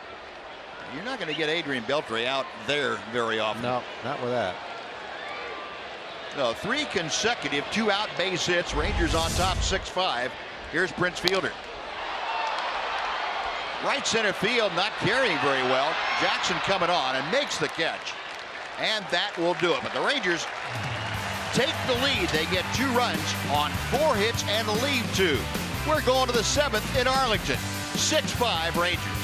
You're not going to get Adrian Beltre out there very often. No, not with that. No, 3 consecutive 2-out base hits. Rangers on top 6-5. Here's Prince Fielder. Right center field not carrying very well. Jackson coming on and makes the catch. And that will do it. But the Rangers take the lead. They get 2 runs on 4 hits and leave 2. We're going to the 7th in Arlington. 6-5 Rangers.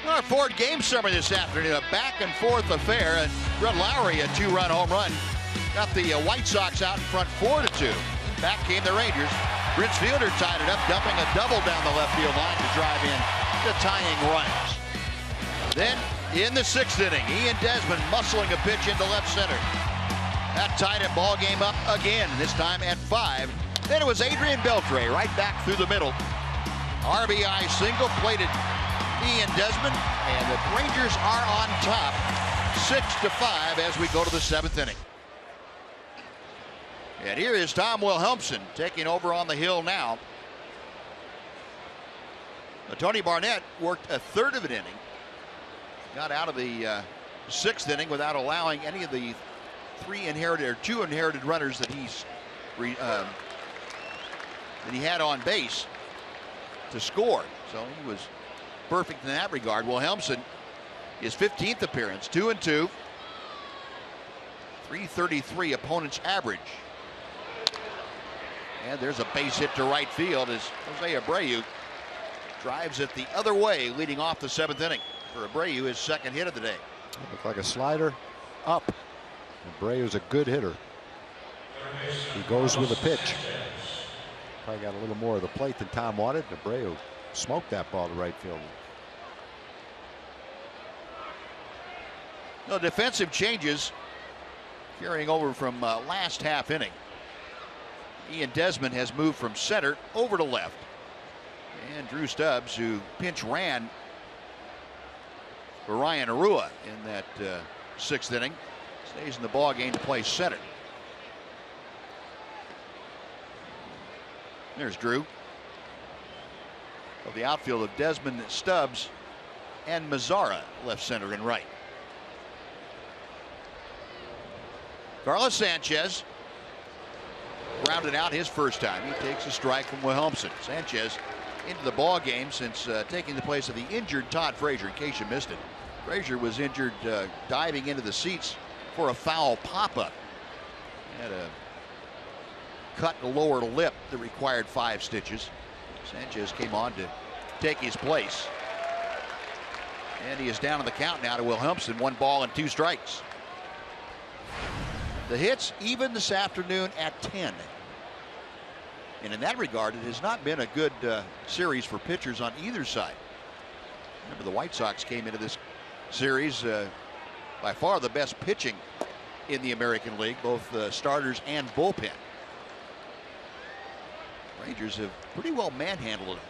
Our fourth game summary this afternoon, a back and forth affair, and Brett Lowry, a 2-run home run, got the White Sox out in front 4-2. Back came the Rangers. Prince Fielder tied it up, dumping a double down the left field line to drive in the tying runs. Then in the 6th inning, Ian Desmond muscling a pitch into left center. That tied it, ball game up again, this time at 5. Then it was Adrian Beltre right back through the middle. RBI single plated Ian Desmond, and the Rangers are on top 6-5 as we go to the 7th inning. And here is Tom Wilhelmsen taking over on the hill now. Tony Barnett worked a third of an inning. Got out of the 6th inning without allowing any of the 2 inherited runners that he had on base to score. So he was perfect in that regard. Wilhelmsen, his 15th appearance, 2-2, 333 opponent's average. And there's a base hit to right field as Jose Abreu drives it the other way, leading off the 7th inning. For Abreu, his 2nd hit of the day. Looked like a slider up. Abreu's a good hitter. He goes with a pitch. Probably got a little more of the plate than Tom wanted. Abreu smoked that ball to right field. No defensive changes carrying over from last half inning. Ian Desmond has moved from center over to left. And Drew Stubbs, who pinch ran for Ryan Arua in that 6th inning, stays in the ball game to play center. There's Drew. Of the outfield of Desmond, Stubbs, and Mazzara left, center, and right. Carlos Sanchez rounded out his first time. He takes a strike from Wilhelmsen. Sanchez into the ball game since taking the place of the injured Todd Frazier, in case you missed it. Frazier was injured diving into the seats for a foul pop-up. Had a cut the lower lip that required 5 stitches. Sanchez came on to take his place. And he is down on the count now to Wilhelmsen. 1 ball and 2 strikes. The hits even this afternoon at 10. And in that regard, it has not been a good series for pitchers on either side. Remember, the White Sox came into this series by far the best pitching in the American League, both starters and bullpen. Rangers have pretty well manhandled it.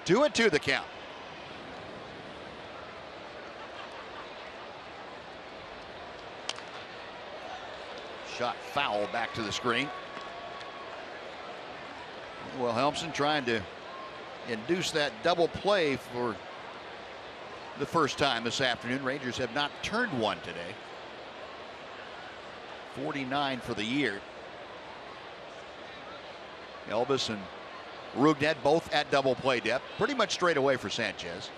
Two and 2 the count. Shot foul back to the screen. Wilhelmsen trying to induce that double play for the first time this afternoon. Rangers have not turned one today. 49 for the year. Elvis and Rugnet both at double play depth. Pretty much straight away for Sanchez.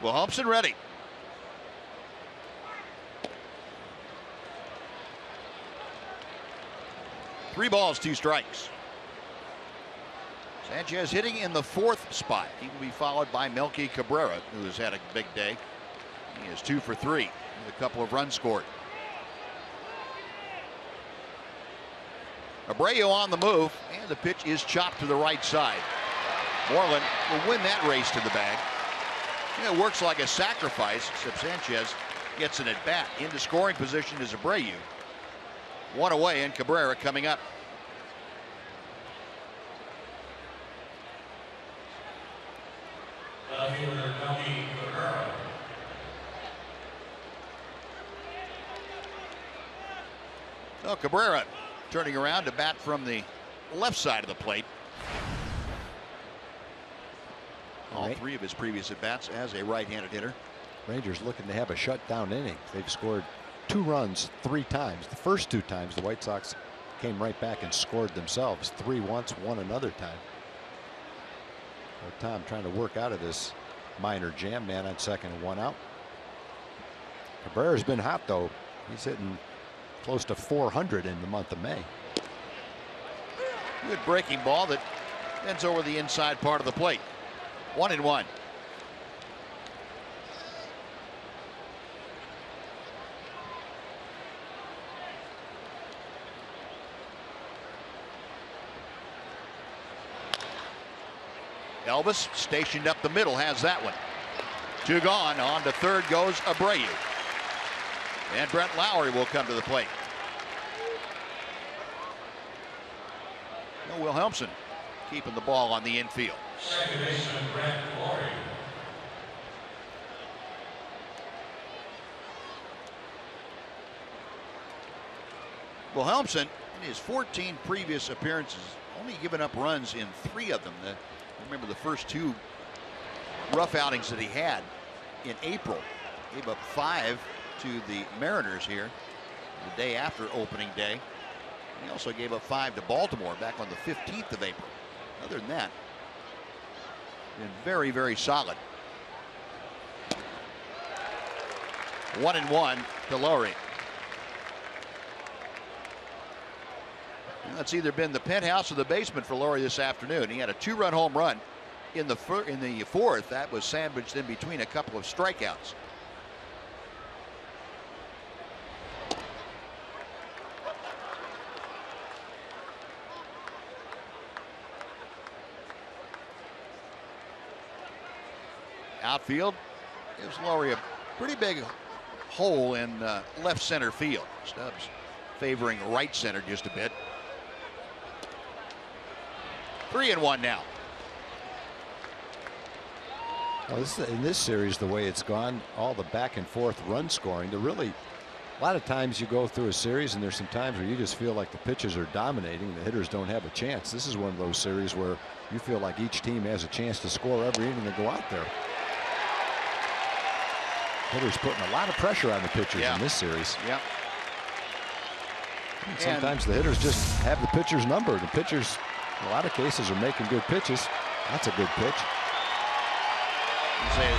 Wilhelmsen ready. Three balls, 2 strikes. Sanchez hitting in the 4th spot. He will be followed by Melky Cabrera, who has had a big day. He is 2 for 3 with a couple of runs scored. Abreu on the move, and the pitch is chopped to the right side. Moreland will win that race to the bag. It works like a sacrifice, except Sanchez gets an at bat. Into scoring position is Abreu. 1 away, and Cabrera coming up. So Cabrera turning around to bat from the left side of the plate. All 3 of his previous at-bats as a right-handed hitter. Rangers looking to have a shutdown inning. They've scored 2 runs 3 times. The first 2 times the White Sox came right back and scored themselves. 3 once, 1 another time. So Tom trying to work out of this minor jam. Man on second and 1 out. Cabrera's been hot though. He's hitting close to 400 in the month of May. Good breaking ball that ends over the inside part of the plate. 1-1. Elvis stationed up the middle, has that one. 2 gone. On to third goes Abreu. And Brent Lowry will come to the plate. No, Wilhelmsen keeping the ball on the infield. Second baseman Brent Lowry. Wilhelmsen, in his 14 previous appearances, only given up runs in 3 of them. Remember the first 2 rough outings that he had in April. Gave up 5 to the Mariners here the day after opening day. He also gave up 5 to Baltimore back on the 15th of April. Other than that, been very, very solid. 1-1 to Lowry. That's either been the penthouse or the basement for Lowry this afternoon. He had a 2-run home run in the 4th. That was sandwiched in between a couple of strikeouts. Outfield gives Lowry a pretty big hole in left center field. Stubbs favoring right center just a bit. 3-1 now. Well, in this series, the way it's gone, all the back and forth run scoring, a lot of times you go through a series and there's some times where you just feel like the pitchers are dominating, the hitters don't have a chance. This is one of those series where you feel like each team has a chance to score every inning they go out there. Hitters putting a lot of pressure on the pitchers in this series. Yeah. And sometimes the hitters just have the pitcher's number. The pitchers, in a lot of cases, are making good pitches. That's a good pitch. You say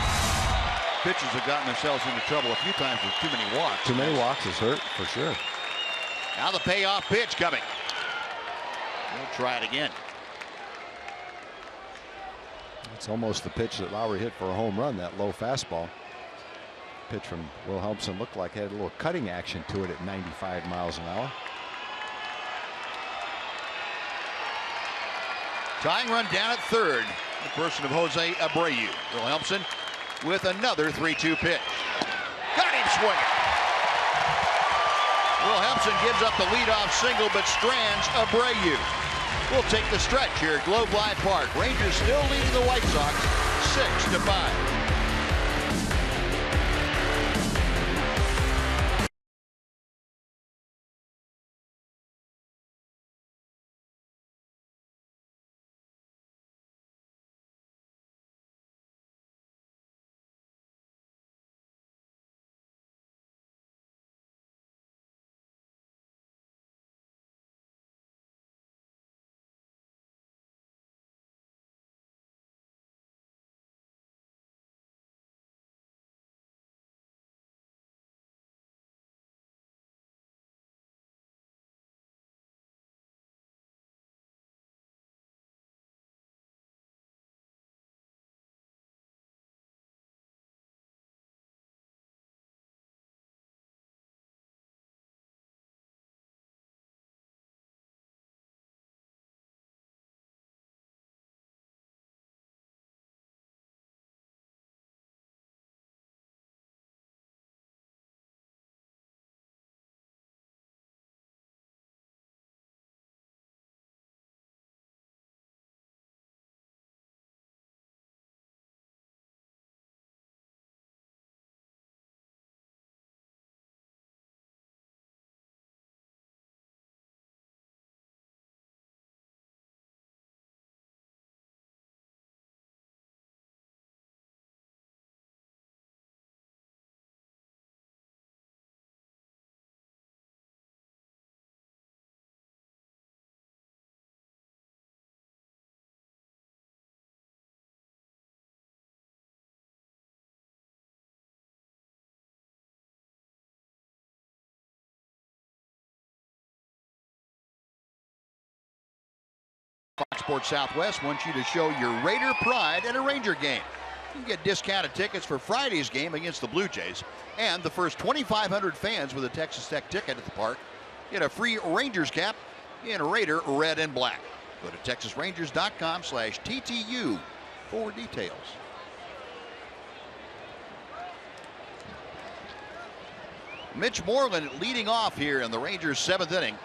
pitchers have gotten themselves into trouble a few times with too many walks. Too many walks has hurt for sure. Now the payoff pitch coming. We'll try it again. It's almost the pitch that Lowry hit for a home run, that low fastball. Pitch from Wilhelmsen looked like it had a little cutting action to it at 95 miles an hour. Tying run down at third. The person of Jose Abreu. Wilhelmsen with another 3-2 pitch. Got him swinging. Wilhelmsen gives up the leadoff single, but strands Abreu. We'll take the stretch here at Globe Life Park. Rangers still leading the White Sox 6-5. Sports Southwest wants you to show your Raider pride at a Ranger game. You can get discounted tickets for Friday's game against the Blue Jays, and the first 2,500 fans with a Texas Tech ticket at the park get a free Rangers cap in Raider red and black. Go to TexasRangers.com/TTU for details. Mitch Moreland leading off here in the Rangers' 7th inning.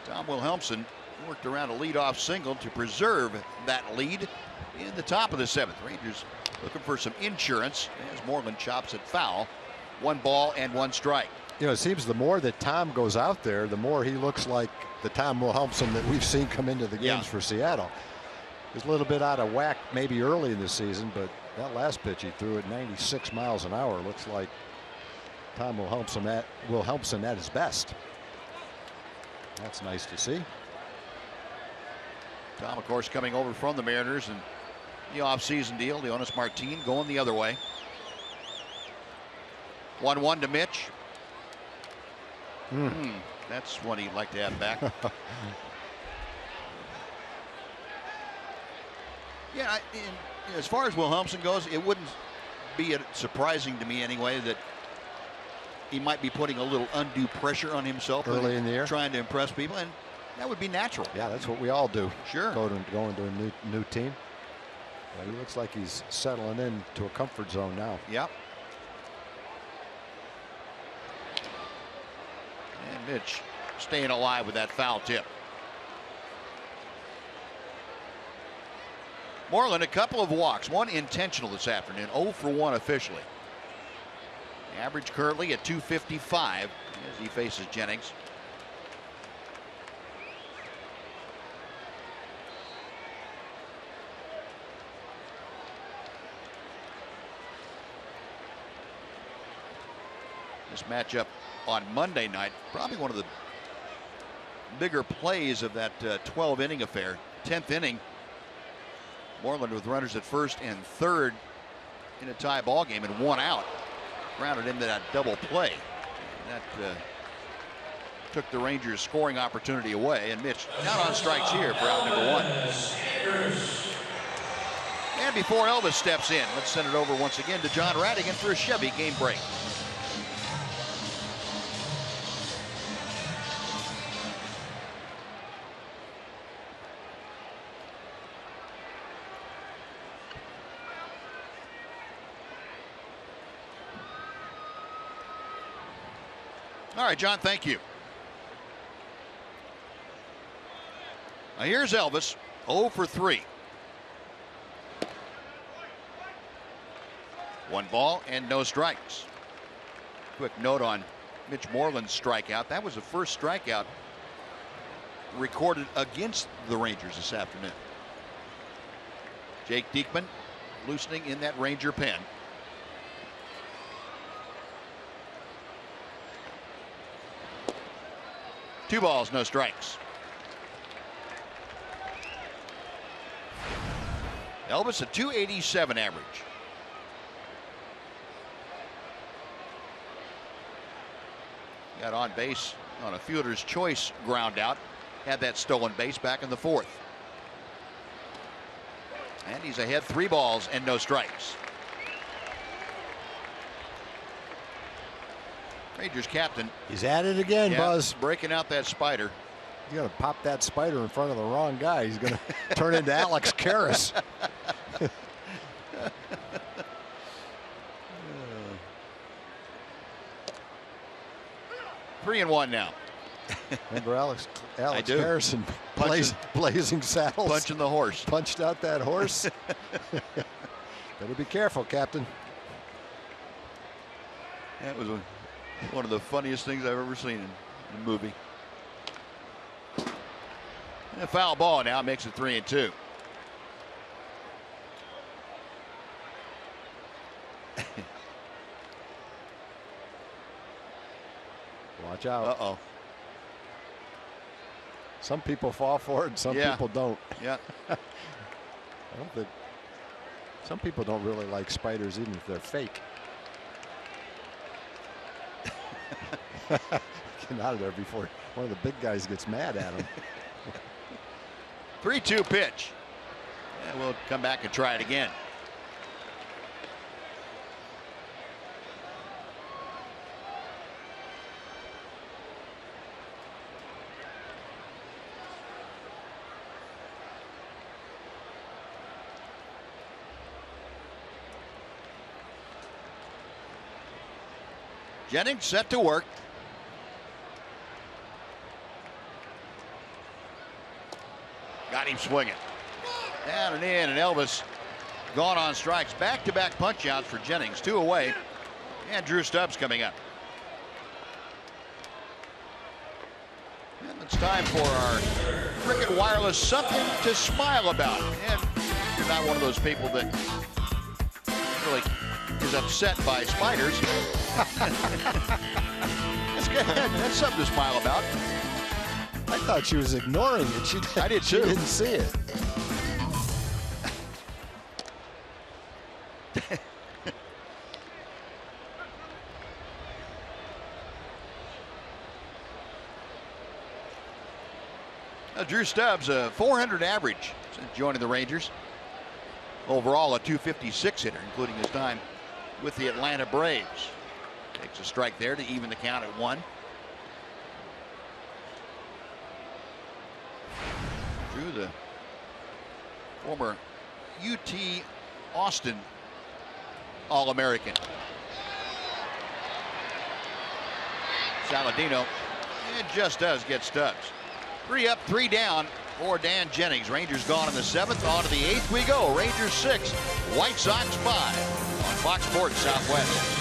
Tom Wilhelmsen worked around a leadoff single to preserve that lead in the top of the 7th. Rangers looking for some insurance as Moreland chops it foul. 1 ball and 1 strike. You know, it seems the more that Tom goes out there, the more he looks like the Tom Wilhelmsen that we've seen come into the games for Seattle. He's a little bit out of whack maybe early in the season, but that last pitch he threw at 96 miles an hour looks like Tom Wilhelmsen at his best. That's nice to see. Tom, of course, coming over from the Mariners and the offseason deal. Leonis Martin going the other way. 1-1 to Mitch. That's one he'd like to have back. Yeah, as far as Wilhelmsen goes, it wouldn't be surprising to me anyway that he might be putting a little undue pressure on himself early in the year, trying to impress people, and that would be natural. Yeah, that's what we all do. Sure. Going to a new team. But he looks like he's settling into a comfort zone now. Yep. And Mitch staying alive with that foul tip. Moreland, a couple of walks, 1 intentional this afternoon, 0 for 1 officially. The average currently at 255 as he faces Jennings. This matchup on Monday night, probably one of the bigger plays of that 12-inning affair. 10th inning, Moreland with runners at first and third in a tie ball game and 1 out. Grounded into that double play. And that took the Rangers' scoring opportunity away. And Mitch down on strikes here for out number 1. And before Elvis steps in, let's send it over once again to John Radigan for a Chevy game break. All right, John, thank you. Now here's Elvis, 0 for 3. 1 ball and no strikes. Quick note on Mitch Moreland's strikeout. That was the first strikeout recorded against the Rangers this afternoon. Jake Diekman loosening in that Ranger pen. Two balls, no strikes. Elvis a 287 average. Got on base on a fielder's choice ground out. Had that stolen base back in the 4th. And he's ahead 3 balls and no strikes. Rangers captain. He's at it again, Buzz. Breaking out that spider. He's going to pop that spider in front of the wrong guy. He's going to turn into Alex Karras. 3-1 now. Remember Alex Harrison, Blazing Saddles. Punching the horse. Punched out that horse. Better be careful, Captain. That was one of the funniest things I've ever seen in a movie. And a foul ball now makes it 3-2. Watch out. Uh-oh. Some people fall for it and some people don't. Yeah. I don't think some people don't really like spiders even if they're fake. Get out of there before one of the big guys gets mad at him. 3-2 pitch. And we'll come back and try it again. Jennings set to work. Got him swinging. Down and in, and Elvis gone on strikes. Back-to-back punch-outs for Jennings. 2 away. And Drew Stubbs coming up. And it's time for our Cricket Wireless Something to Smile About. And you're not one of those people that really is upset by spiders. That's good. That's something to smile about. I thought she was ignoring it. I did too. She didn't see it. Drew Stubbs, a .400 average since joining the Rangers. Overall, a .256 hitter, including his time with the Atlanta Braves. Takes a strike there to even the count at 1. Drew, the former UT Austin All-American. Saladino, it just does get Stubbs. 3 up, 3 down for Dan Jennings. Rangers gone in the 7th. On to the 8th we go. Rangers 6, White Sox 5 on Fox Sports Southwest.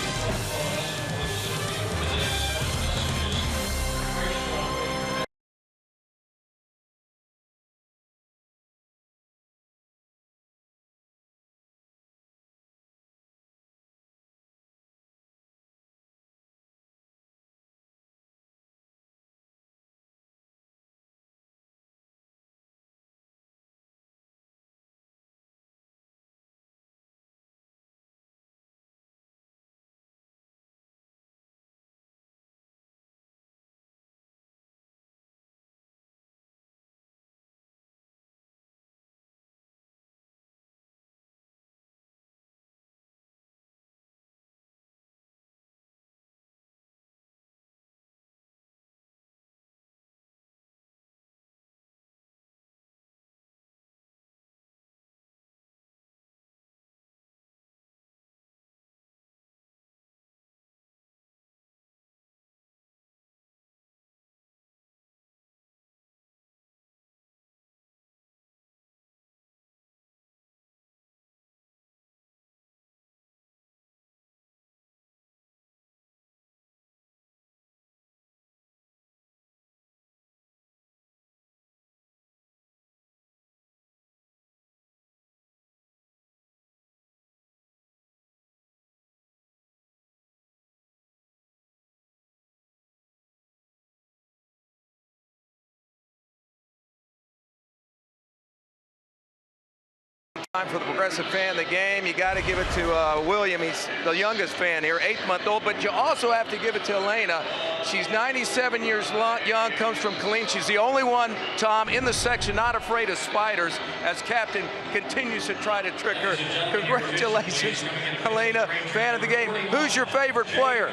Time for the progressive fan of the game. You got to give it to William. He's the youngest fan here, 8-month-old, but you also have to give it to Elena. She's 97 years young, comes from Killeen. She's the only one, Tom, in the section not afraid of spiders, as captain continues to try to trick her. Congratulations, Elena, fan of the game. Who's your favorite player?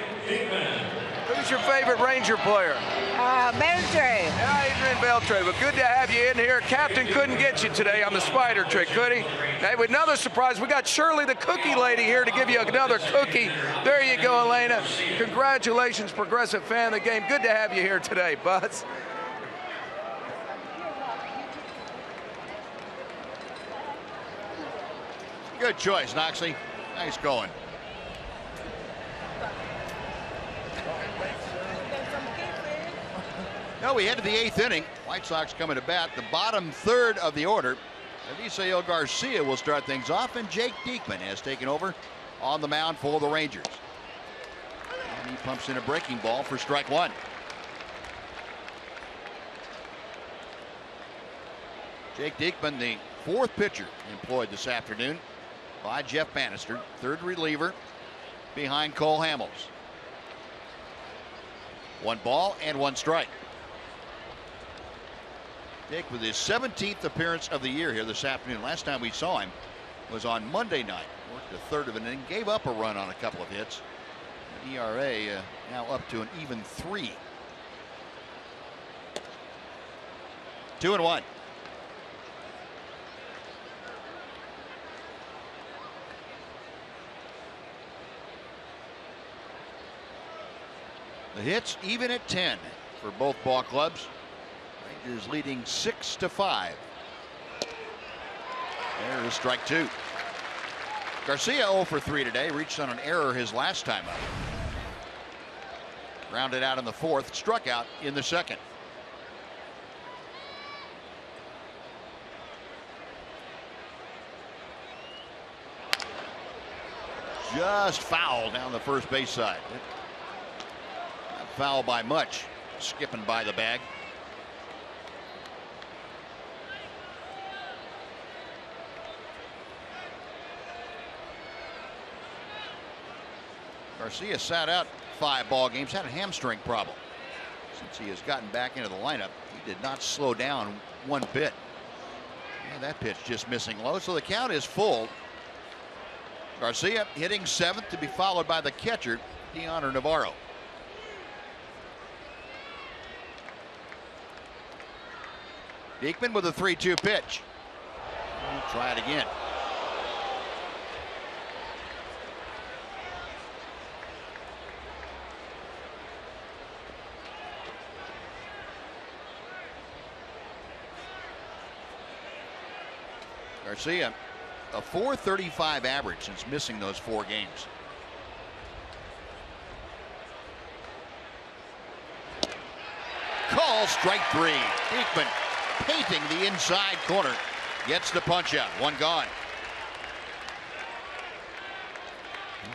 Who's your favorite Ranger player? Beltre. Yeah, Adrian Beltre, but good to have you in here. Captain couldn't get you today on the spider trick, could he? Hey, with another surprise, we got Shirley, the cookie lady, here to give you another cookie. There you go, Elena. Congratulations, progressive fan of the game. Good to have you here today, Buzz. Good choice, Knoxley. Nice going. No, we head to the 8th inning. White Sox coming to bat. The bottom third of the order. Eliseo Garcia will start things off, and Jake Diekman has taken over on the mound for the Rangers. And he pumps in a breaking ball for strike 1. Jake Diekman, the 4th pitcher employed this afternoon by Jeff Bannister, 3rd reliever behind Cole Hamels. 1 ball and 1 strike. Dick with his 17th appearance of the year here this afternoon. Last time we saw him was on Monday night. Worked a third of an inning, gave up a run on a couple of hits. ERA now up to an even 3. 2-1. The hits even at 10 for both ball clubs. Rangers leading 6-5. There's strike 2. Garcia 0 for 3 today. Reached on an error his last time up. Grounded out in the 4th. Struck out in the 2nd. Just foul down the first base side. Not foul by much. Skipping by the bag. Garcia sat out 5 ball games, had a hamstring problem. Since he has gotten back into the lineup, he did not slow down one bit. And that pitch just missing low, so the count is full. Garcia hitting 7th, to be followed by the catcher, Deoner Navarro. Diekman with a 3-2 pitch. We'll try it again. Garcia, a .435 average since missing those 4 games. Call strike 3. Diekman painting the inside corner. Gets the punch out. 1 gone.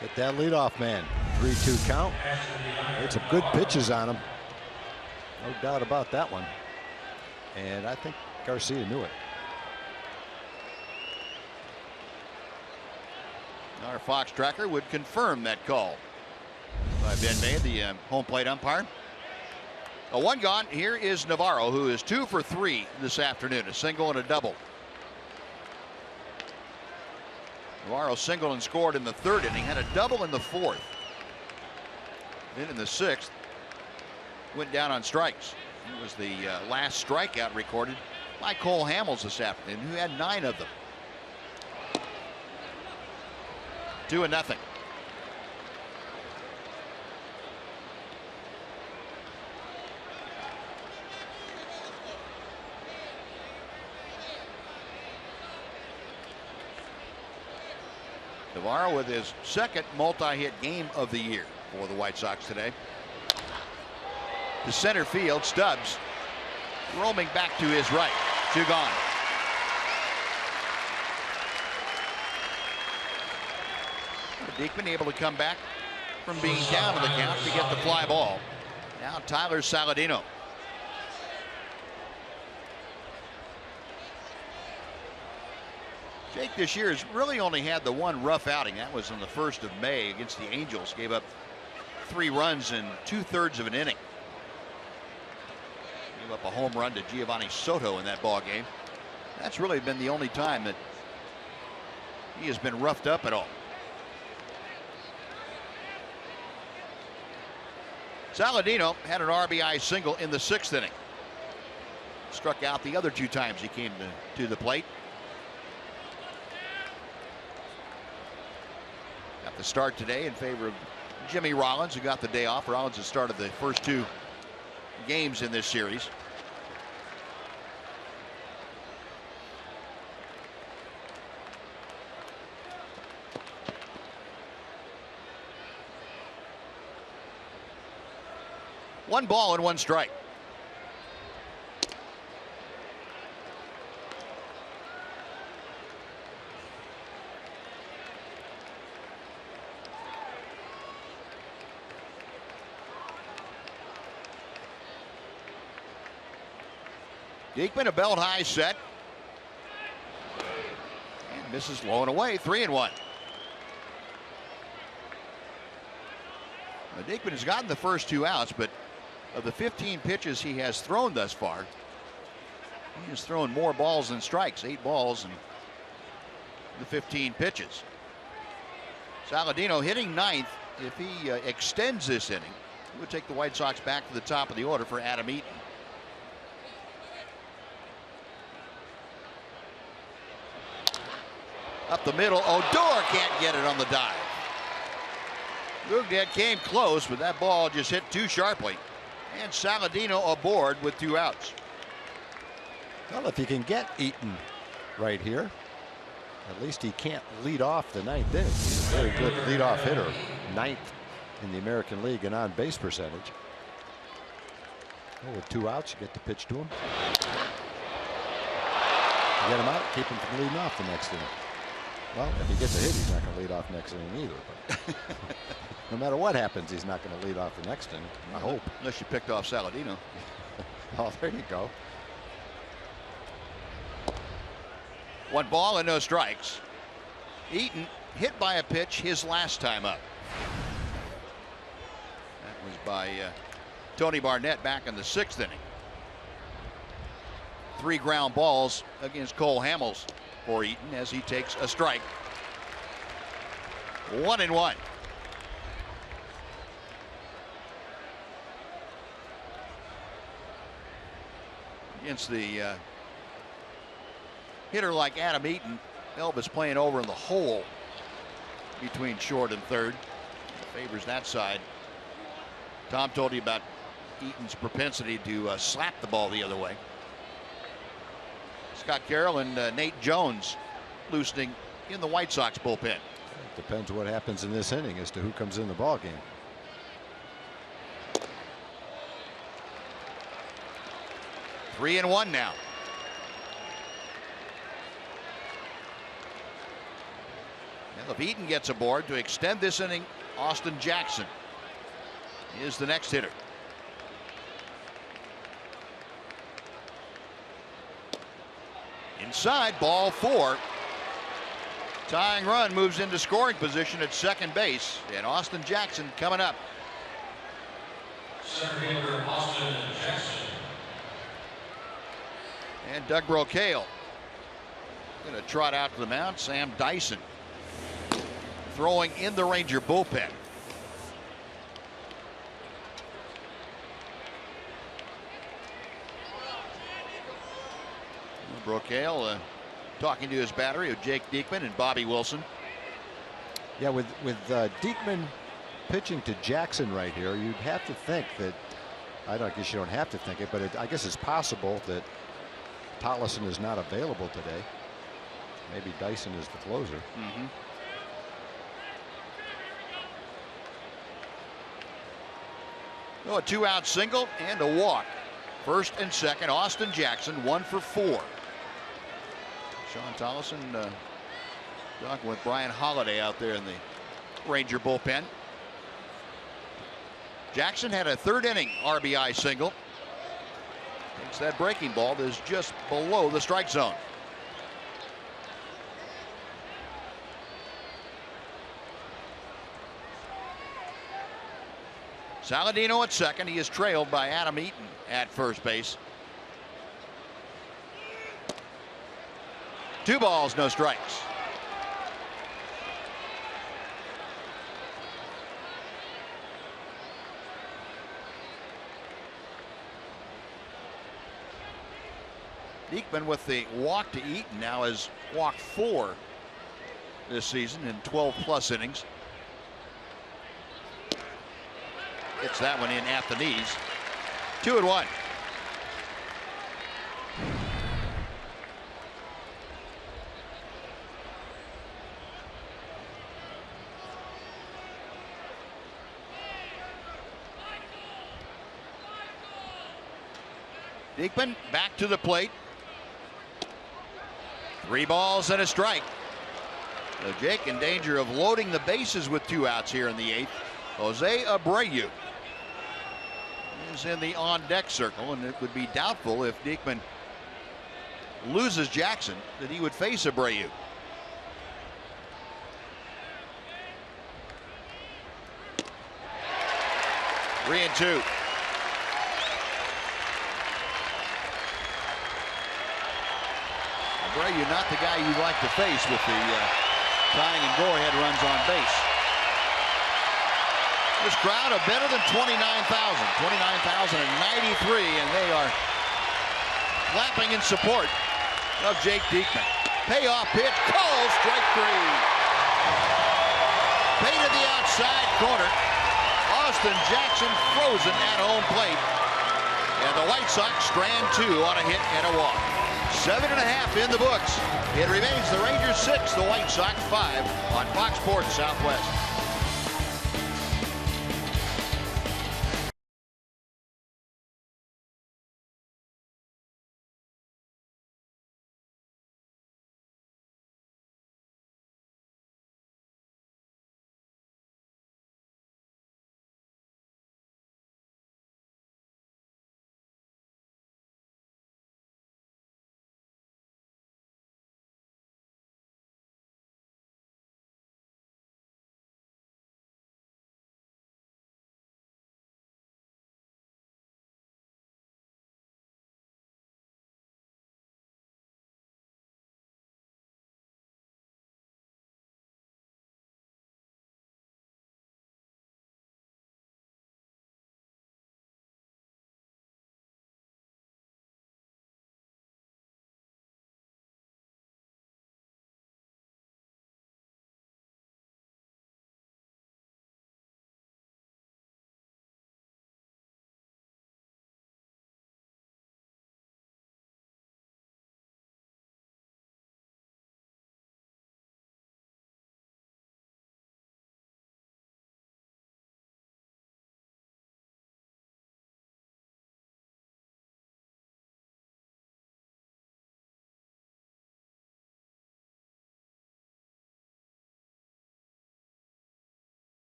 Get that leadoff man. 3-2 count. Made some good pitches on him. No doubt about that one. And I think Garcia knew it. Our Fox tracker would confirm that call by Ben May, the home plate umpire. A 1 gone. Here is Navarro, who is 2 for 3 this afternoon, a single and a double. Navarro singled and scored in the 3rd inning, had a double in the 4th. Then in the 6th, went down on strikes. It was the last strikeout recorded by Cole Hamels this afternoon, who had 9 of them. 2-0. Navarro with his 2nd multi-hit game of the year for the White Sox today. To center field, Stubbs roaming back to his right. 2 gone. Diekman able to come back from being down to the count to get the fly ball. Now Tyler Saladino. Jake this year has really only had the 1 rough outing. That was on the 1st of May against the Angels. Gave up 3 runs in 2/3 of an inning. Gave up a home run to Giovanni Soto in that ball game. That's really been the only time that he has been roughed up at all. Saladino had an RBI single in the 6th inning. Struck out the other 2 times he came to the plate. Got the start today in favor of Jimmy Rollins, who got the day off. Rollins has started the first 2 games in this series. One ball and 1 strike. Diekman, a belt high set. And misses low and away. 3-1. Now, Diekman has gotten the first 2 outs, but of the 15 pitches he has thrown thus far, He is throwing more balls than strikes, 8 balls in the 15 pitches. Saladino hitting 9th. If he extends this inning, he would take the White Sox back to the top of the order for Adam Eaton. Up the middle, Odor can't get it on the dive. Gugdead came close, but that ball just hit too sharply. And Saladino aboard with 2 outs. Well, if you can get Eaton right here, at least he can't lead off the 9th inning. He's a very good leadoff hitter, 9th in the American League in on-base percentage. Well, with 2 outs, you get to pitch to him. You get him out, keep him from leading off the next inning. Well, if he gets a hit, he's not going to lead off next inning either. But no matter what happens, he's not going to lead off the next inning. I hope. Unless you picked off Saladino. Oh, there you go. 1 ball and no strikes. Eaton hit by a pitch his last time up. That was by Tony Barnett back in the 6th inning. 3 ground balls against Cole Hamels for Eaton as he takes a strike. 1-1. Against the hitter like Adam Eaton, Elvis playing over in the hole between short and third. Favors that side. Tom told you about Eaton's propensity to slap the ball the other way. Scott Carroll and Nate Jones loosening in the White Sox bullpen. It depends what happens in this inning as to who comes in the ball game. Three and 1 now. Well, if Eaton gets aboard to extend this inning, Austin Jackson is the next hitter. Inside, ball 4. Tying run moves into scoring position at second base, and Austin Jackson coming up. Center fielder Austin Jackson. And Doug Brocail going to trot out to the mound. Sam Dyson throwing in the Ranger bullpen. Brocail talking to his battery of Jake Diekman and Bobby Wilson. Yeah, with Diekman pitching to Jackson right here, you'd have to think that, I guess you don't have to think it, but I guess it's possible that Tollison is not available today. Maybe Dyson is the closer. Oh, a 2-out single and a walk. First and second, Austin Jackson 1 for 4. Sean Tollison talking with Brian Holiday out there in the Ranger bullpen. Jackson had a 3rd inning RBI single. Takes that breaking ball that is just below the strike zone. Saladino at second. He is trailed by Adam Eaton at first base. 2 balls, no strikes. Diekman with the walk to Eaton now has walked 4 this season in 12+ innings. Gets that one in at the knees. 2-1. Diekman back to the plate. 3 balls and a strike. So Jake in danger of loading the bases with 2 outs here in the 8th. Jose Abreu is in the on-deck circle, and it would be doubtful if Diekman loses Jackson that he would face Abreu. Three and 2. Abreu, not the guy you'd like to face with the tying and go-ahead runs on base. This crowd of better than 29,000, 29,093, and they are clapping in support of Jake Diekman. Payoff pitch, called strike three. Fade to the outside corner. Austin Jackson frozen at home plate. And the White Sox strand two on a hit and a walk. 7.5 in the books. It remains the Rangers 6, the White Sox 5 on Fox Sports Southwest.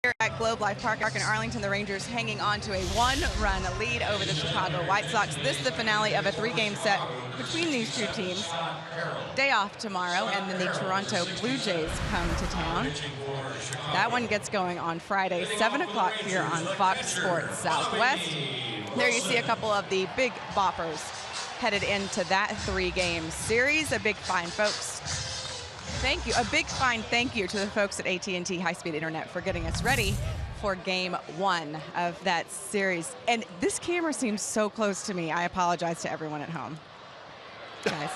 Here at Globe Life Park in Arlington, the Rangers hanging on to a one-run lead over the Chicago White Sox. This is the finale of a three-game set between these two teams. Day off tomorrow, and then the Toronto Blue Jays come to town. That one gets going on Friday, 7 o'clock here on Fox Sports Southwest. There you see a couple of the big boppers headed into that three-game series. A big fine, folks. Thank you. A big fine thank you to the folks at AT High-Speed Internet for getting us ready for game one of that series. And this camera seems so close to me. I apologize to everyone at home. Guys,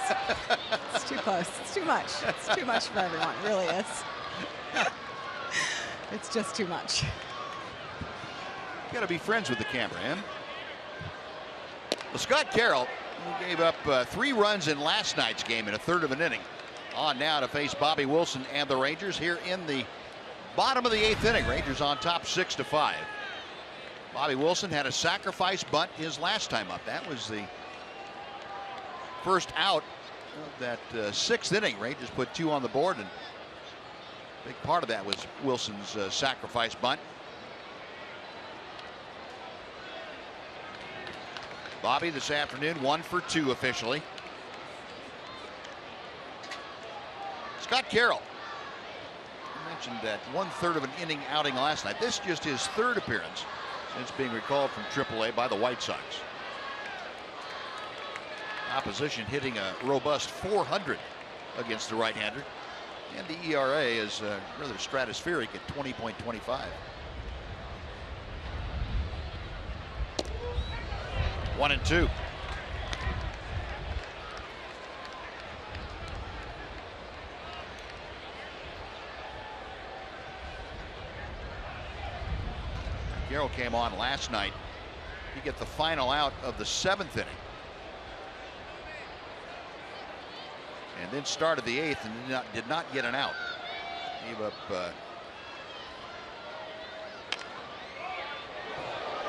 it's too close. It's too much. It's too much for everyone. It really is. It's just too much. You got to be friends with the camera, Em. Well, Scott Carroll, who gave up 3 runs in last night's game in a third of an inning, on now to face Bobby Wilson and the Rangers here in the bottom of the 8th inning. Rangers on top 6-5. Bobby Wilson had a sacrifice bunt his last time up. That was the first out of that 6th inning. Rangers put 2 on the board, and a big part of that was Wilson's sacrifice bunt. Bobby this afternoon 1 for 2 officially. Scott Carroll, I mentioned that 1/3 of an inning outing last night. This is just his 3rd appearance since being recalled from AAA by the White Sox. Opposition hitting a robust .400 against the right-hander, and the ERA is rather stratospheric at 20.25. 1-2. Carroll came on last night to get the final out of the 7th inning, and then started the 8th and did not get an out. Gave up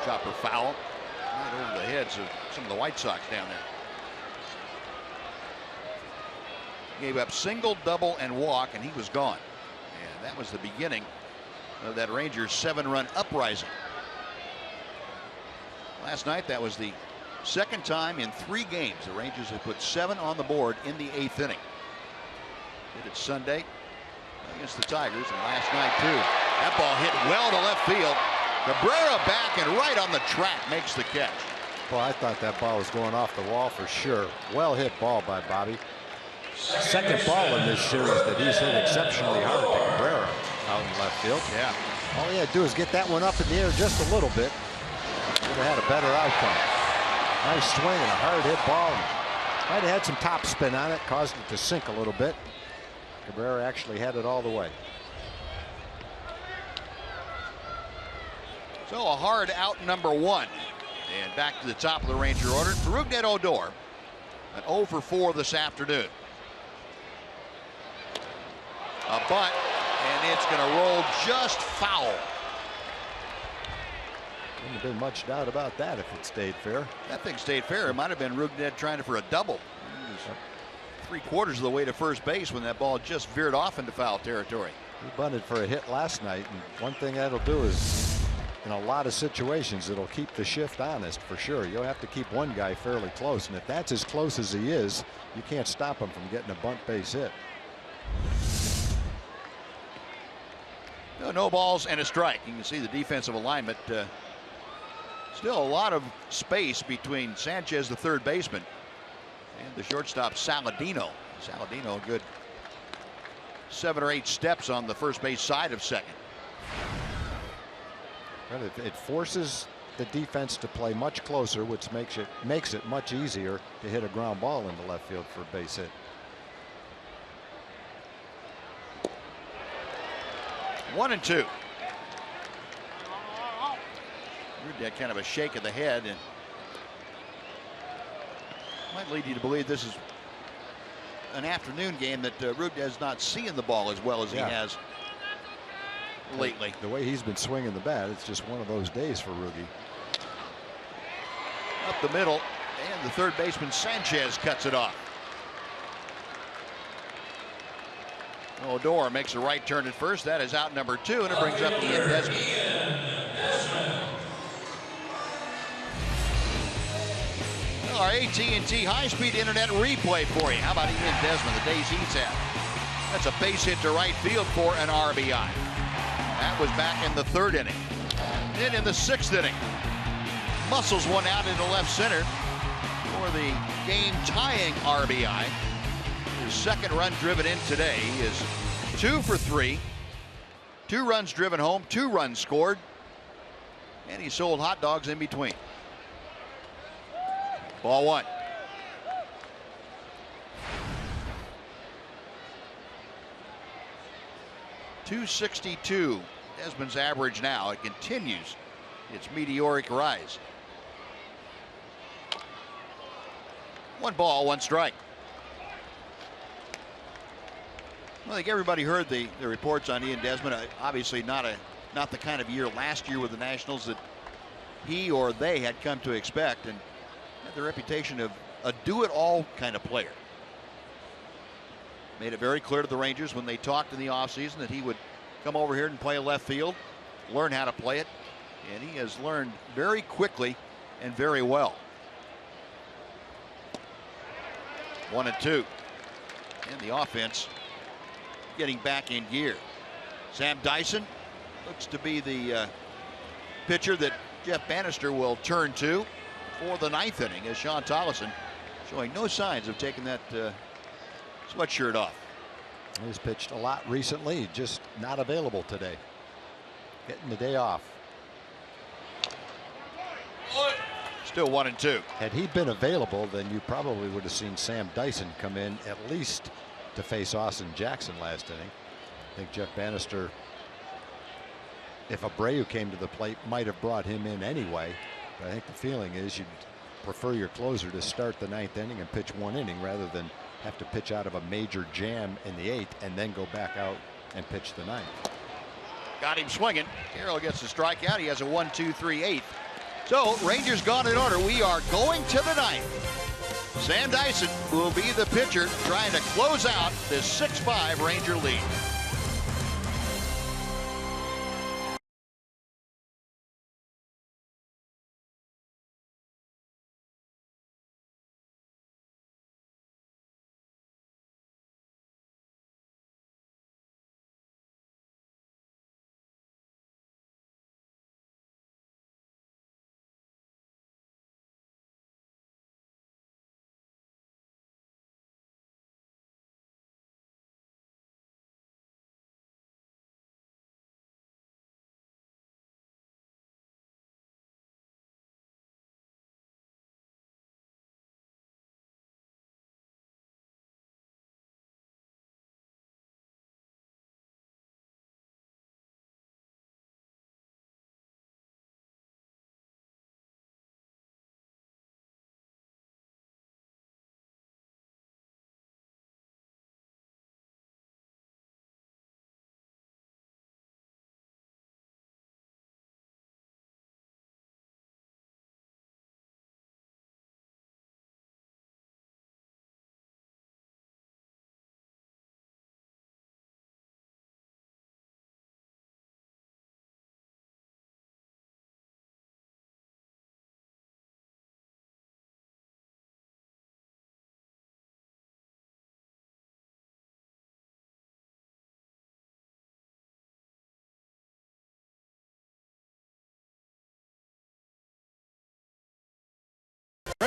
chopper foul right over the heads of some of the White Sox down there. Gave up single, double, and walk, and he was gone. And that was the beginning of that Rangers 7-run uprising Last night, that was the second time in 3 games the Rangers have put 7 on the board in the 8th inning. Did it Sunday against the Tigers, and last night too. That ball hit well to left field. Cabrera back and right on the track makes the catch. Well, I thought that ball was going off the wall for sure. Well hit ball by Bobby. Second ball in this series that he's hit exceptionally hard to Cabrera out in left field. Yeah. All he had to do is get that one up in the air just a little bit. Would have had a better outcome. Nice swing and a hard hit ball. Might have had some top spin on it, caused it to sink a little bit. Cabrera actually had it all the way. So a hard out number 1. And back to the top of the Ranger order. Rougned Odor, an 0 for 4 this afternoon. A bunt, and it's going to roll just foul. Wouldn't have been much doubt about that if it stayed fair. That thing stayed fair. It might have been Rougned trying for a double. He was 3/4 of the way to first base when that ball just veered off into foul territory. He bunted for a hit last night, and one thing that'll do is, in a lot of situations, it'll keep the shift honest for sure. You'll have to keep one guy fairly close, and if that's as close as he is, you can't stop him from getting a bunt base hit. No balls and a strike. You can see the defensive alignment. Still a lot of space between Sanchez, the third baseman, and the shortstop Saladino. Saladino, a good 7 or 8 steps on the first base side of second. Well, it forces the defense to play much closer, which makes it much easier to hit a ground ball into left field for a base hit. One and two. That kind of a shake of the head, and might lead you to believe this is an afternoon game that Rougned is not seeing the ball as well as he has lately. The way he's been swinging the bat, it's just one of those days for Rougned. Up the middle, and the third baseman Sanchez cuts it off. Odor makes a right turn at first. That is out number 2, and it brings up Ian Desmond. Our AT&T high-speed internet replay for you. How about Ian Desmond, the days he's had? That's a base hit to right field for an RBI. That was back in the 3rd inning. Then in the 6th inning, muscles one out into left center for the game-tying RBI. His 2nd run driven in today. He is 2 for 3. 2 runs driven home, 2 runs scored, and he sold hot dogs in between. Ball 1. .262 Desmond's average now. It continues its meteoric rise. 1 ball, 1 strike. Well, I think everybody heard the reports on Ian Desmond. Obviously not the kind of year last year with the Nationals that he or they had come to expect, and had the reputation of a do-it-all kind of player. Made it very clear to the Rangers when they talked in the offseason that he would come over here and play left field, learn how to play it, and he has learned very quickly and very well. 1 and 2, and the offense getting back in gear. Sam Dyson looks to be the pitcher that Jeff Bannister will turn to for the 9th inning, as Sean Tollison showing no signs of taking that sweatshirt off. He's pitched a lot recently, just not available today. Getting the day off. Still 1 and 2. Had he been available, then you probably would have seen Sam Dyson come in at least to face Austin Jackson last inning. I think Jeff Bannister, if Abreu came to the plate, might have brought him in anyway. But I think the feeling is you'd prefer your closer to start the 9th inning and pitch 1 inning rather than have to pitch out of a major jam in the 8th and then go back out and pitch the 9th. Got him swinging. Carroll gets the strikeout. He has a 1-2-3 8th. So Rangers gone in order. We are going to the 9th. Sam Dyson will be the pitcher trying to close out this 6-5 Ranger lead.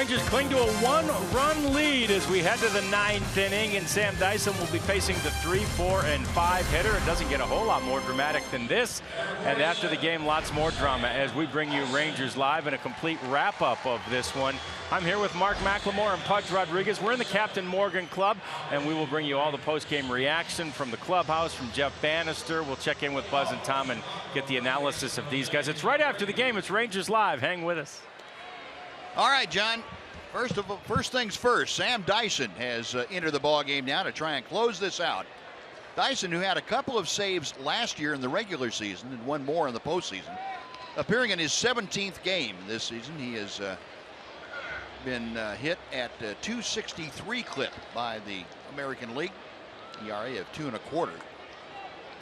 Rangers cling to a 1-run lead as we head to the 9th inning, and Sam Dyson will be facing the 3, 4, and 5 hitter. It doesn't get a whole lot more dramatic than this. And after the game, lots more drama as we bring you Rangers Live and a complete wrap-up of this one. I'm here with Mark McLemore and Pudge Rodriguez. We're in the Captain Morgan Club, and we will bring you all the post-game reaction from the clubhouse, from Jeff Bannister. We'll check in with Buzz and Tom and get the analysis of these guys. It's right after the game. It's Rangers Live. Hang with us. All right, John. First things first, Sam Dyson has entered the ball game now to try and close this out. Dyson, who had a couple of saves last year in the regular season and one more in the postseason, appearing in his 17th game this season. He has been hit at 263 clip by the American League, ERA of 2.25.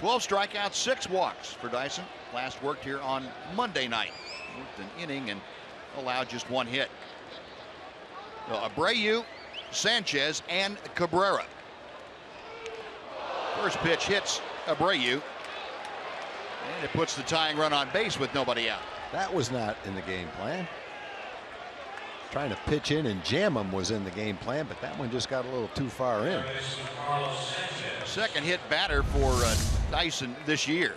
12 strikeouts, 6 walks for Dyson. Last worked here on Monday night. Worked an inning and allowed just 1 hit. So Abreu, Sanchez, and Cabrera. First pitch hits Abreu, and it puts the tying run on base with nobody out. That was not in the game plan. Trying to pitch in and jam him was in the game plan, but that one just got a little too far in. Second hit batter for Dyson this year.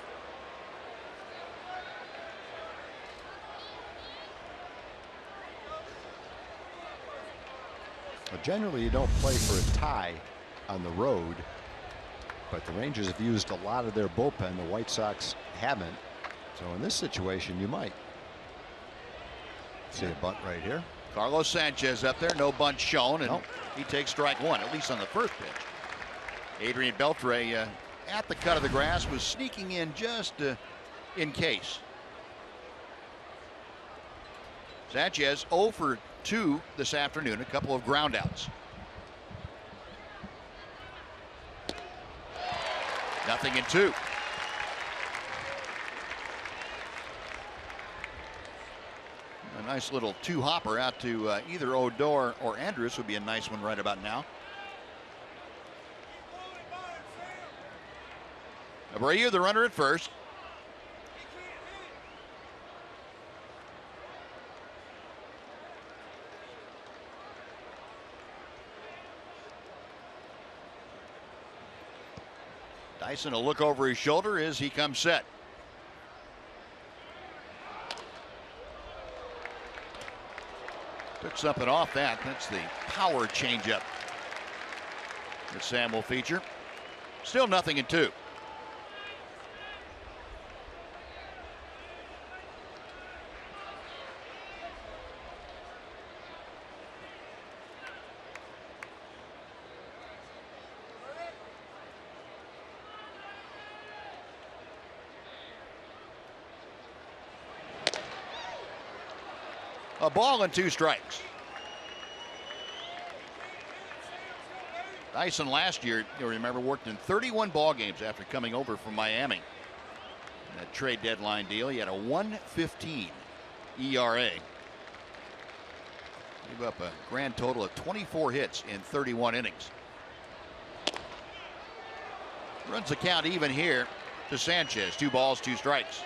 Generally, you don't play for a tie on the road, but the Rangers have used a lot of their bullpen. The White Sox haven't. So in this situation, you might see a bunt right here. Carlos Sanchez up there, no bunt shown, and he takes strike 1, at least on the first pitch. Adrian Beltre at the cut of the grass was sneaking in just in case. Sanchez 0 for 2 this afternoon, a couple of groundouts. Nothing in 2. A nice little 2-hopper out to either Odor or Andrus would be a nice one right about now. Abreu, the runner at first. Dyson will look over his shoulder as he comes set. Took something off that. That's the power changeup that Sam will feature. Still nothing in 2. A ball and 2 strikes. Dyson last year, you'll remember, worked in 31 ball games after coming over from Miami. In that trade deadline deal, he had a 1.15 ERA. Gave up a grand total of 24 hits in 31 innings. Runs the count even here to Sanchez. 2 balls, 2 strikes.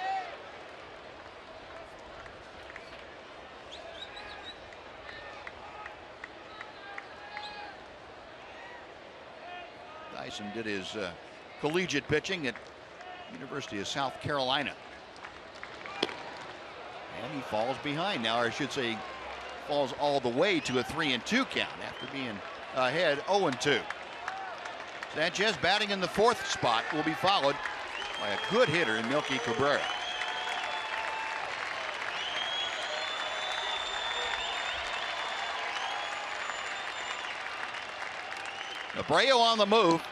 Dyson did his collegiate pitching at University of South Carolina. And he falls behind now, or I should say falls all the way to a 3-2 count after being ahead 0-2. Sanchez batting in the 4th spot will be followed by a good hitter in Milky Cabrera. Abreu on the move.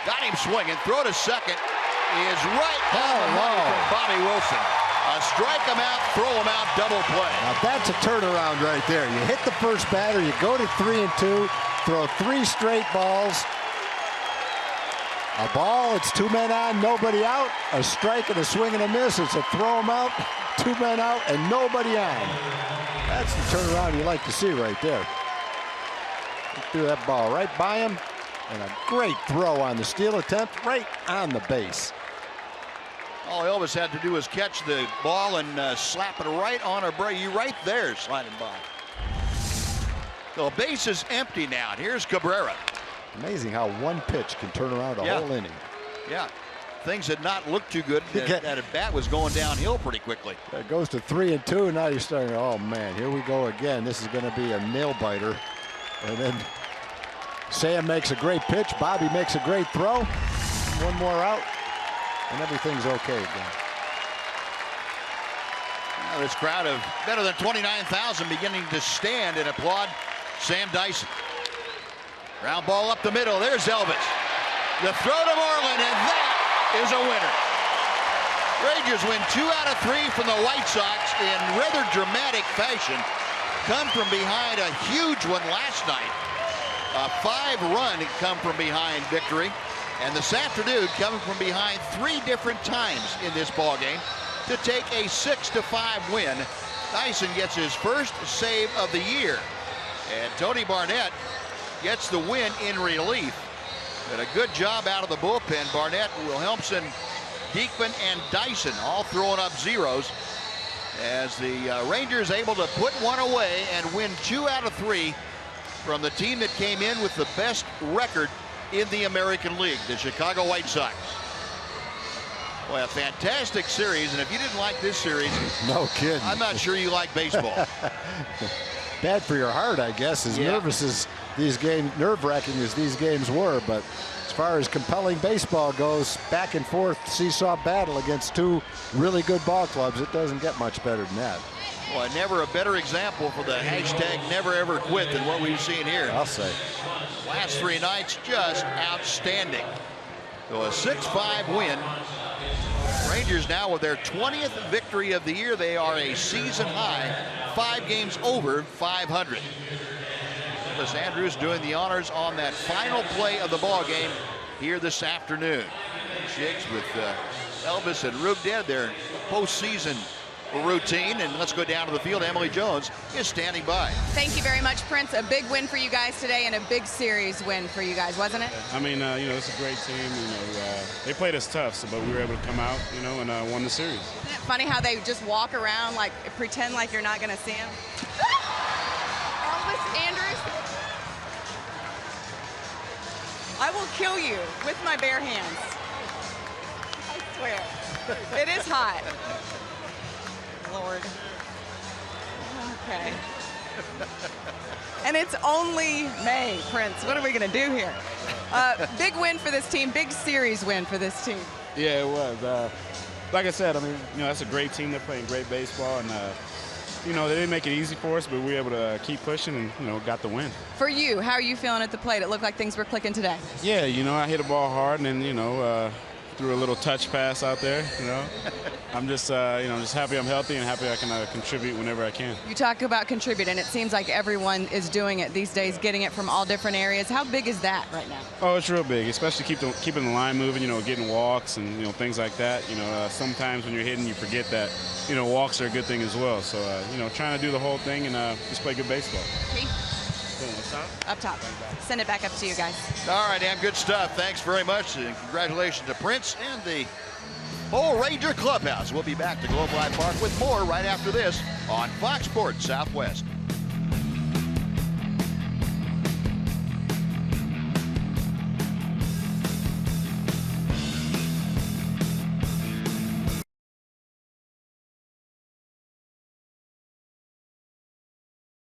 Got him swinging. Throw to second is right on the money from Bobby Wilson. A strike him out, throw him out, double play. Now that's a turnaround right there. You hit the first batter, you go to 3-2, throw 3 straight balls. A ball, it's 2 men on, nobody out. A strike and a swing and a miss. It's a throw him out, 2 men out, and nobody on. That's the turnaround you like to see right there. Threw that ball right by him. And a great throw on the steal attempt right on the base. All Elvis had to do was catch the ball and slap it right on Abreu, right there, sliding by. The base is empty now. Here's Cabrera. Amazing how one pitch can turn around a whole inning. Yeah. Things had not looked too good. That at bat was going downhill pretty quickly. It goes to 3-2. Now you're starting, oh man, here we go again. This is going to be a nail biter. And then Sam makes a great pitch. Bobby makes a great throw. One more out, and everything's okay again. Now this crowd of better than 29,000 beginning to stand and applaud Sam Dyson. Ground ball up the middle. There's Elvis. The throw to Moreland, and that is a winner. Rangers win 2 out of 3 from the White Sox in rather dramatic fashion. Come from behind a huge one last night. A 5-run come from behind victory. And this afternoon coming from behind 3 different times in this ball game to take a 6-5 win. Dyson gets his first save of the year. And Tony Barnett gets the win in relief. And a good job out of the bullpen. Barnett, Wilhelmsen, Diekman, and Dyson all throwing up zeros as the Rangers able to put one away and win 2 out of 3 from the team that came in with the best record in the American League, the Chicago White Sox. Boy, a fantastic series, and if you didn't like this series, no kidding, I'm not sure you like baseball. Bad for your heart, I guess, as nervous as these games, nerve-wracking as these games were. But as far as compelling baseball goes, back and forth seesaw battle against 2 really good ball clubs, it doesn't get much better than that. Boy, never a better example for the hashtag never ever quit than what we've seen here. I'll say. Last 3 nights, just outstanding. So a 6-5 win. Rangers now with their 20th victory of the year. They are a season high 5 games over 500. Elvis Andrus doing the honors on that final play of the ball game here this afternoon. Shakes with Elvis and Rube did their postseason routine, and let's go down to the field. Emily Jones is standing by. Thank you very much, Prince. A big win for you guys today and a big series win for you guys, wasn't it? I mean, you know, it's a great team. You know, they played us tough, but we were able to come out, you know, and won the series. Isn't it funny how they just walk around like pretend like you're not going to see him? Elvis Andrus, I will kill you with my bare hands. I swear. It is hot. Lord. Okay. And it's only May, Prince. What are we going to do here? Big win for this team. Big series win for this team. Yeah, it was. Like I said, I mean, you know, that's a great team. They're playing great baseball, and you know, they didn't make it easy for us, but we were able to keep pushing and, you know, got the win. For you, how are you feeling at the plate? It looked like things were clicking today. Yeah, you know, I hit a ball hard, and then, you know, threw a little touch pass out there, you know. I'm just, you know, just happy I'm healthy and happy I can contribute whenever I can. You talk about contributing. It seems like everyone is doing it these days, getting it from all different areas. How big is that right now? Oh, it's real big, especially keeping the line moving, you know, getting walks and, you know, things like that. You know, sometimes when you're hitting, you forget that, you know, walks are a good thing as well. So, you know, trying to do the whole thing and just play good baseball. Okay. Up top. Send it back up to you guys. All right, Dan, good stuff. Thanks very much, and congratulations to Prince and the whole Ranger clubhouse. We'll be back to Globe Life Park with more right after this on Fox Sports Southwest.